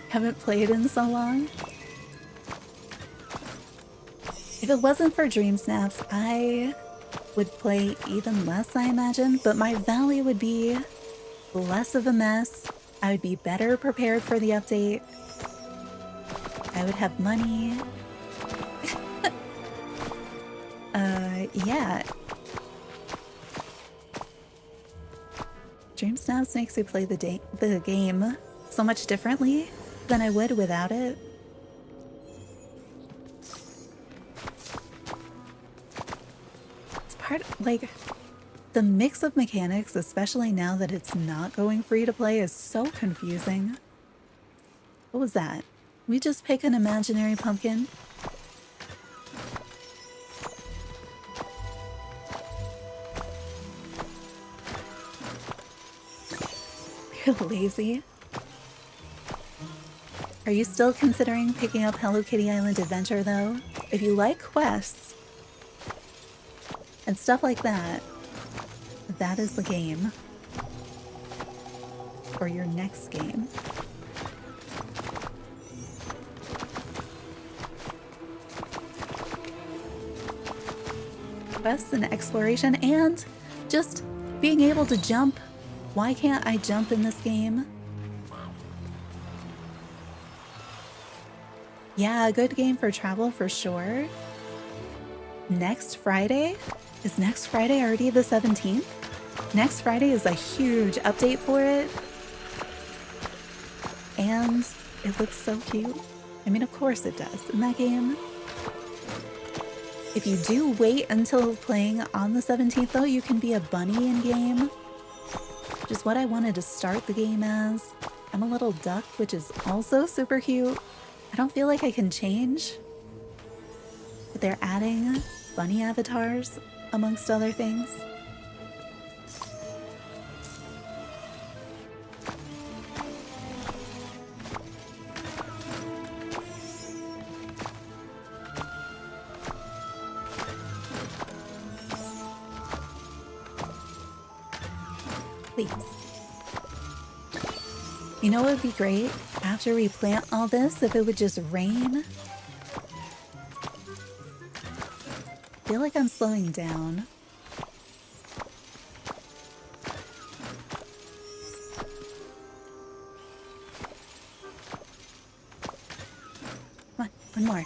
A: Haven't played in so long. If it wasn't for DreamSnaps, I would play even less, I imagine, but my valley would be less of a mess. I would be better prepared for the update. I would have money. Yeah. DreamSnaps makes me play the game so much differently than I would without it. It's part, like, the mix of mechanics, especially now that it's not going free to play, is so confusing. What was that? We just pick an imaginary pumpkin? You're lazy. Are you still considering picking up Hello Kitty Island Adventure, though? If you like quests and stuff like that, that is the game. Or your next game. Quests and exploration and just being able to jump. Why can't I jump in this game? Yeah, a good game for travel for sure. Next Friday? Is next Friday already the 17th? Next Friday is a huge update for it. And it looks so cute. I mean, of course it does in that game. If you do wait until playing on the 17th though, you can be a bunny in game. Which is what I wanted to start the game as. I'm a little duck, which is also super cute. I don't feel like I can change. But they're adding bunny avatars, amongst other things. Please. You know what would be great? After we plant all this, if it would just rain. I feel like I'm slowing down. Come on, one more.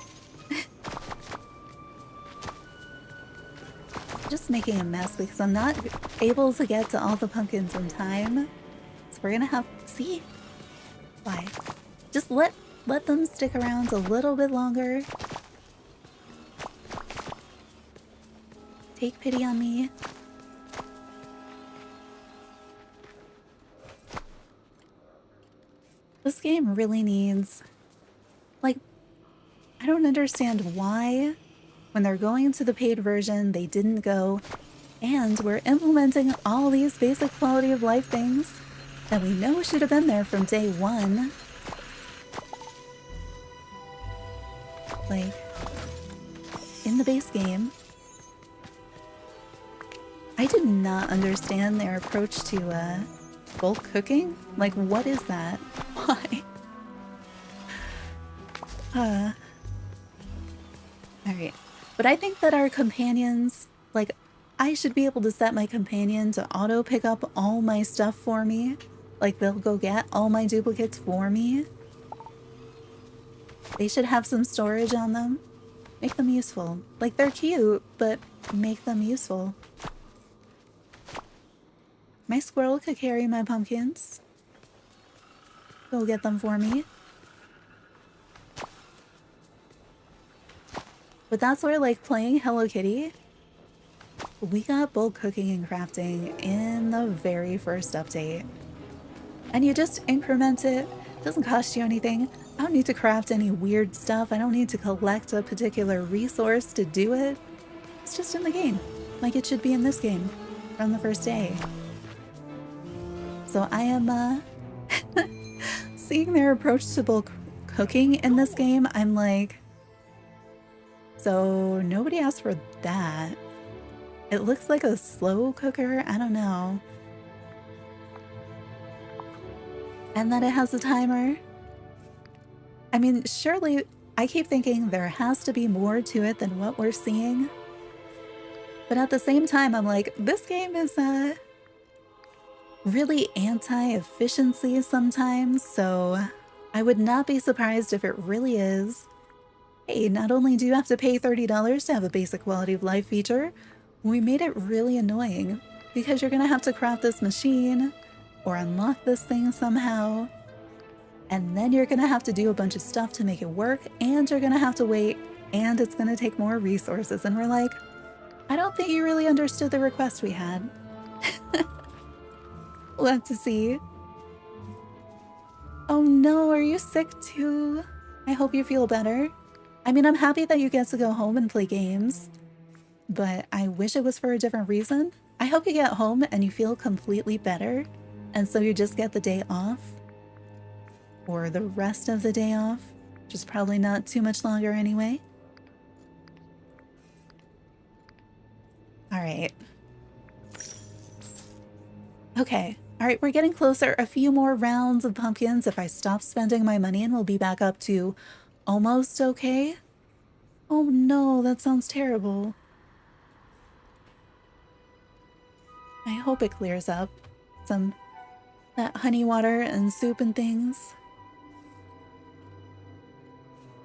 A: Just making a mess because I'm not able to get to all the pumpkins in time. So we're gonna have, see? Why? Just let them stick around a little bit longer. Take pity on me. This game really needs, like, I don't understand why, when they're going to the paid version, they didn't go, and we're implementing all these basic quality of life things that we know should have been there from day one. Like, in the base game. I do not understand their approach to bulk cooking. Like, what is that? Why? Alright. But I think that our companions, like, I should be able to set my companion to auto pick up all my stuff for me. Like, they'll go get all my duplicates for me. They should have some storage on them. Make them useful. Like, they're cute, but make them useful. My squirrel could carry my pumpkins. Go get them for me. But that's where, like, playing Hello Kitty, we got bulk cooking and crafting in the very first update. And you just increment it. It doesn't cost you anything. I don't need to craft any weird stuff. I don't need to collect a particular resource to do it. It's just in the game, like it should be in this game from the first day. So I am seeing their approach to bulk cooking in this game. I'm like, so nobody asked for that. It looks like a slow cooker. I don't know. And that it has a timer. I mean, surely I keep thinking there has to be more to it than what we're seeing. But at the same time, I'm like, this game is really anti-efficiency sometimes, so I would not be surprised if it really is. Hey, not only do you have to pay $30 to have a basic quality of life feature, we made it really annoying because you're gonna have to craft this machine or unlock this thing somehow, and then you're gonna have to do a bunch of stuff to make it work, and you're gonna have to wait, and it's gonna take more resources. And we're like, I don't think you really understood the request we had. We'll have to see. Oh no, are you sick too? I hope you feel better. I mean, I'm happy that you get to go home and play games, but I wish it was for a different reason. I hope you get home and you feel completely better, and so you just get the day off. Or the rest of the day off, which is probably not too much longer anyway. Alright. Okay. Alright, we're getting closer. A few more rounds of pumpkins. If I stop spending my money, and we'll be back up to almost okay. Oh no, that sounds terrible. I hope it clears up. That honey water and soup and things.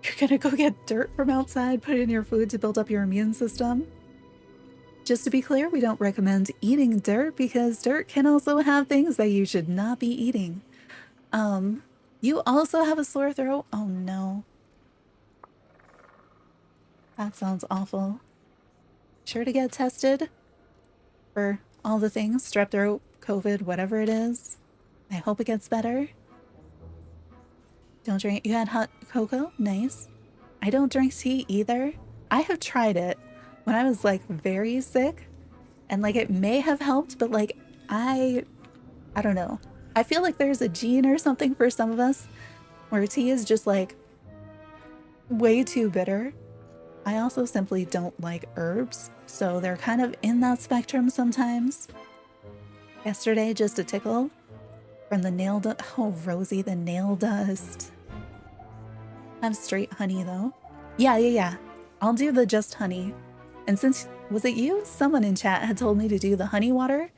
A: You're gonna go get dirt from outside, put it in your food to build up your immune system. Just to be clear, we don't recommend eating dirt because dirt can also have things that you should not be eating. You also have a sore throat? Oh no. That sounds awful. Sure to get tested for all the things, strep throat, COVID, whatever it is. I hope it gets better. Don't drink. You had hot cocoa? Nice. I don't drink tea either. I have tried it when I was like very sick, and like it may have helped, but like I don't know. I feel like there's a gene or something for some of us where tea is just like way too bitter. I also simply don't like herbs, so they're kind of in that spectrum sometimes. Yesterday, just a tickle from the nail dust. Oh, Rosie, the nail dust. I have straight honey though. Yeah. I'll do the just honey. And since, was it you? Someone in chat had told me to do the honey water.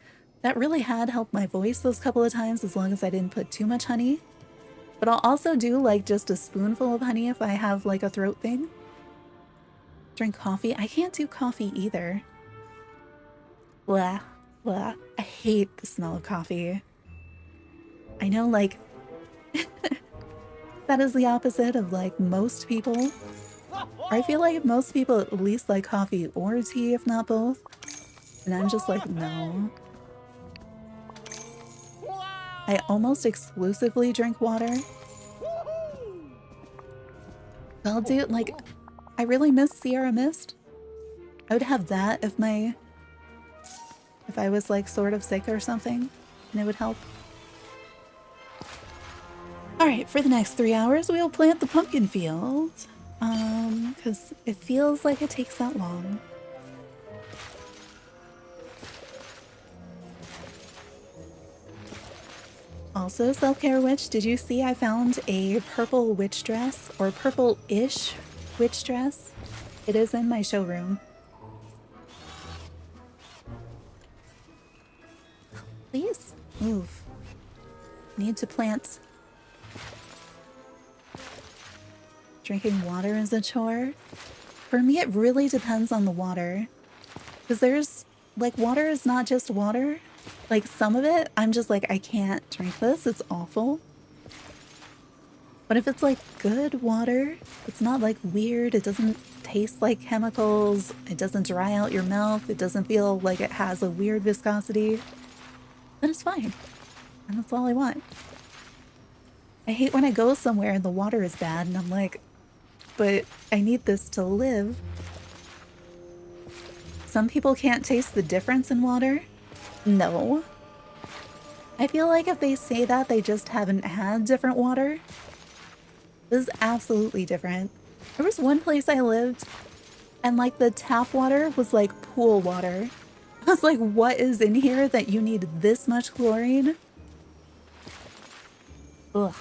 A: That really had helped my voice those couple of times as long as I didn't put too much honey. But I'll also do like just a spoonful of honey if I have like a throat thing. Drink coffee. I can't do coffee either. Blah, blah. I hate the smell of coffee. I know, like, that is the opposite of like most people. I feel like most people at least like coffee or tea, if not both. And I'm just like, no. I almost exclusively drink water. I'll do, like, I really miss Sierra Mist. I would have that if I was, like, sort of sick or something, and it would help. Alright, for the next 3 hours, we'll plant the pumpkin field. Because it feels like it takes that long. Also, Self-Care Witch, did you see I found a purple witch dress, or purple-ish witch dress? It is in my showroom. Please, move. Need to plant. Drinking water is a chore. For me, it really depends on the water. Because there's, like, water is not just water. Like, some of it, I'm just like, I can't drink this, it's awful. But if it's, like, good water, it's not, like, weird, it doesn't taste like chemicals, it doesn't dry out your mouth, it doesn't feel like it has a weird viscosity, then it's fine. And that's all I want. I hate when I go somewhere and the water is bad, and I'm like, but I need this to live. Some people can't taste the difference in water. No. I feel like if they say that, they just haven't had different water. This is absolutely different. There was one place I lived, and like the tap water was like pool water. I was like, what is in here that you need this much chlorine? Ugh.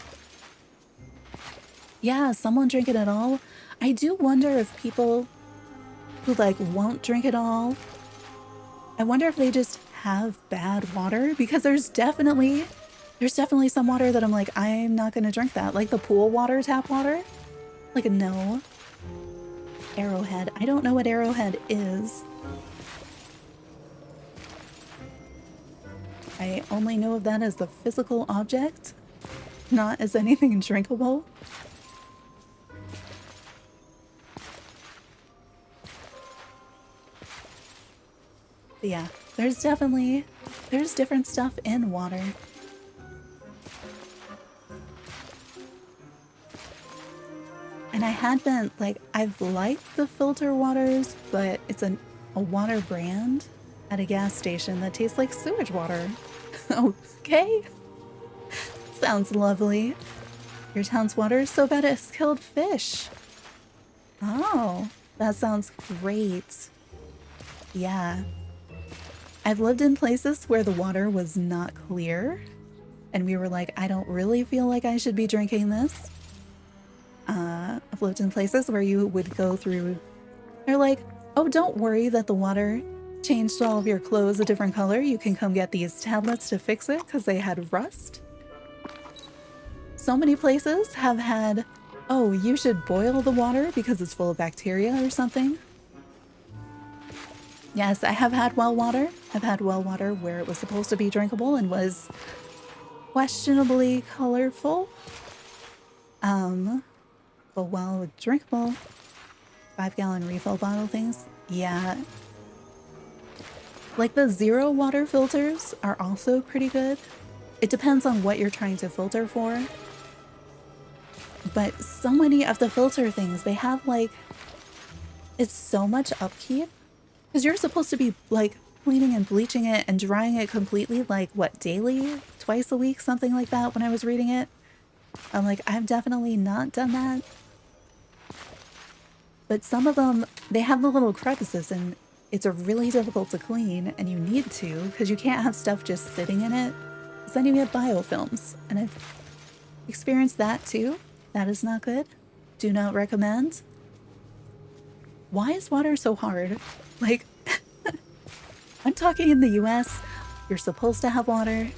A: Yeah, someone drink it at all. I do wonder if people who like won't drink it all, I wonder if they just have bad water, because there's definitely some water that I'm like, I'm not gonna drink that. Like the pool water, tap water. Like, no. Arrowhead. I don't know what Arrowhead is. I only know of that as the physical object, not as anything drinkable. But yeah, there's different stuff in water. And I had been, like, I've liked the filter waters, but it's a water brand at a gas station that tastes like sewage water. Okay. Sounds lovely. Your town's water is so bad it's killed fish. Oh, that sounds great. Yeah. I've lived in places where the water was not clear, and we were like, I don't really feel like I should be drinking this. I've lived in places where you would go through, they're like, oh, don't worry that the water changed all of your clothes a different color. You can come get these tablets to fix it because they had rust. So many places have had, oh, you should boil the water because it's full of bacteria or something. Yes, I have had well water. I've had well water where it was supposed to be drinkable and was questionably colorful. But well drinkable. 5-gallon refill bottle things. Yeah. Like the zero water filters are also pretty good. It depends on what you're trying to filter for. But so many of the filter things, they have like, it's so much upkeep. Because you're supposed to be like cleaning and bleaching it and drying it completely, like what, daily? Twice a week? Something like that when I was reading it. I'm like, I've definitely not done that. But some of them, they have the little crevices and it's really difficult to clean, and you need to because you can't have stuff just sitting in it. So then you get biofilms, and I've experienced that too. That is not good. Do not recommend. Why is water so hard? Like, I'm talking in the US, you're supposed to have water.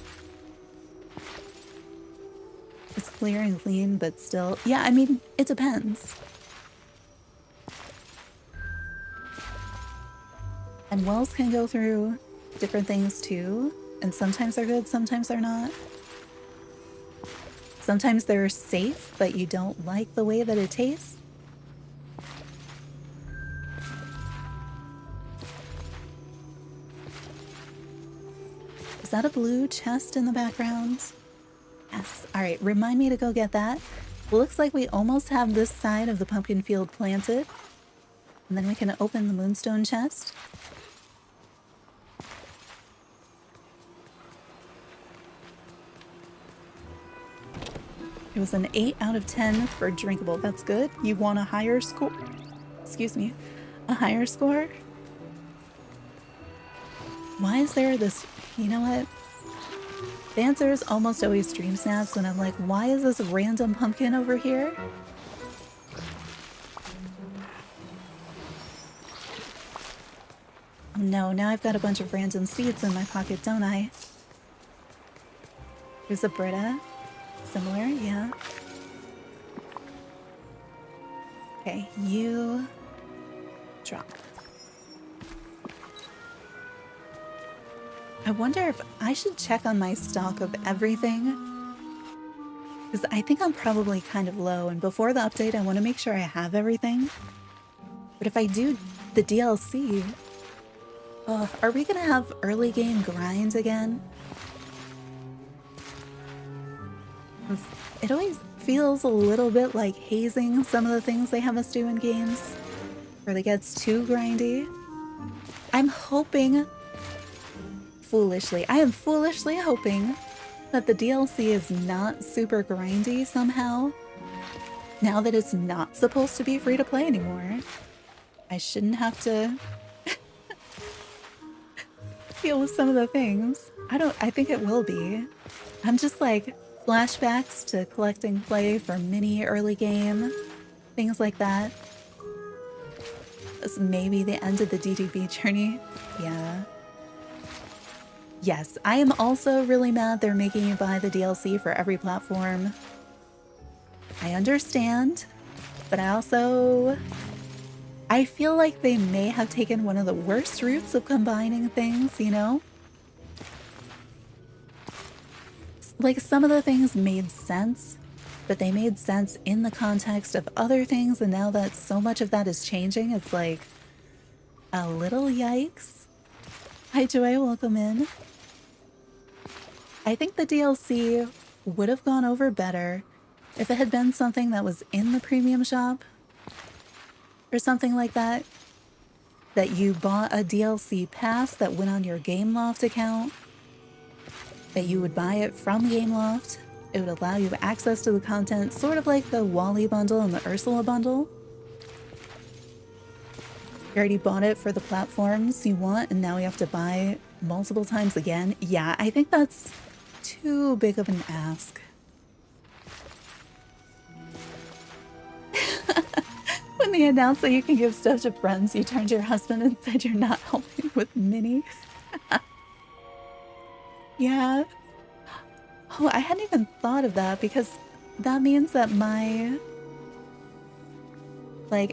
A: It's clear and clean, but still, yeah, I mean, it depends. And wells can go through different things too, and sometimes they're good, sometimes they're not. Sometimes they're safe, but you don't like the way that it tastes. Is that a blue chest in the background? Yes. All right, remind me to go get that. Looks like we almost have this side of the pumpkin field planted. And then we can open the moonstone chest. It was an 8 out of 10 for drinkable. That's good. You want a higher score? Excuse me. A higher score? Why is there this... You know what? The answer is almost always DreamSnaps when I'm like, why is this random pumpkin over here? Oh no, now I've got a bunch of random seeds in my pocket, don't I? There's a Brita. Similar, yeah. Okay, you drop. I wonder if I should check on my stock of everything. Because I think I'm probably kind of low, and before the update I want to make sure I have everything. But if I do the DLC... are we gonna have early game grind again? It always feels a little bit like hazing some of the things they have us do in games, where it gets too grindy. I'm hoping, I am foolishly hoping that the DLC is not super grindy somehow, now that it's not supposed to be free to play anymore. I shouldn't have to deal with some of the things. I think it will be. I'm just like, flashbacks to collecting play for mini early game, things like that. This may be the end of the DDV journey. Yeah. Yes, I am also really mad they're making you buy the DLC for every platform. I understand, but I feel like they may have taken one of the worst routes of combining things, you know? Like, some of the things made sense, but they made sense in the context of other things, and now that so much of that is changing, it's like a little yikes. Hi Joy, welcome in. I think the DLC would have gone over better if it had been something that was in the premium shop or something like that, that you bought a DLC pass that went on your Gameloft account, that you would buy it from Gameloft. It would allow you access to the content, sort of like the Wally bundle and the Ursula bundle. You already bought it for the platforms you want, and now you have to buy it multiple times again. Yeah, I think that's too big of an ask. When they announced that you can give stuff to friends, you turned to your husband and said you're not helping with Minnie. Yeah. Oh, I hadn't even thought of that, because that means that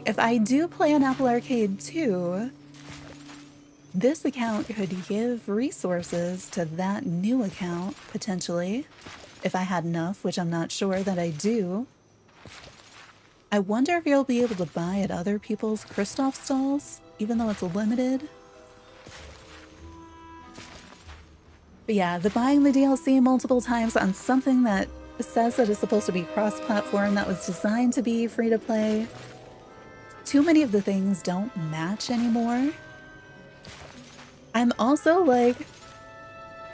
A: if I do play on Apple Arcade too, this account could give resources to that new account, potentially, if I had enough, which I'm not sure that I do. I wonder if you'll be able to buy at other people's Kristoff stalls, even though it's limited. But yeah, the buying the DLC multiple times on something that says that it's supposed to be cross-platform, that was designed to be free-to-play. Too many of the things don't match anymore. I'm also like,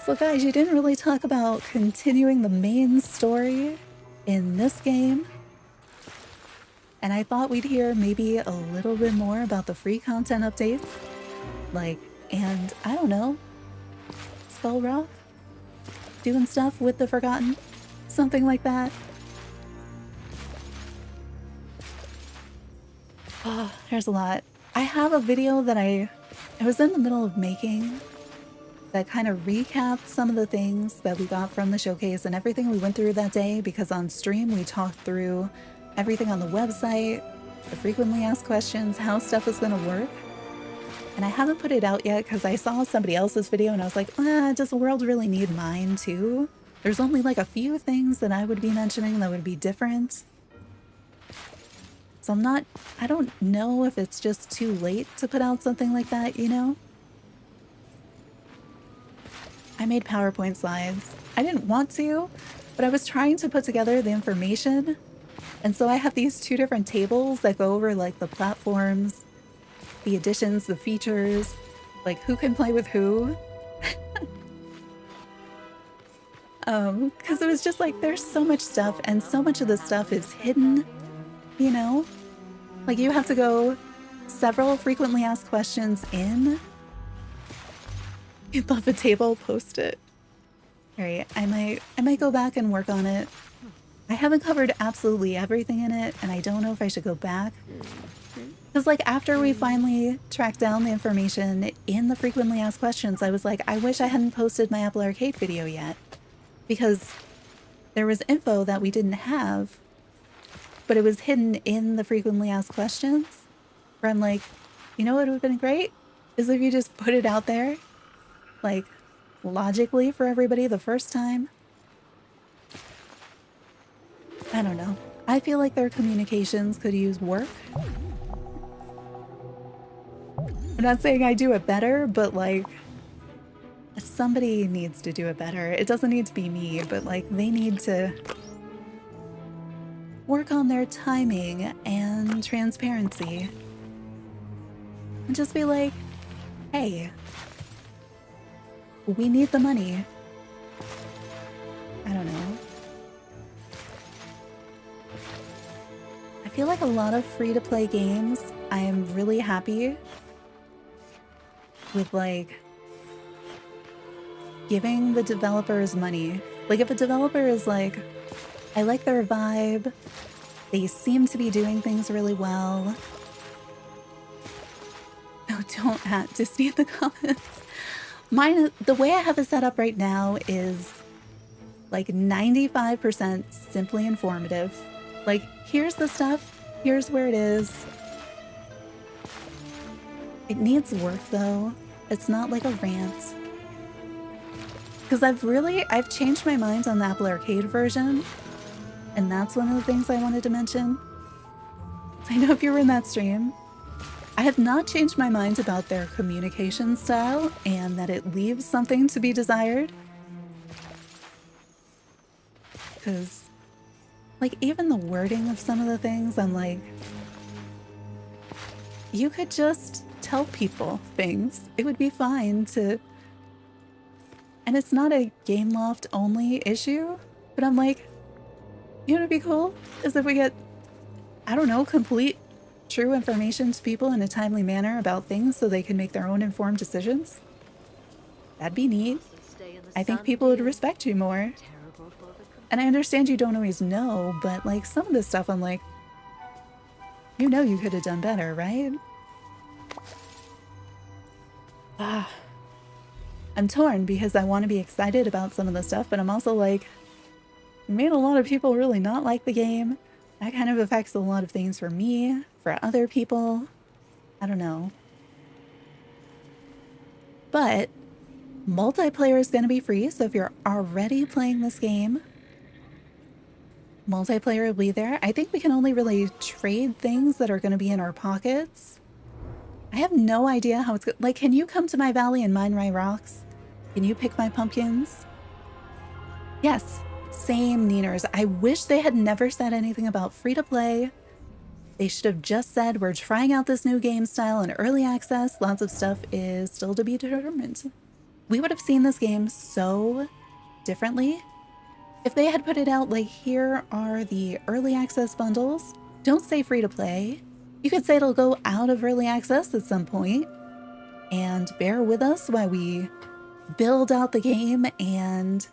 A: so guys, you didn't really talk about continuing the main story in this game. And I thought we'd hear maybe a little bit more about the free content updates. And I don't know, Skull Rock? Doing stuff with the Forgotton? Something like that. Oh, there's a lot. I have a video that I was in the middle of making that kind of recapped some of the things that we got from the showcase and everything we went through that day, because on stream we talked through everything on the website, the frequently asked questions, how stuff is going to work. And I haven't put it out yet because I saw somebody else's video and I was like, does the world really need mine too? There's only like a few things that I would be mentioning that would be different. So I don't know if it's just too late to put out something like that, you know? I made PowerPoint slides. I didn't want to, but I was trying to put together the information And so I have these two different tables that go over like the platforms, the additions, the features, like who can play with who. Because it was just like there's so much stuff, and so much of the stuff is hidden, you know? Like you have to go several frequently asked questions in. You'd love a table, post it. Alright, I might go back and work on it. I haven't covered absolutely everything in it, and I don't know if I should go back. Because like after we finally tracked down the information in the frequently asked questions, I was like, I wish I hadn't posted my Apple Arcade video yet. Because there was info that we didn't have, but it was hidden in the frequently asked questions. Where I'm like, you know what would have been great? Is if you just put it out there, like, logically for everybody the first time. I don't know. I feel like their communications could use work. I'm not saying I do it better, but like, somebody needs to do it better. It doesn't need to be me, but like, they need to work on their timing and transparency. And just be like, hey, we need the money. I don't know. I feel like a lot of free-to-play games, I am really happy with like giving the developers money. Like if a developer is like, I like their vibe, they seem to be doing things really well. No, don't at Disney in the comments. Mine, the way I have it set up right now is like 95% simply informative. Like, here's the stuff, here's where it is. It needs work though. It's not like a rant. Because I've changed my mind on the Apple Arcade version. And that's one of the things I wanted to mention. I know if you were in that stream. I have not changed my mind about their communication style and that it leaves something to be desired. Because, like, even the wording of some of the things, I'm like, you could just tell people things. It would be fine to... And it's not a Gameloft only issue, but I'm like, you know what would be cool? Is if we get, I don't know, complete true information to people in a timely manner about things so they can make their own informed decisions. That'd be neat. I think people would respect you more. And I understand you don't always know, but like some of this stuff I'm like, you know you could have done better, right? I'm torn because I want to be excited about some of the stuff, but I'm also like, you made a lot of people really not like the game. That kind of affects a lot of things for me, for other people. I don't know. But multiplayer is going to be free, so if you're already playing this game, multiplayer will be there. I think we can only really trade things that are going to be in our pockets. I have no idea how it's like, can you come to my valley and mine my rocks? Can you pick my pumpkins? Yes, same Neeners. I wish they had never said anything about free-to-play. They should have just said, we're trying out this new game style in early access. Lots of stuff is still to be determined. We would have seen this game so differently if they had put it out like, here are the early access bundles. Don't say free-to-play. You could say it'll go out of early access at some point, and bear with us while we build out the game and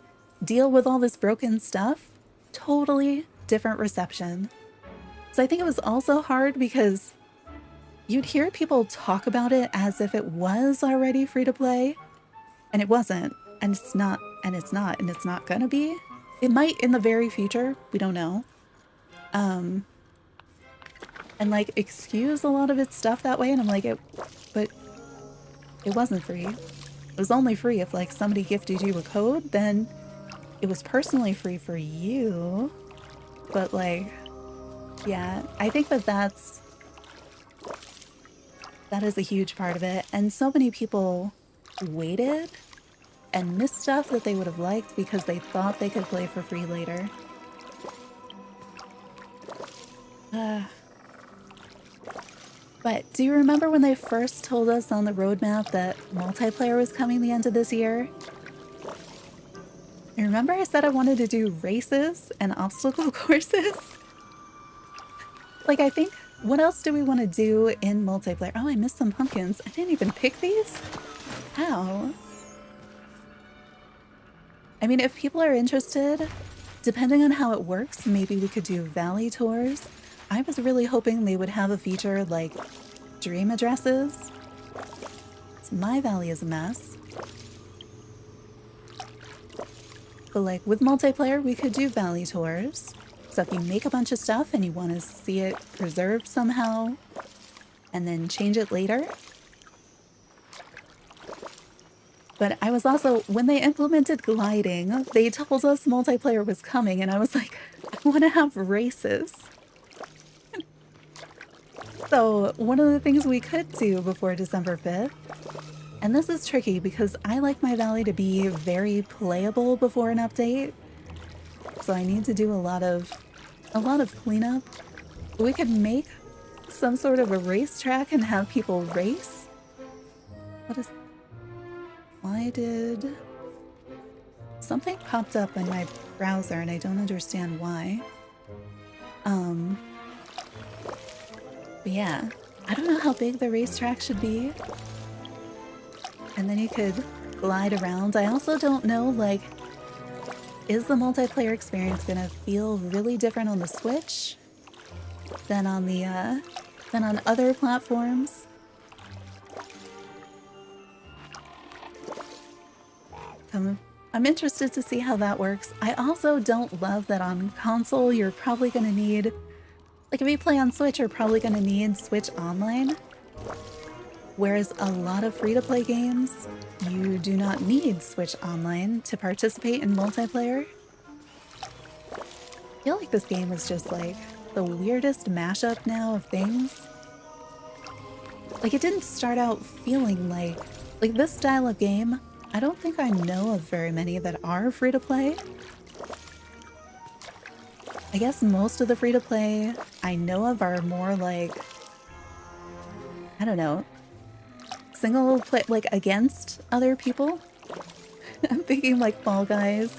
A: deal with all this broken stuff. Totally different reception. So I think it was also hard because you'd hear people talk about it as if it was already free to play, and it wasn't, and it's not, and it's not, and it's not gonna be. It might in the very future, we don't know. And like excuse a lot of its stuff that way, and I'm like, but it wasn't free. It was only free if like somebody gifted you a code, then it was personally free for you. But like, yeah, I think that is a huge part of it. And so many people waited and missed stuff that they would have liked because they thought they could play for free later. But do you remember when they first told us on the roadmap that multiplayer was coming the end of this year? I remember I said I wanted to do races and obstacle courses. Like, I think, what else do we want to do in multiplayer? Oh, I missed some pumpkins. I didn't even pick these? How? I mean, if people are interested, depending on how it works, maybe we could do valley tours. I was really hoping they would have a feature like dream addresses. My valley is a mess. But like with multiplayer, we could do valley tours. So if you make a bunch of stuff and you want to see it preserved somehow and then change it later. But I was also, when they implemented gliding, they told us multiplayer was coming and I was like, I want to have races. So one of the things we could do before December 5th, and this is tricky because I like my valley to be very playable before an update. So I need to do a lot of cleanup. We could make some sort of a racetrack and have people race. Why did something popped up in my browser and I don't understand why. But yeah, I don't know how big the racetrack should be. And then you could glide around. I also don't know, like, is the multiplayer experience gonna feel really different on the Switch than on the than on other platforms? I'm interested to see how that works. I also don't love that on console you're probably gonna need, like if you play on Switch, you're probably gonna need Switch Online. Whereas a lot of free-to-play games, you do not need Switch Online to participate in multiplayer. I feel like this game is just like the weirdest mashup now of things. Like it didn't start out feeling like this style of game, I don't think I know of very many that are free-to-play. I guess most of the free-to-play I know of are more like, I don't know, single play, like against other people. I'm thinking like Fall Guys,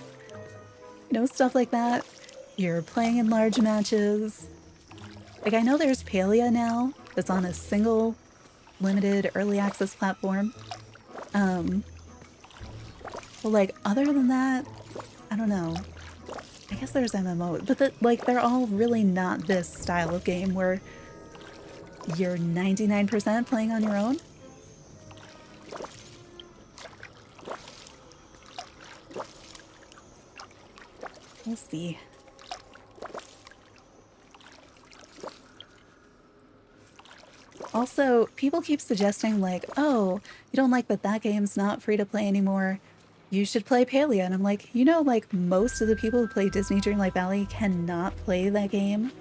A: you know, stuff like that. You're playing in large matches. Like I know there's Palia now that's on a single limited early access platform. But like other than that, I don't know. I guess there's MMO, but like they're all really not this style of game where you're 99% playing on your own. We'll see. Also, people keep suggesting like, oh, you don't like that game's not free to play anymore. You should play Palia. And I'm like, you know, like most of the people who play Disney Dreamlight Valley cannot play that game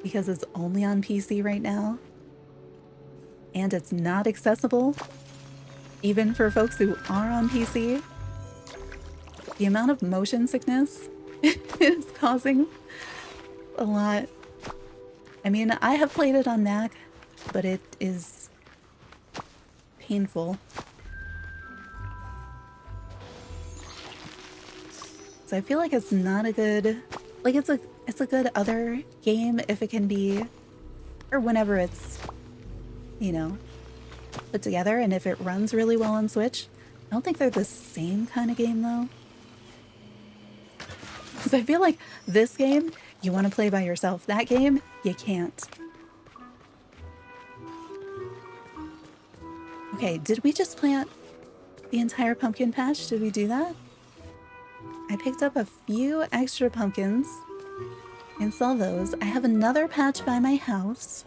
A: because it's only on PC right now. And it's not accessible, even for folks who are on PC. The amount of motion sickness is causing a lot. I mean, I have played it on Mac, but it is painful. So I feel like it's not a good, like it's a good other game if it can be, or whenever it's, you know, put together and if it runs really well on Switch. I don't think they're the same kind of game though. Because I feel like this game, you want to play by yourself. That game, you can't. Okay, did we just plant the entire pumpkin patch? Did we do that? I picked up a few extra pumpkins and saw those. I have another patch by my house.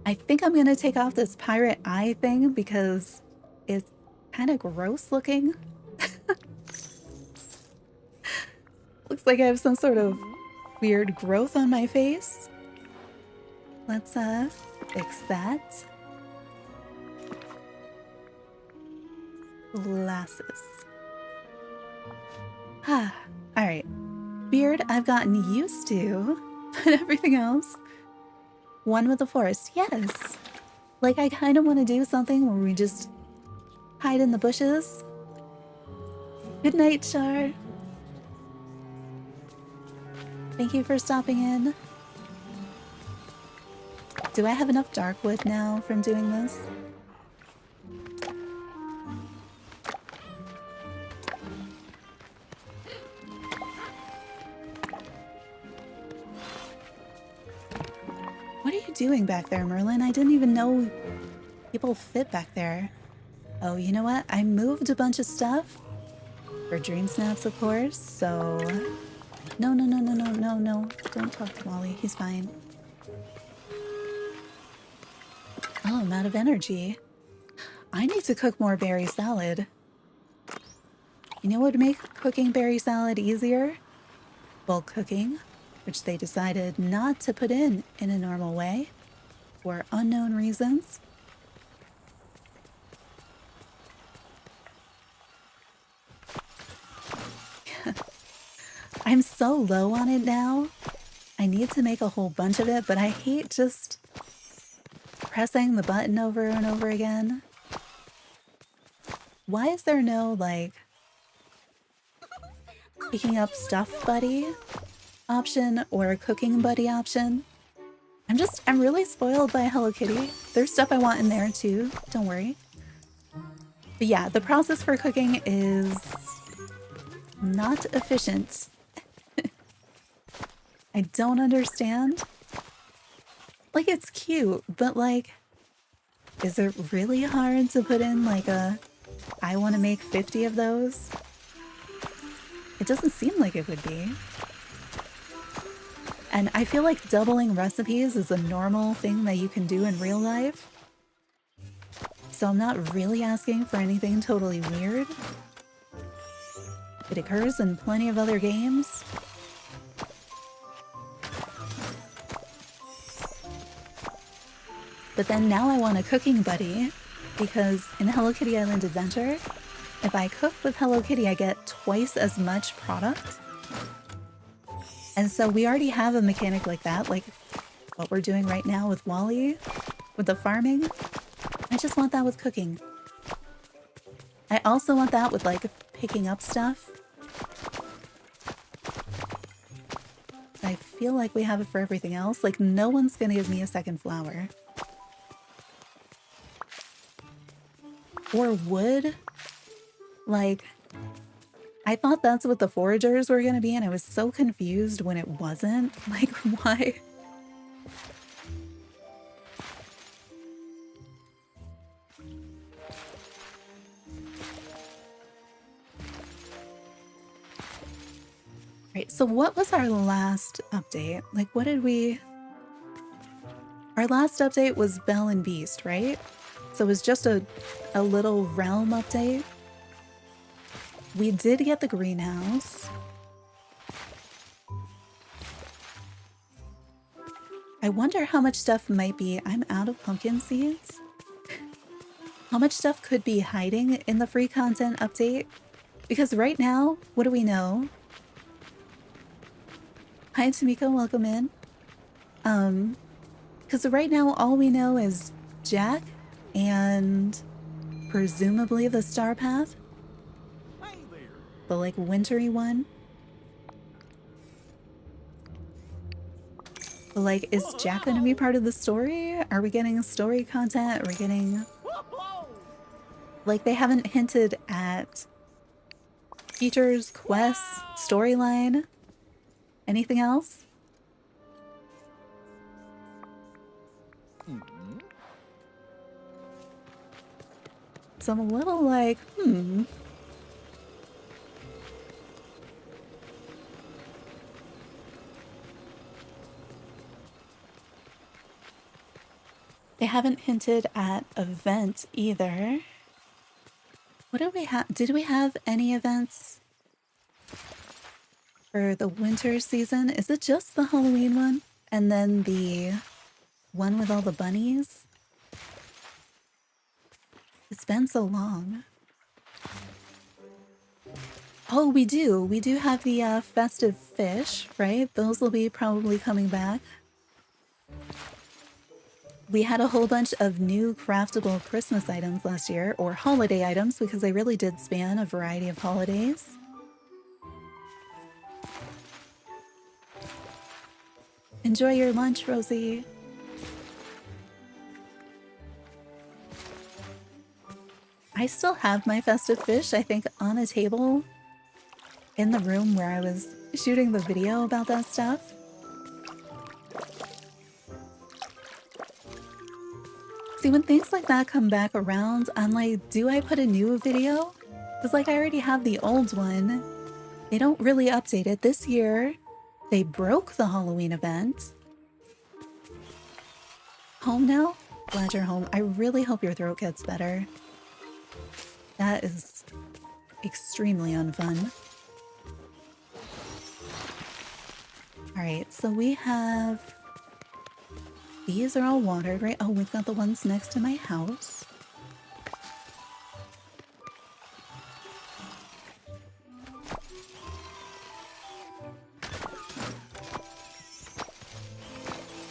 A: I think I'm gonna take off this pirate eye thing because it's kind of gross looking. Looks like I have some sort of weird growth on my face. Let's fix that. Glasses. Ah, all right. Beard, I've gotten used to, but everything else. One with the forest, yes. Like, I kind of want to do something where we just hide in the bushes. Good night, Char. Thank you for stopping in. Do I have enough dark wood now from doing this? What are you doing back there, Merlin? I didn't even know people fit back there. Oh, you know what? I moved a bunch of stuff for DreamSnaps, of course, so... No. Don't talk to Wally. He's fine. Oh, I'm out of energy. I need to cook more berry salad. You know what would make cooking berry salad easier? Bulk cooking, which they decided not to put in a normal way for unknown reasons. I'm so low on it now. I need to make a whole bunch of it, but I hate just pressing the button over and over again. Why is there no, like, picking up stuff buddy option or cooking buddy option? I'm really spoiled by Hello Kitty. There's stuff I want in there too, don't worry. But yeah, the process for cooking is not efficient. I don't understand. Like, it's cute, but like, is it really hard to put in like I want to make 50 of those? It doesn't seem like it would be. And I feel like doubling recipes is a normal thing that you can do in real life. So I'm not really asking for anything totally weird. It occurs in plenty of other games. But then now I want a cooking buddy, because in Hello Kitty Island Adventure, if I cook with Hello Kitty, I get twice as much product. And so we already have a mechanic like that, like what we're doing right now with Wally, with the farming. I just want that with cooking. I also want that with like picking up stuff. I feel like we have it for everything else. Like, no one's gonna give me a second flower. Or wood. Like, I thought that's what the foragers were gonna be, and I was so confused when it wasn't. Like, why? Right, so what was our last update? Like, what did we... Our last update was Belle and Beast, right? So it was just a little realm update. We did get the greenhouse. I wonder how much stuff might be... I'm out of pumpkin seeds. How much stuff could be hiding in the free content update? Because right now, what do we know? Hi, Tamika, welcome in. Because right now all we know is Jack and presumably the Star Path. The like wintry one. But like, is Jack going to be part of the story? Are we getting story content? Are we getting... Like, they haven't hinted at features, quests, storyline, anything else? So I'm a little like, They haven't hinted at event either. What did we have? Did we have any events for the winter season? Is it just the Halloween one? And then the one with all the bunnies? It's been so long. Oh, we do. We do have the festive fish, right? Those will be probably coming back. We had a whole bunch of new craftable Christmas items last year, or holiday items, because they really did span a variety of holidays. Enjoy your lunch, Rosie. I still have my festive fish, I think, on a table in the room where I was shooting the video about that stuff. See, when things like that come back around, I'm like, do I put a new video? Because, like, I already have the old one. They don't really update it. This year, they broke the Halloween event. Home now? Glad you're home. I really hope your throat gets better. That is extremely unfun. Alright, so we have... These are all watered, right? Oh, we've got the ones next to my house.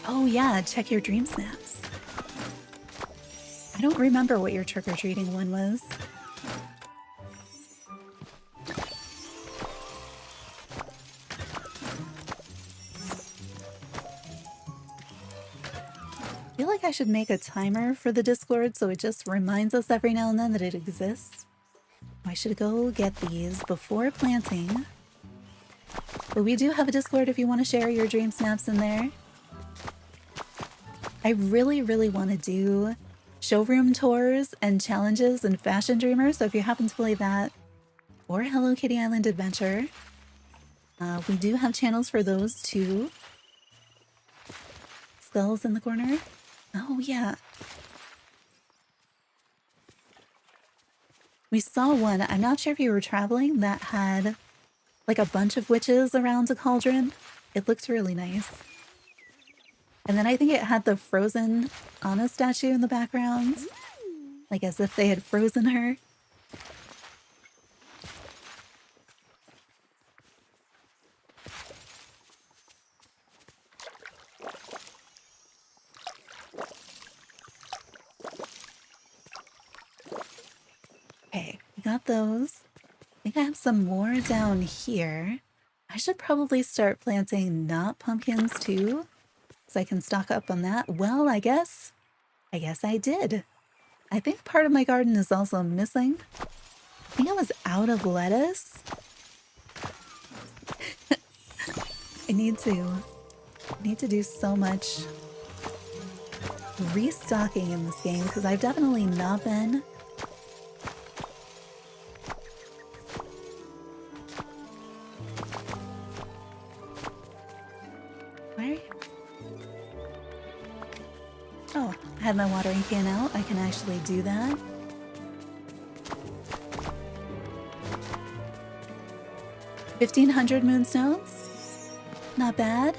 A: Oh yeah, check your DreamSnaps. I don't remember what your trick-or-treating one was. I feel like I should make a timer for the Discord so it just reminds us every now and then that it exists. I should go get these before planting. But we do have a Discord if you want to share your dream snaps in there. I really, really want to do showroom tours and challenges and Fashion Dreamers, so if you happen to play that or Hello Kitty Island Adventure, we do have channels for those too. Skulls in the corner. Oh yeah. We saw one, I'm not sure if you were traveling, that had like a bunch of witches around a cauldron. It looked really nice. And then I think it had the frozen Anna statue in the background. Like as if they had frozen her. Okay, we got those. I think I have some more down here. I should probably start planting not pumpkins too, so I can stock up on that. Well, I guess I did. I think part of my garden is also missing. I think I was out of lettuce. I need to do so much restocking in this game because I've definitely not been. Where? Oh, I had my watering can out. I can actually do that. $1,500 moonstones. Not bad.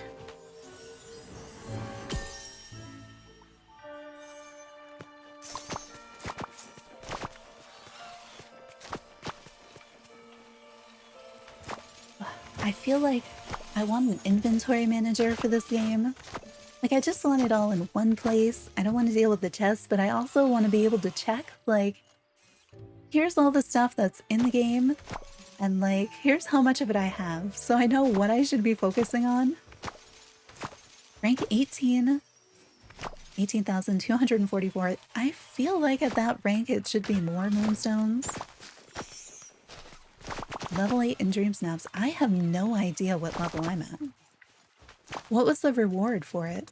A: I feel like I want an inventory manager for this game. Like, I just want it all in one place. I don't want to deal with the chests, but I also want to be able to check, like, here's all the stuff that's in the game, and, like, here's how much of it I have, so I know what I should be focusing on. Rank 18. 18,244. I feel like at that rank it should be more moonstones. Level 8 in DreamSnaps. I have no idea what level I'm at. What was the reward for it?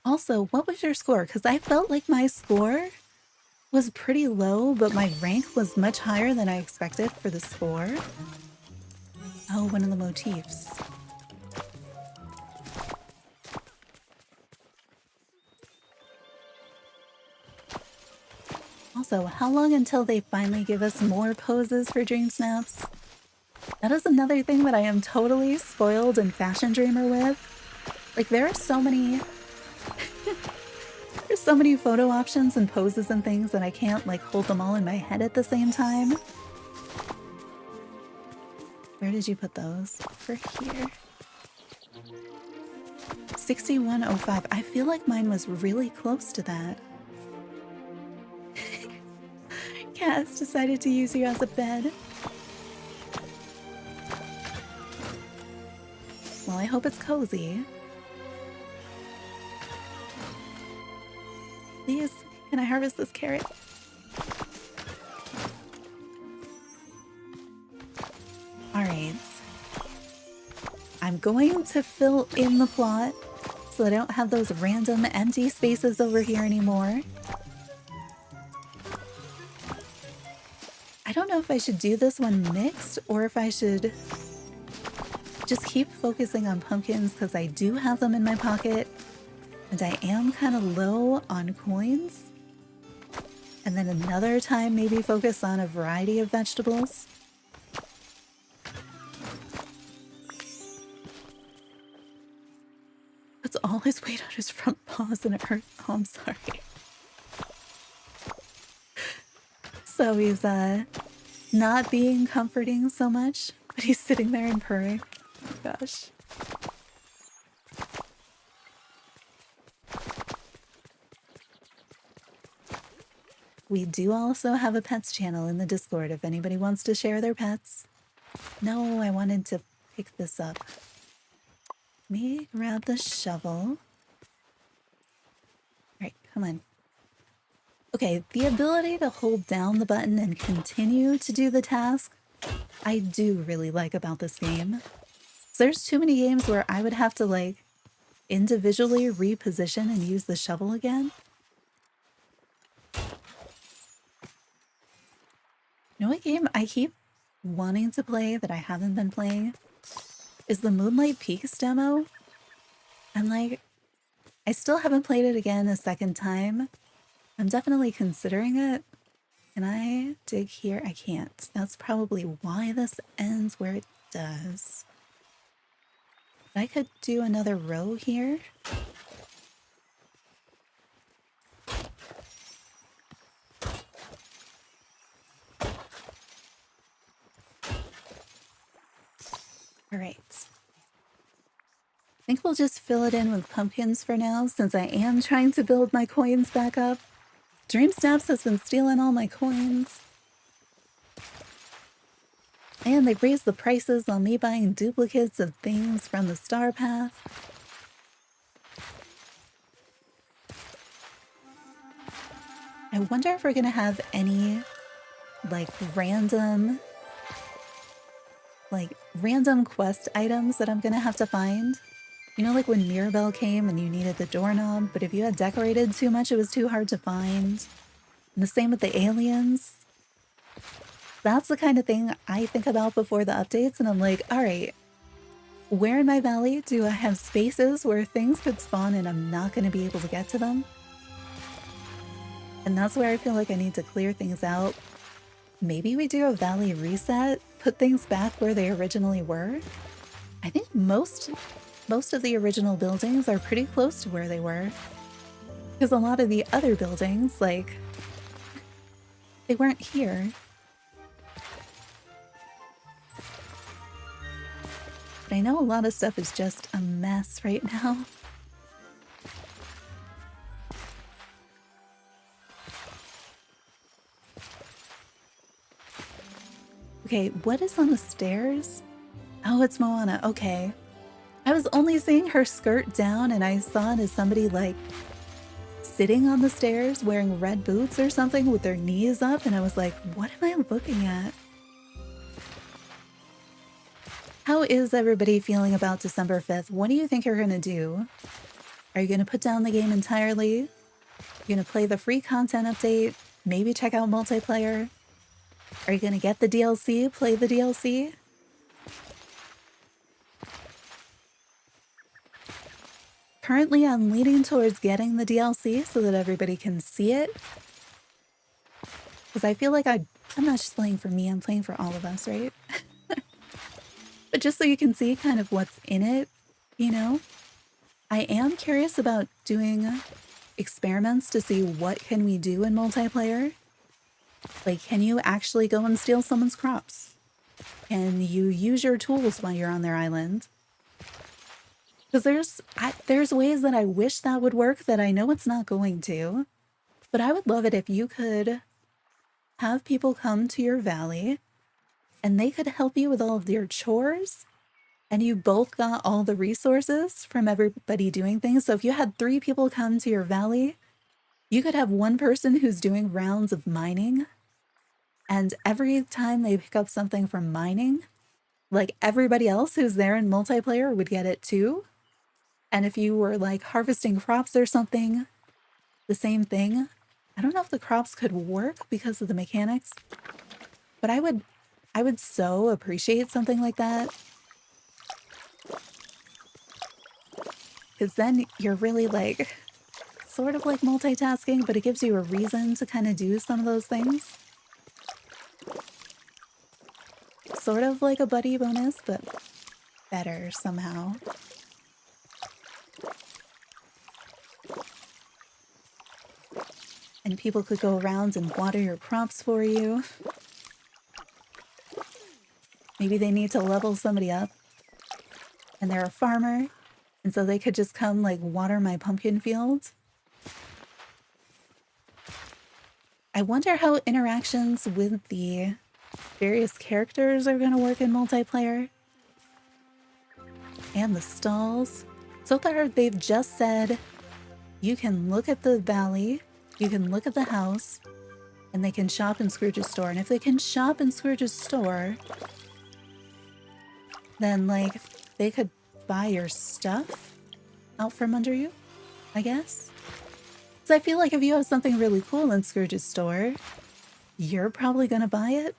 A: Also, what was your score? Because I felt like my score was pretty low, but my rank was much higher than I expected for the score. Oh, one of the motifs. Also, how long until they finally give us more poses for DreamSnaps? That is another thing that I am totally spoiled and Fashion Dreamer with. Like, there are so many... there's so many photo options and poses and things that I can't like hold them all in my head at the same time. Where did you put those? For here. 6105. I feel like mine was really close to that. Cass decided to use you as a bed. Well, I hope it's cozy. Please, can I harvest this carrot? Alright. I'm going to fill in the plot so I don't have those random empty spaces over here anymore. I don't know if I should do this one mixed or if I should just keep focusing on pumpkins because I do have them in my pocket and I am kind of low on coins. And then another time maybe focus on a variety of vegetables. Puts all his weight on his front paws and it hurts. Oh, I'm sorry. So he's not being comforting so much, but he's sitting there and purring. Oh my gosh. We do also have a pets channel in the Discord if anybody wants to share their pets. No, I wanted to pick this up. Let me grab the shovel. Alright, come on. Okay, the ability to hold down the button and continue to do the task, I do really like about this game. So there's too many games where I would have to like individually reposition and use the shovel again. You know what game I keep wanting to play that I haven't been playing? Is the Moonlight Peaks demo. I'm like, I still haven't played it again a second time. I'm definitely considering it. Can I dig here? I can't. That's probably why this ends where it does. I could do another row here. All right. I think we'll just fill it in with pumpkins for now since I am trying to build my coins back up. DreamSnaps has been stealing all my coins. And they've raised the prices on me buying duplicates of things from the star path. I wonder if we're gonna have any like random quest items that I'm gonna have to find. You know, like when Mirabelle came and you needed the doorknob, but if you had decorated too much, it was too hard to find. And the same with the aliens. That's the kind of thing I think about before the updates, and I'm like, all right, where in my valley do I have spaces where things could spawn and I'm not going to be able to get to them? And that's where I feel like I need to clear things out. Maybe we do a valley reset, put things back where they originally were. I think most of the original buildings are pretty close to where they were. Because a lot of the other buildings, like, they weren't here. But I know a lot of stuff is just a mess right now. Okay, what is on the stairs? Oh, it's Moana. Okay. I was only seeing her skirt down and I saw it as somebody like sitting on the stairs wearing red boots or something with their knees up, and I was like, what am I looking at? How is everybody feeling about December 5th? What do you think you're going to do? Are you going to put down the game entirely? You're going to play the free content update? Maybe check out multiplayer? Are you going to get the DLC? Play the DLC? Currently, I'm leaning towards getting the DLC so that everybody can see it. Because I feel like I'm not just playing for me, I'm playing for all of us, right? But just so you can see kind of what's in it, you know? I am curious about doing experiments to see what can we do in multiplayer. Like, can you actually go and steal someone's crops? Can you use your tools while you're on their island? Because there's ways that I wish that would work that I know it's not going to. But I would love it if you could have people come to your valley and they could help you with all of your chores, and you both got all the resources from everybody doing things. So if you had 3 people come to your valley, you could have one person who's doing rounds of mining, and every time they pick up something from mining, like everybody else who's there in multiplayer would get it too. And if you were like harvesting crops or something, the same thing. I don't know if the crops could work because of the mechanics, but I would so appreciate something like that. Because then you're really like, sort of like multitasking, but it gives you a reason to kind of do some of those things. Sort of like a buddy bonus, but better somehow. And people could go around and water your crops for you. Maybe they need to level somebody up and they're a farmer, and so they could just come like water my pumpkin field. I wonder how interactions with the various characters are going to work in multiplayer. And the stalls. So far, they've just said you can look at the valley, you can look at the house, and they can shop in Scrooge's store. And if they can shop in Scrooge's store, then like they could buy your stuff out from under you, I guess. So I feel like if you have something really cool in Scrooge's store, you're probably gonna buy it.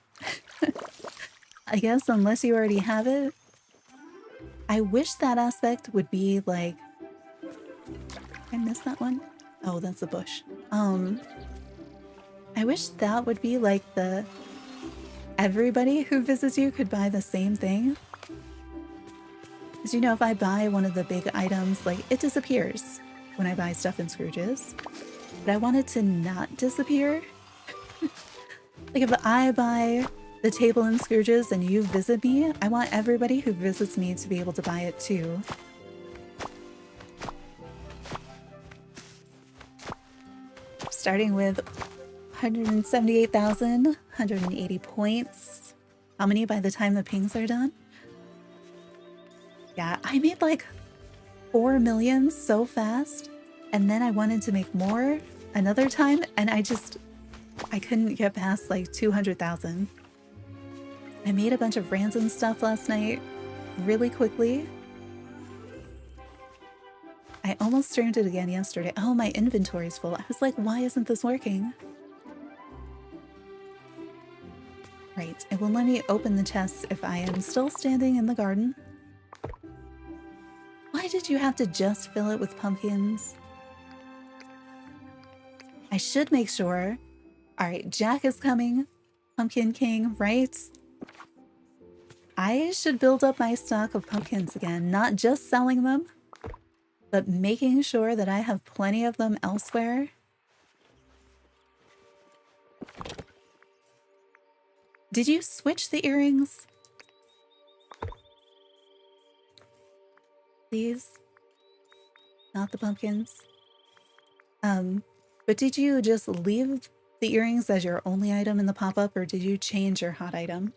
A: I guess, unless you already have it. I wish that aspect would be like... I missed that one? Oh, that's a bush. I wish that would be like the... everybody who visits you could buy the same thing. Because, you know, if I buy one of the big items, like, it disappears when I buy stuff in Scrooge's. But I want it to not disappear. Like, if I buy the table in Scrooge's and you visit me, I want everybody who visits me to be able to buy it too. Starting with 178,180 points. How many by the time the pings are done? Yeah, I made like 4 million so fast, and then I wanted to make more another time, and I couldn't get past like 200,000. I made a bunch of random stuff last night really quickly. I almost streamed it again yesterday. Oh, my inventory's full. I was like, why isn't this working? Right, it will let me open the chest if I am still standing in the garden. Why did you have to just fill it with pumpkins? I should make sure. Alright, Jack is coming. Pumpkin King, right? I should build up my stock of pumpkins again, not just selling them, but making sure that I have plenty of them elsewhere. Did you switch the earrings? Please? Not the pumpkins. But did you just leave the earrings as your only item in the pop-up, or did you change your hot item?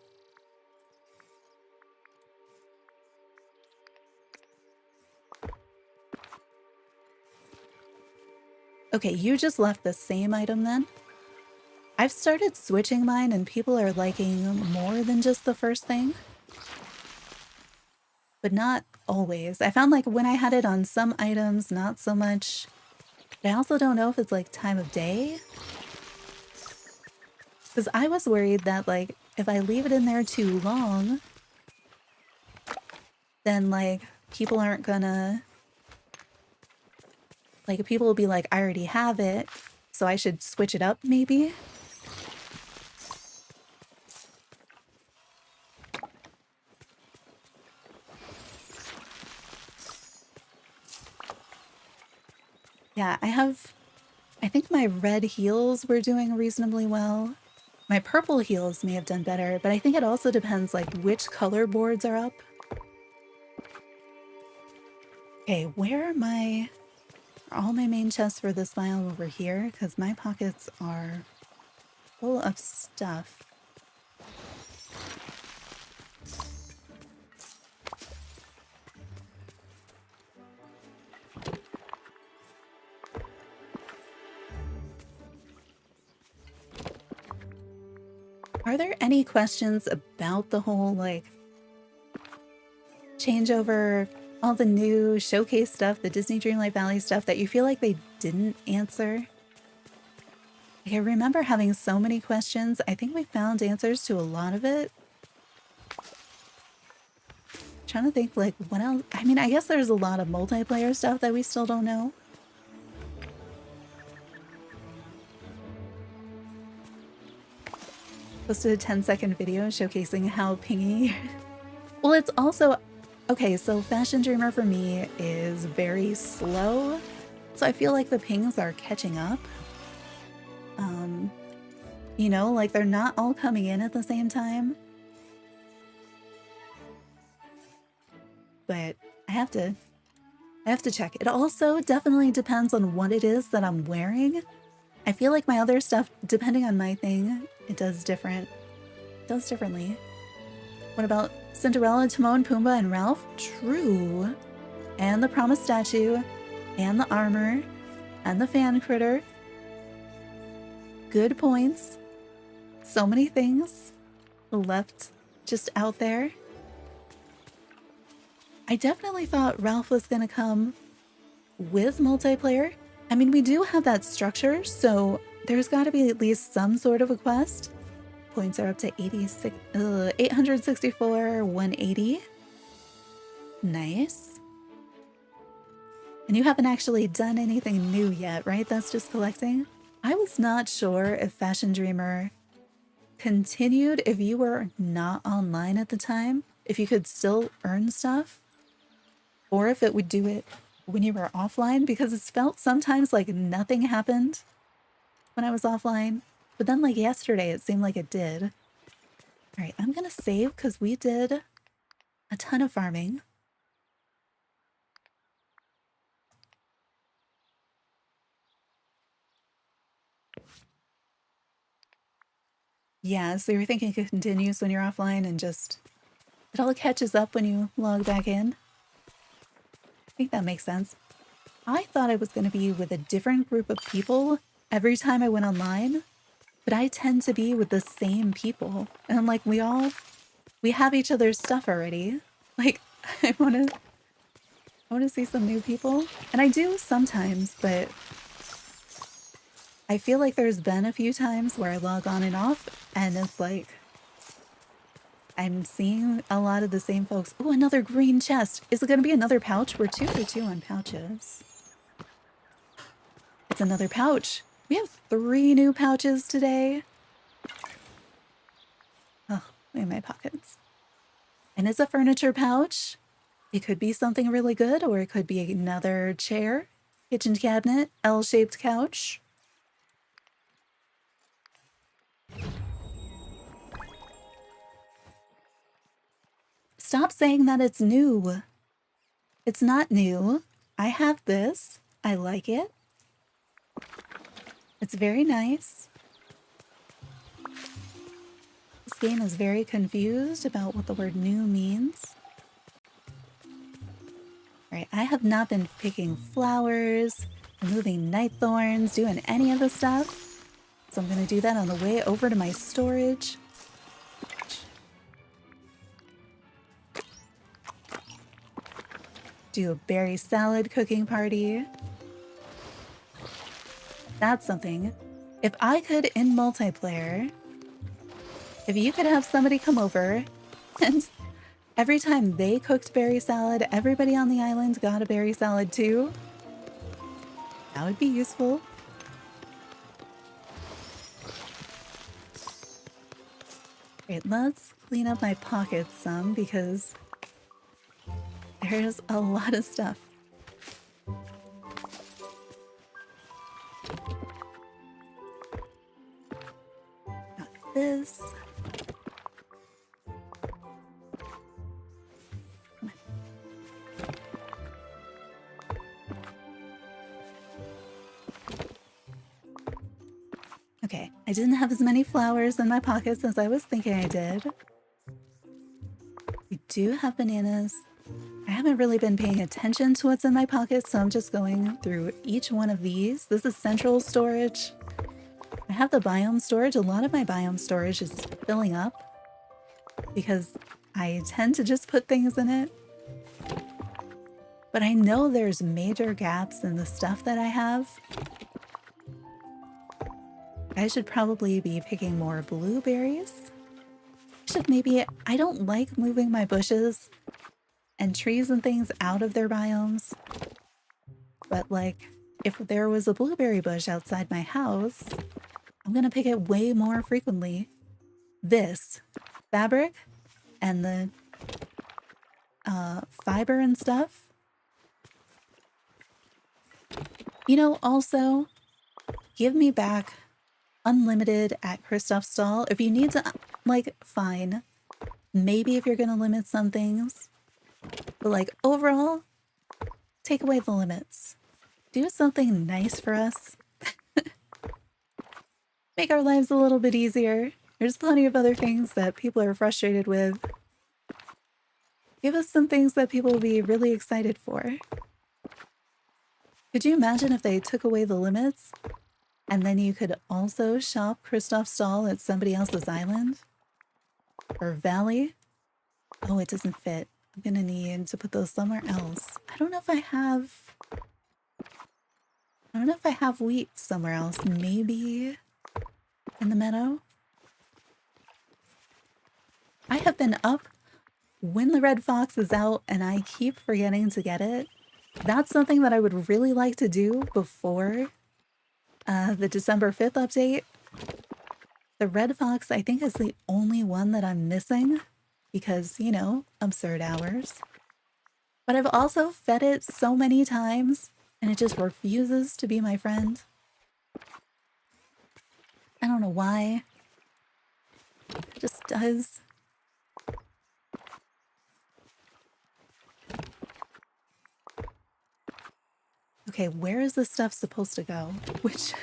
A: Okay, you just left the same item then? I've started switching mine and people are liking more than just the first thing. But not always. I found like when I had it on some items, not so much. But I also don't know if it's like time of day. Because I was worried that like if I leave it in there too long, then like people aren't gonna... like people will be like, I already have it, so I should switch it up maybe? Yeah, I have I think my red heels were doing reasonably well. My purple heels may have done better, but I think it also depends like which color boards are up. Okay, where are all my main chests for this file over here? Because my pockets are full of stuff. Are there any questions about the whole, like, changeover, all the new showcase stuff, the Disney Dreamlight Valley stuff that you feel like they didn't answer? Like, I remember having so many questions. I think we found answers to a lot of it. Trying to think, like, what else? I mean, I guess there's a lot of multiplayer stuff that we still don't know. Posted a 10-second video showcasing how pingy. Well, it's also okay. So Fashion Dreamer for me is very slow, so I feel like the pings are catching up. You know, like they're not all coming in at the same time. But I have to check. It also definitely depends on what it is that I'm wearing. I feel like my other stuff, depending on my thing, it does differently. What about Cinderella, Timon, Pumbaa, and Ralph? True. And the Promise Statue, and the armor, and the fan critter. Good points. So many things left just out there. I definitely thought Ralph was gonna come with multiplayer. I mean, we do have that structure, so there's gotta be at least some sort of a quest. Points are up to 864, 180. Nice. And you haven't actually done anything new yet, right? That's just collecting. I was not sure if Fashion Dreamer continued if you were not online at the time, if you could still earn stuff, or if it would do it when you were offline, because it's felt sometimes like nothing happened when I was offline. But then like yesterday, it seemed like it did. All right, I'm gonna save because we did a ton of farming. Yeah, so you're thinking it continues when you're offline and just, it all catches up when you log back in. I think that makes sense. I thought I was going to be with a different group of people every time I went online, but I tend to be with the same people. And I'm like, we have each other's stuff already. Like, I want to see some new people. And I do sometimes, but I feel like there's been a few times where I log on and off, and it's like, I'm seeing a lot of the same folks. Oh, another green chest. Is it going to be another pouch? We're 2 for 2 on pouches. It's another pouch. We have 3 new pouches today. Oh, look at my pockets. And it's a furniture pouch. It could be something really good, or it could be another chair, kitchen cabinet, L-shaped couch. Stop saying that it's new. It's not new. I have this. I like it. It's very nice. This game is very confused about what the word new means. Alright, I have not been picking flowers, removing night thorns, doing any of the stuff. So I'm going to do that on the way over to my storage. Do a berry salad cooking party. That's something. If I could, in multiplayer, if you could have somebody come over and every time they cooked berry salad, everybody on the island got a berry salad too, that would be useful. Right, let's clean up my pockets some because there's a lot of stuff. I didn't have as many flowers in my pockets as I was thinking I did. We do have bananas. I haven't really been paying attention to what's in my pockets, so I'm just going through each one of these. This is central storage. I have the biome storage. A lot of my biome storage is filling up because I tend to just put things in it. But I know there's major gaps in the stuff that I have. I should probably be picking more blueberries. I don't like moving my bushes and trees and things out of their biomes. But like, if there was a blueberry bush outside my house, I'm gonna pick it way more frequently. This fabric and the fiber and stuff. You know, also, give me back unlimited at Kristoff's stall. If you need to, like, fine. Maybe if you're gonna limit some things. But like, overall, take away the limits. Do something nice for us. Make our lives a little bit easier. There's plenty of other things that people are frustrated with. Give us some things that people will be really excited for. Could you imagine if they took away the limits and then you could also shop Kristoff's stall at somebody else's island? Or valley? Oh, it doesn't fit. I'm gonna need to put those somewhere else. I don't know if I have wheat somewhere else. Maybe in the meadow? I have been up when the red fox is out and I keep forgetting to get it. That's something that I would really like to do before the December 5th update. The red fox, I think, is the only one that I'm missing because, you know, absurd hours. But I've also fed it so many times and it just refuses to be my friend. I don't know why. It just does. Okay, where is this stuff supposed to go? Which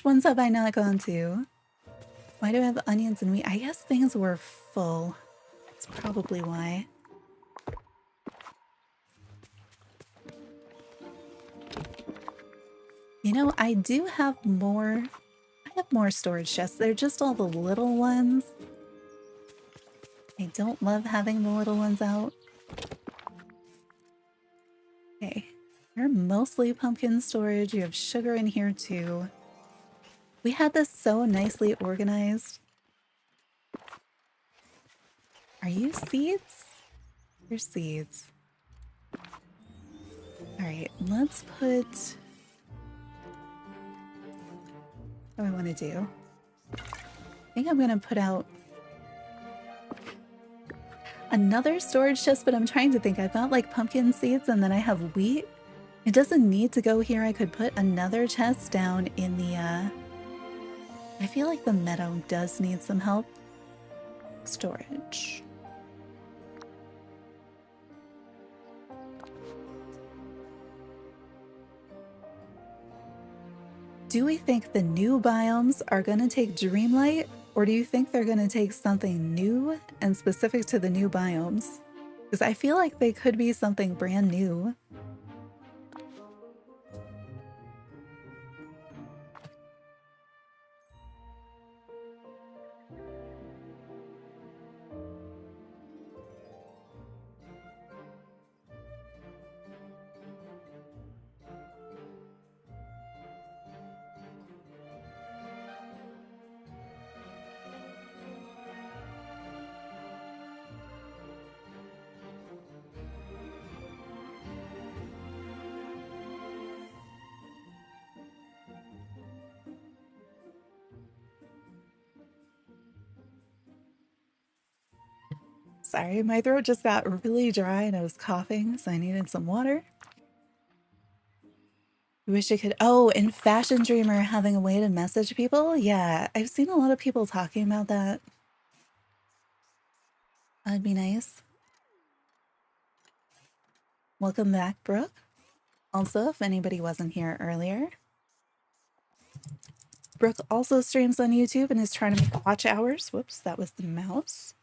A: ones have I not gone to? Why do I have onions and meat? I guess things were full. That's probably why. You know, I have more storage chests. They're just all the little ones. I don't love having the little ones out. Okay, you're mostly pumpkin storage. You have sugar in here too. We had this so nicely organized. Are you seeds? You're seeds. Alright, let's put... What do I want to do? I think I'm gonna put out another storage chest, but I'm trying to think. I thought like pumpkin seeds and then I have wheat. It doesn't need to go here. I could put another chest down in the, I feel like the meadow does need some help. Storage. Do we think the new biomes are gonna take Dreamlight, or do you think they're gonna take something new and specific to the new biomes? Because I feel like they could be something brand new. Sorry, my throat just got really dry and I was coughing, so I needed some water. I wish I could. Oh, and Fashion Dreamer having a way to message people? Yeah, I've seen a lot of people talking about that. That'd be nice. Welcome back, Brooke. Also, if anybody wasn't here earlier, Brooke also streams on YouTube and is trying to make watch hours. Whoops, that was the mouse.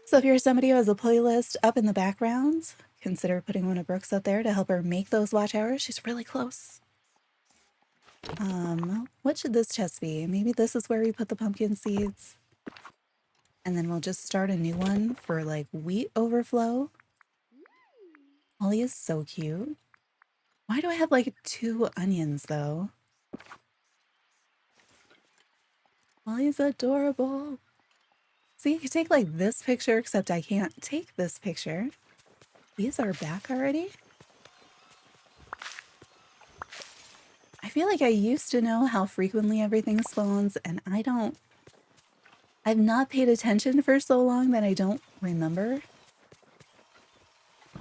A: So if you're somebody who has a playlist up in the background, consider putting one of Brooke's up there to help her make those watch hours. She's really close. What should this chest be? Maybe this is where we put the pumpkin seeds. And then we'll just start a new one for like wheat overflow. Ollie is so cute. Why do I have like 2 onions though? Ollie's adorable. See, you can take like this picture, except I can't take this picture. These are back already? I feel like I used to know how frequently everything spawns, and I've not paid attention for so long that I don't remember.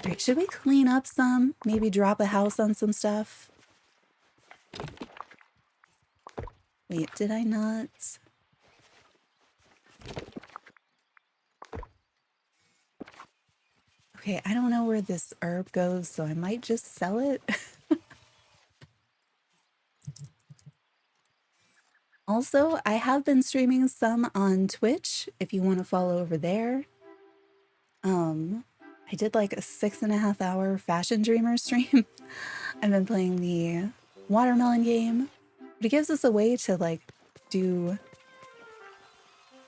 A: All right, should we clean up some? Maybe drop a house on some stuff? Wait, did I not? Okay, I don't know where this herb goes, so I might just sell it. Also, I have been streaming some on Twitch if you want to follow over there. I did like a 6.5 hour fashion dreamer stream. I've been playing the watermelon game, but it gives us a way to like do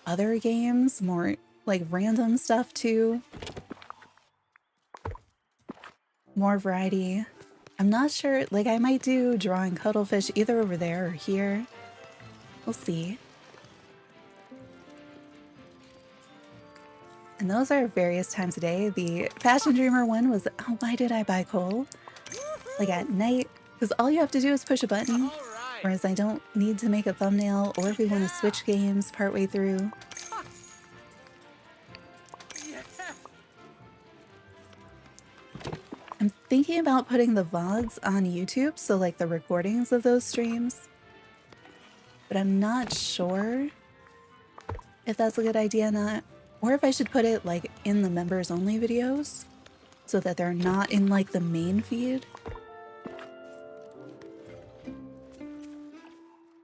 A: other games, more like random stuff too. More variety. I'm not sure, like I might do drawing cuttlefish either over there or here. We'll see. And those are various times a day. The fashion dreamer one was, oh, why did I buy coal? Like at night, because all you have to do is push a button. Whereas I don't need to make a thumbnail, or if we want to switch games partway through. I'm thinking about putting the VODs on YouTube, so like the recordings of those streams. But I'm not sure if that's a good idea or not. Or if I should put it like in the members only videos so that they're not in like the main feed.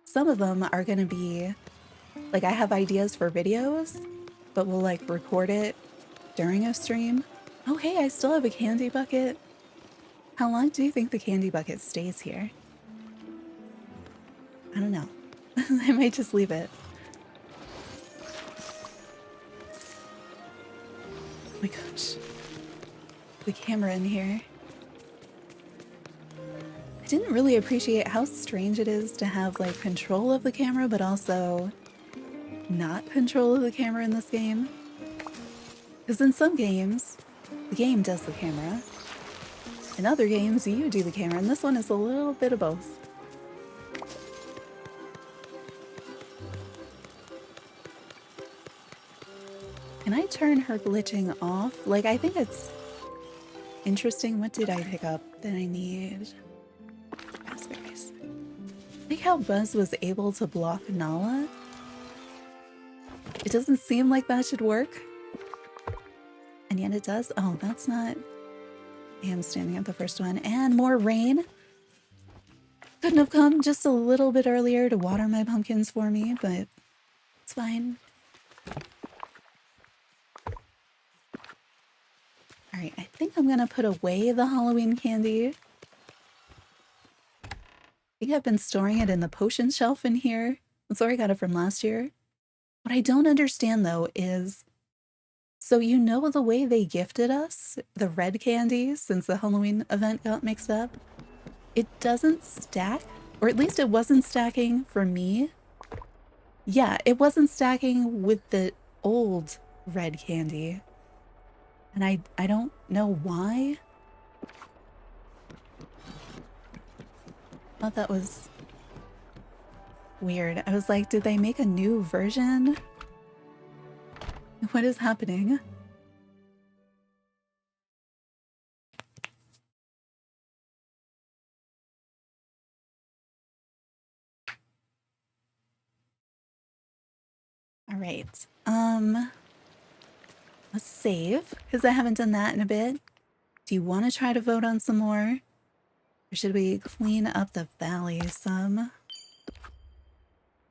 A: Some of them are going to be like, I have ideas for videos, but we'll like record it during a stream. Oh, hey, I still have a candy bucket. How long do you think the candy bucket stays here? I don't know. I might just leave it. Oh my gosh. The camera in here. I didn't really appreciate how strange it is to have like control of the camera, but also not control of the camera in this game. Because in some games, the game does the camera. In other games, you do the camera, and this one is a little bit of both. Can I turn her glitching off? Like, I think it's interesting. What did I pick up that I need? Raspberries. Like how Buzz was able to block Nala. It doesn't seem like that should work. And yet it does. Oh, that's not... I am standing at the first one. And more rain. Couldn't have come just a little bit earlier to water my pumpkins for me, but it's fine. Alright, I think I'm gonna put away the Halloween candy. I think I've been storing it in the potion shelf in here. That's where I got it from last year. What I don't understand though is, so you know the way they gifted us the red candy since the Halloween event got mixed up? It doesn't stack, or at least it wasn't stacking for me. Yeah, it wasn't stacking with the old red candy. And I don't know why. I thought that was weird. I was like, did they make a new version? What is happening? All right. Let's save, because I haven't done that in a bit. Do you want to try to vote on some more? Or should we clean up the valley some?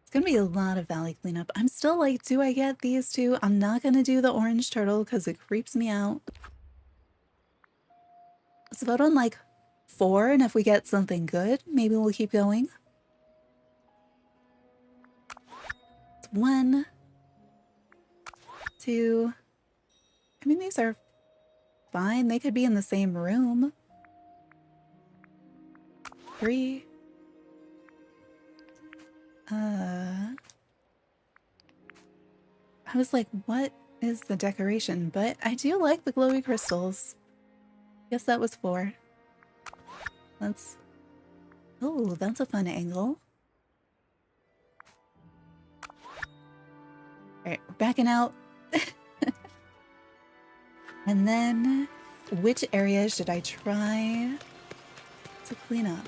A: It's gonna be a lot of valley cleanup. I'm still like, do I get these two? I'm not gonna do the orange turtle because it creeps me out. Let's vote on like 4, and if we get something good, maybe we'll keep going. It's 1, 2. I mean, these are fine. They could be in the same room. 3. I was like, what is the decoration? But I do like the glowy crystals. Guess that was 4. Let's... Oh, that's a fun angle. Alright, we're backing out. And then, which area should I try to clean up?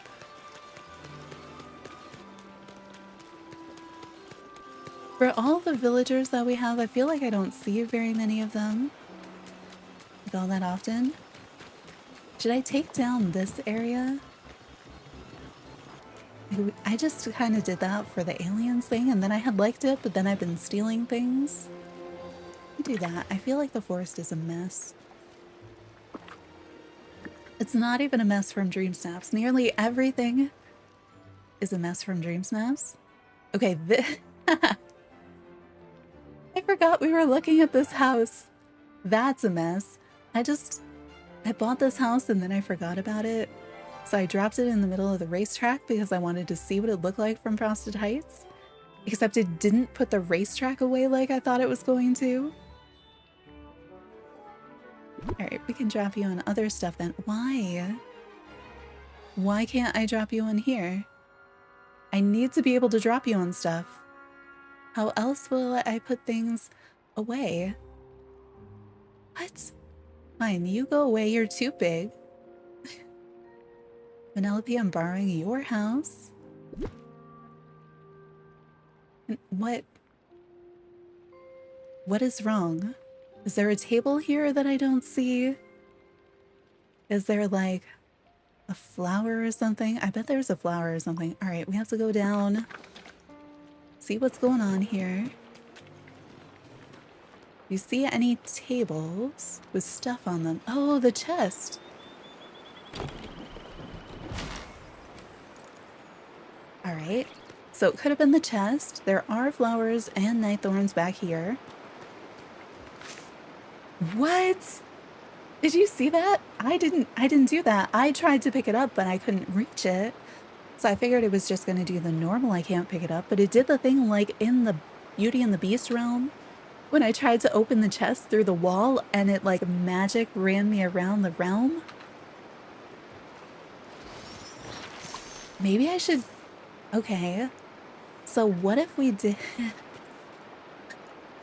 A: For all the villagers that we have, I feel like I don't see very many of them like all that often. Should I take down this area? I just kind of did that for the aliens thing, and then I had liked it, but then I've been stealing things. Do that. I feel like the forest is a mess. It's not even a mess from DreamSnaps. Nearly everything is a mess from DreamSnaps. Okay, I forgot we were looking at this house. That's a mess. I bought this house and then I forgot about it. So I dropped it in the middle of the racetrack because I wanted to see what it looked like from Frosted Heights. Except it didn't put the racetrack away like I thought it was going to. Alright, we can drop you on other stuff then. Why? Why can't I drop you on here? I need to be able to drop you on stuff. How else will I put things away? What? Fine, you go away, you're too big. Penelope, I'm borrowing your house. And what is wrong? Is there a table here that I don't see? Is there like a flower or something? I bet there's a flower or something. All right, we have to go down, see what's going on here. You see any tables with stuff on them? Oh, the chest. All right, so it could have been the chest. There are flowers and night thorns back here. What? Did you see that? I didn't do that. I tried to pick it up, but I couldn't reach it. So I figured it was just going to do the normal I can't pick it up, but it did the thing like in the Beauty and the Beast realm when I tried to open the chest through the wall and it like magic ran me around the realm. Maybe I should... Okay. So what if we did...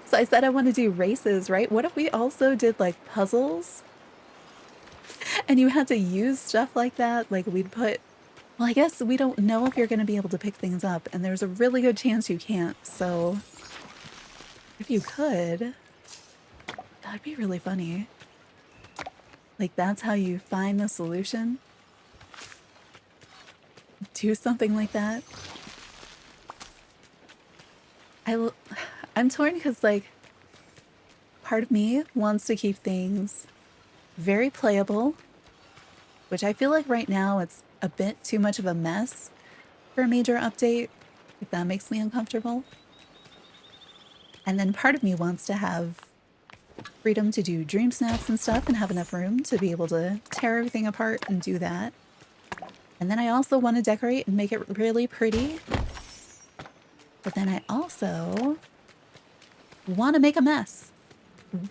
A: So I said I want to do races, right? What if we also did like puzzles? And you had to use stuff like that? Like we'd put... Well, I guess we don't know if you're going to be able to pick things up, and there's a really good chance you can't, so... If you could... That'd be really funny. Like that's how you find the solution? Do something like that? I'm torn because, like, part of me wants to keep things very playable, which I feel like right now it's a bit too much of a mess for a major update, if that makes me uncomfortable. And then part of me wants to have freedom to do dream snaps and stuff and have enough room to be able to tear everything apart and do that. And then I also want to decorate and make it really pretty. But then I also want to make a mess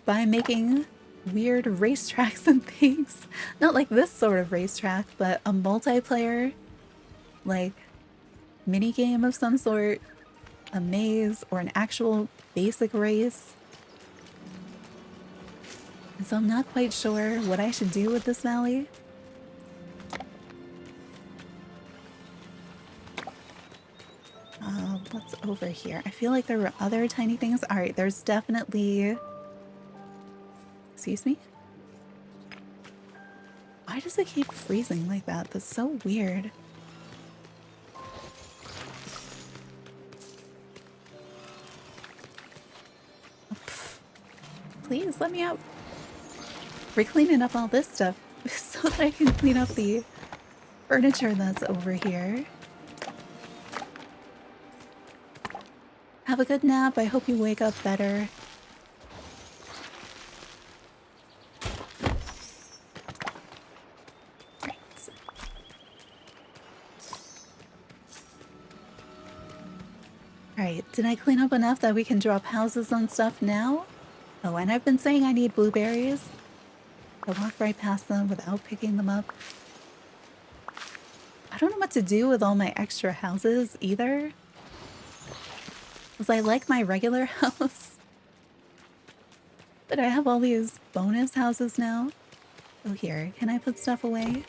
A: by making weird racetracks and things. Not like this sort of racetrack, but a multiplayer, like, mini game of some sort, a maze, or an actual basic race. And so I'm not quite sure what I should do with this valley. What's over here? I feel like there were other tiny things. All right, there's definitely... Excuse me? Why does it keep freezing like that? That's so weird. Oh, please let me out. We're cleaning up all this stuff so that I can clean up the furniture that's over here. Have a good nap. I hope you wake up better. Right. Alright, did I clean up enough that we can drop houses on stuff now? Oh, and I've been saying I need blueberries. I walk right past them without picking them up. I don't know what to do with all my extra houses either. Because I like my regular house. But I have all these bonus houses now. Oh, here. Can I put stuff away?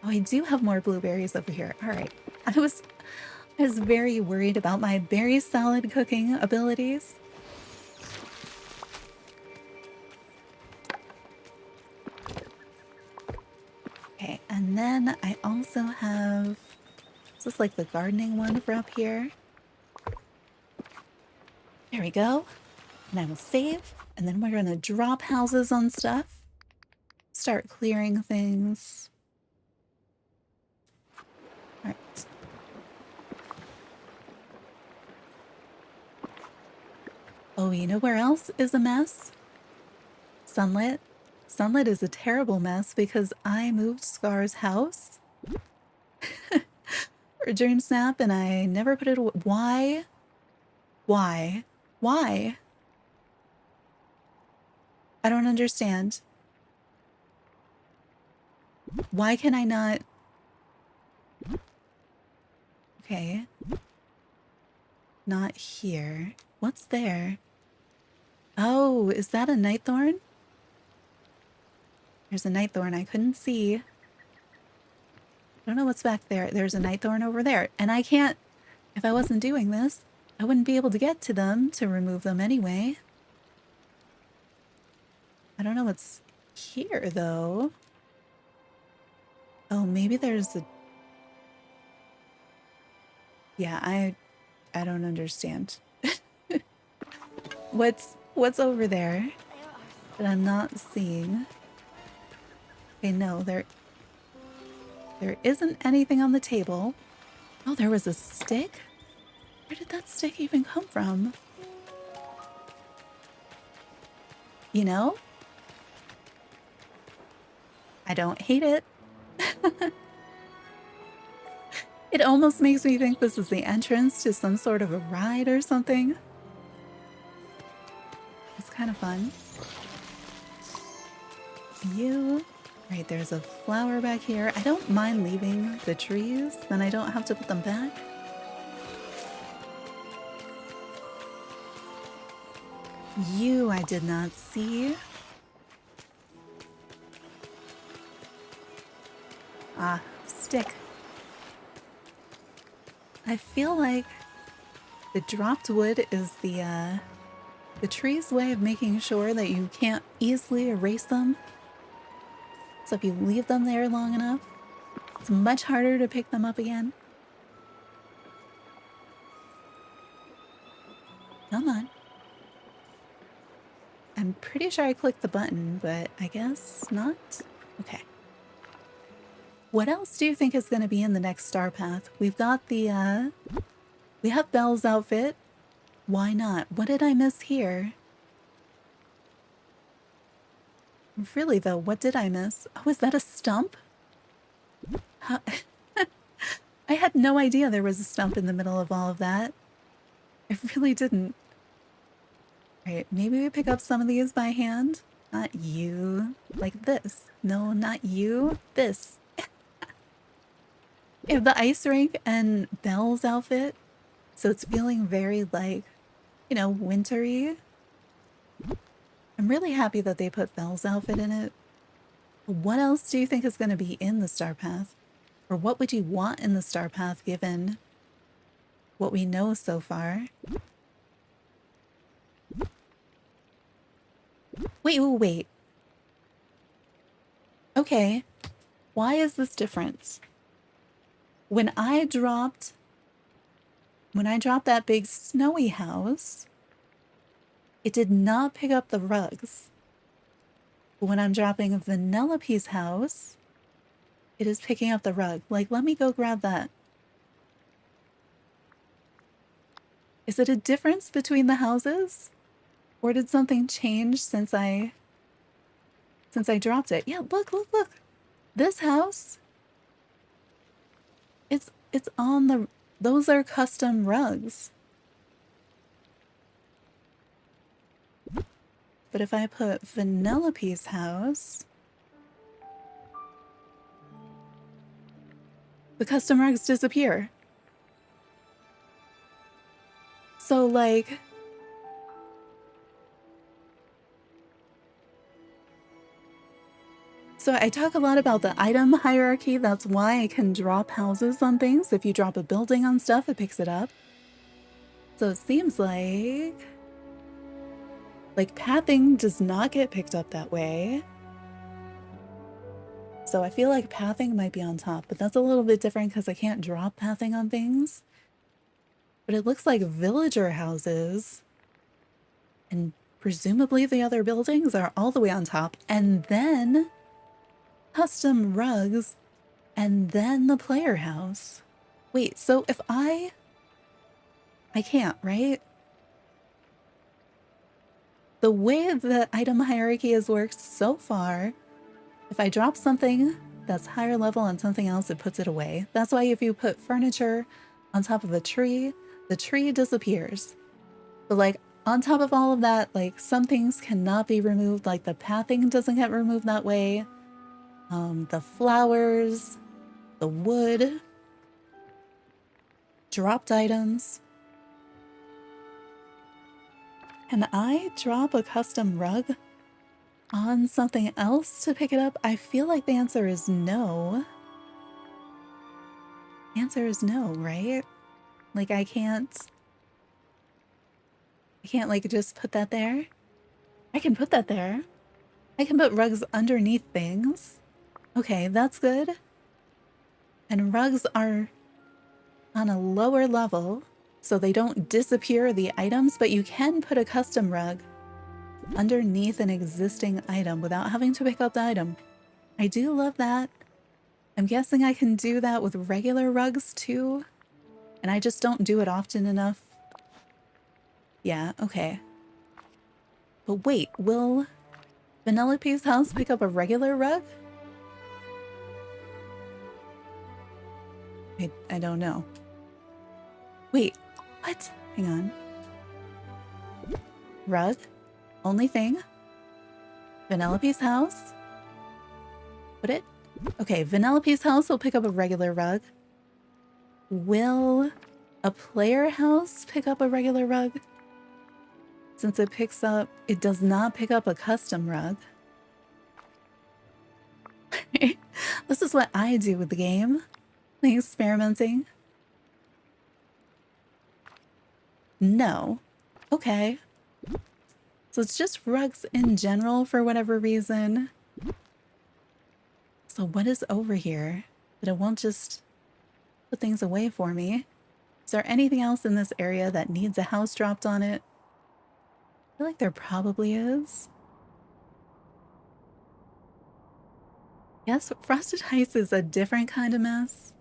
A: Oh, I do have more blueberries over here. Alright. I was very worried about my berry salad cooking abilities. Okay, and then I also have... Is this like the gardening one for up here? There we go. And I will save. And then we're going to drop houses on stuff. Start clearing things. Alright. Oh, you know where else is a mess? Sunlit. Sunlit is a terrible mess because I moved Scar's house for DreamSnap and I never put it away. Why? Why? Why? I don't understand. Why can I not? Okay. Not here. What's there? Oh, is that a nightthorn? There's a nightthorn I couldn't see. I don't know what's back there. There's a nightthorn over there. And I can't... If I wasn't doing this, I wouldn't be able to get to them to remove them anyway. I don't know what's here, though. Oh, maybe there's a... Yeah, I don't understand. What's over there that I'm not seeing? Okay, no, there isn't anything on the table. Oh, there was a stick? Where did that stick even come from? You know? I don't hate it. It almost makes me think this is the entrance to some sort of a ride or something. It's kind of fun. Right, there's a flower back here. I don't mind leaving the trees, then I don't have to put them back. You I did not see. Ah, stick. I feel like the dropped wood is the tree's way of making sure that you can't easily erase them. So if you leave them there long enough, it's much harder to pick them up again. Come on. I'm pretty sure I clicked the button, but I guess not. Okay. What else do you think is going to be in the next star path? We've got the, we have Belle's outfit. Why not? What did I miss here? Really though, what did I miss? Oh, is that a stump? How I had no idea there was a stump in the middle of all of that. I really didn't. Right, maybe we pick up some of these by hand. Not you. Like this. No, not you. This. Yeah, the ice rink and Belle's outfit. So it's feeling very like, you know, wintry. I'm really happy that they put Belle's outfit in it. What else do you think is going to be in the star path? Or what would you want in the star path given what we know so far? Wait. Okay, why is this different? When I dropped that big snowy house, it did not pick up the rugs. But when I'm dropping Vanellope's house, it is picking up the rug. Like, let me go grab that. Is it a difference between the houses? Or did something change since I dropped it? Yeah, look. This house, it's on the, those are custom rugs. But if I put Vanellope's house, the custom rugs disappear. So like, so I talk a lot about the item hierarchy. That's why I can drop houses on things. If you drop a building on stuff, it picks it up. So it seems like pathing does not get picked up that way. So I feel like pathing might be on top, but that's a little bit different because I can't drop pathing on things. But it looks like villager houses and presumably the other buildings are all the way on top, and then custom rugs, and then the player house. Wait, so if I can't, right? The way the item hierarchy has worked so far, if I drop something that's higher level on something else, it puts it away. That's why if you put furniture on top of a tree, the tree disappears. But like on top of all of that, like some things cannot be removed, like the pathing doesn't get removed that way. The flowers, the wood, dropped items. Can I drop a custom rug on something else to pick it up? I feel like the answer is no. The answer is no, right? Like I can't like just put that there. I can put that there. I can put rugs underneath things. Okay, that's good. And rugs are on a lower level, so they don't disappear the items, but you can put a custom rug underneath an existing item without having to pick up the item. I do love that. I'm guessing I can do that with regular rugs too, and I just don't do it often enough. Yeah, okay. But wait, will Vanellope's house pick up a regular rug? I don't know. Wait, what? Hang on. Rug? Only thing? Vanellope's house? Put it? Okay, Vanellope's house will pick up a regular rug. Will a player house pick up a regular rug? Since it does not pick up a custom rug. This is what I do with the game. Like experimenting. No. Okay. So it's just rugs in general for whatever reason. So what is over here that it won't just put things away for me? Is there anything else in this area that needs a house dropped on it? I feel like there probably is. Yes, Frosted Ice is a different kind of mess.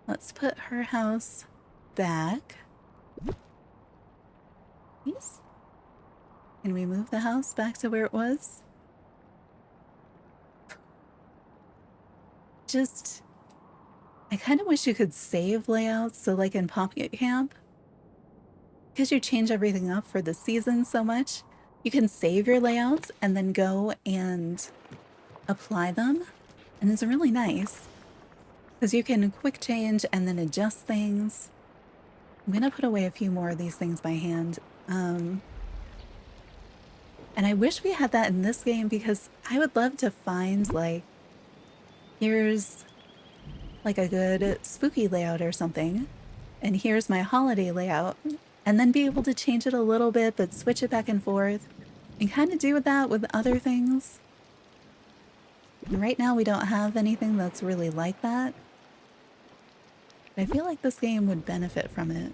A: Let's put her house back. Please. Can we move the house back to where it was? I kind of wish you could save layouts. So like in Pocket Camp, because you change everything up for the season so much, you can save your layouts and then go and apply them. And it's really nice because you can quick change and then adjust things. I'm gonna put away a few more of these things by hand. And I wish we had that in this game because I would love to find like, here's like a good spooky layout or something, and here's my holiday layout, and then be able to change it a little bit but switch it back and forth. and kind of do with that with other things. And right now we don't have anything that's really like that. But I feel like this game would benefit from it.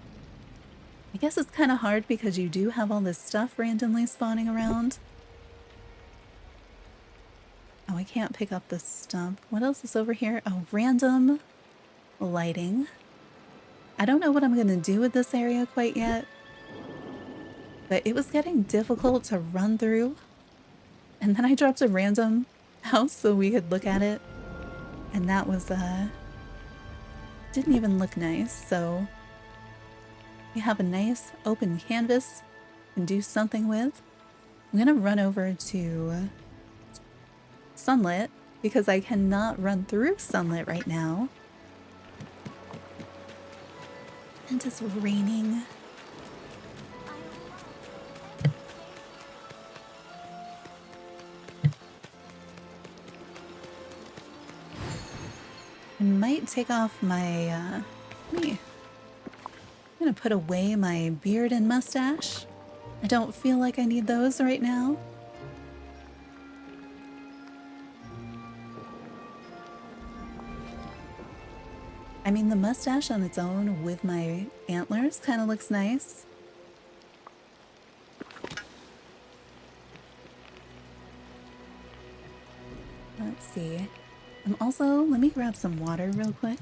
A: I guess it's kind of hard because you do have all this stuff randomly spawning around. Oh, I can't pick up the stump. What else is over here? Oh, random lighting. I don't know what I'm going to do with this area quite yet, but it was getting difficult to run through. And then I dropped a random house so we could look at it. And that was, didn't even look nice. So we have a nice open canvas and do something with. I'm going to run over to Sunlit because I cannot run through Sunlit right now. And it's raining. I might take off my, I'm gonna put away my beard and mustache. I don't feel like I need those right now. I mean, the mustache on its own with my antlers kind of looks nice. Let's see. Let me grab some water real quick.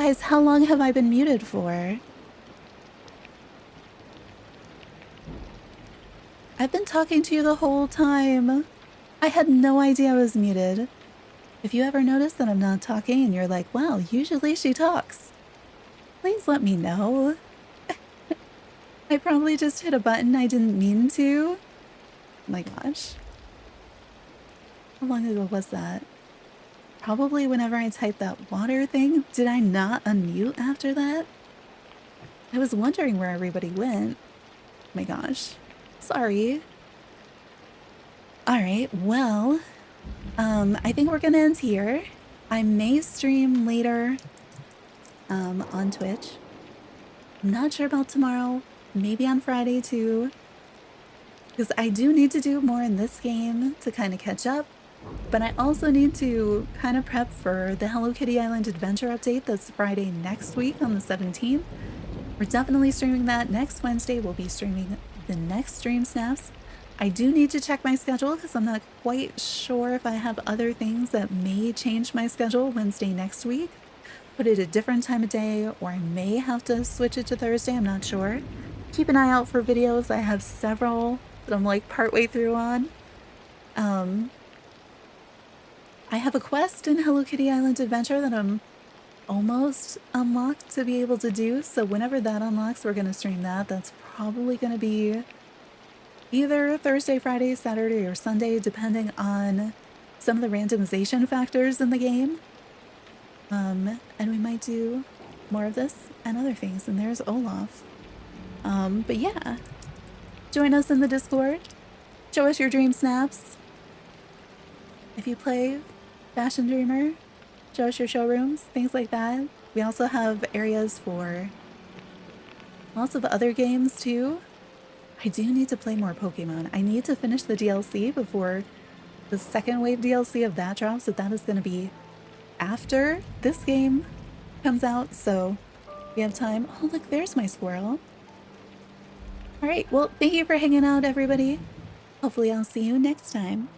A: Guys, how long have I been muted for? I've been talking to you the whole time. I had no idea I was muted. If you ever notice that I'm not talking and you're like, wow, usually she talks, please let me know. I probably just hit a button I didn't mean to. Oh my gosh. How long ago was that? Probably whenever I typed that water thing. Did I not unmute after that? I was wondering where everybody went. Oh my gosh. Sorry. Alright, well, I think we're gonna end here. I may stream later on Twitch. I'm not sure about tomorrow. Maybe on Friday too. Because I do need to do more in this game to kind of catch up. But I also need to kind of prep for the Hello Kitty Island Adventure update that's Friday next week on the 17th. We're definitely streaming that. Next Wednesday, we'll be streaming the next DreamSnaps. I do need to check my schedule because I'm not quite sure if I have other things that may change my schedule Wednesday next week. Put it a different time of day, or I may have to switch it to Thursday. I'm not sure. Keep an eye out for videos. I have several that I'm like partway through on. I have a quest in Hello Kitty Island Adventure that I'm almost unlocked to be able to do. So whenever that unlocks, we're going to stream that. That's probably going to be either Thursday, Friday, Saturday, or Sunday, depending on some of the randomization factors in the game. And we might do more of this and other things. And there's Olaf. But yeah, join us in the Discord. Show us your dream snaps. If you play Fashion Dreamer, show us your showrooms, things like that. We also have areas for lots of other games too. I do need to play more Pokemon. I need to finish the DLC before the second wave DLC of that drops, so that is going to be after this game comes out, so we have time. Oh, look, there's my squirrel. All right, well, thank you for hanging out, everybody. Hopefully I'll see you next time.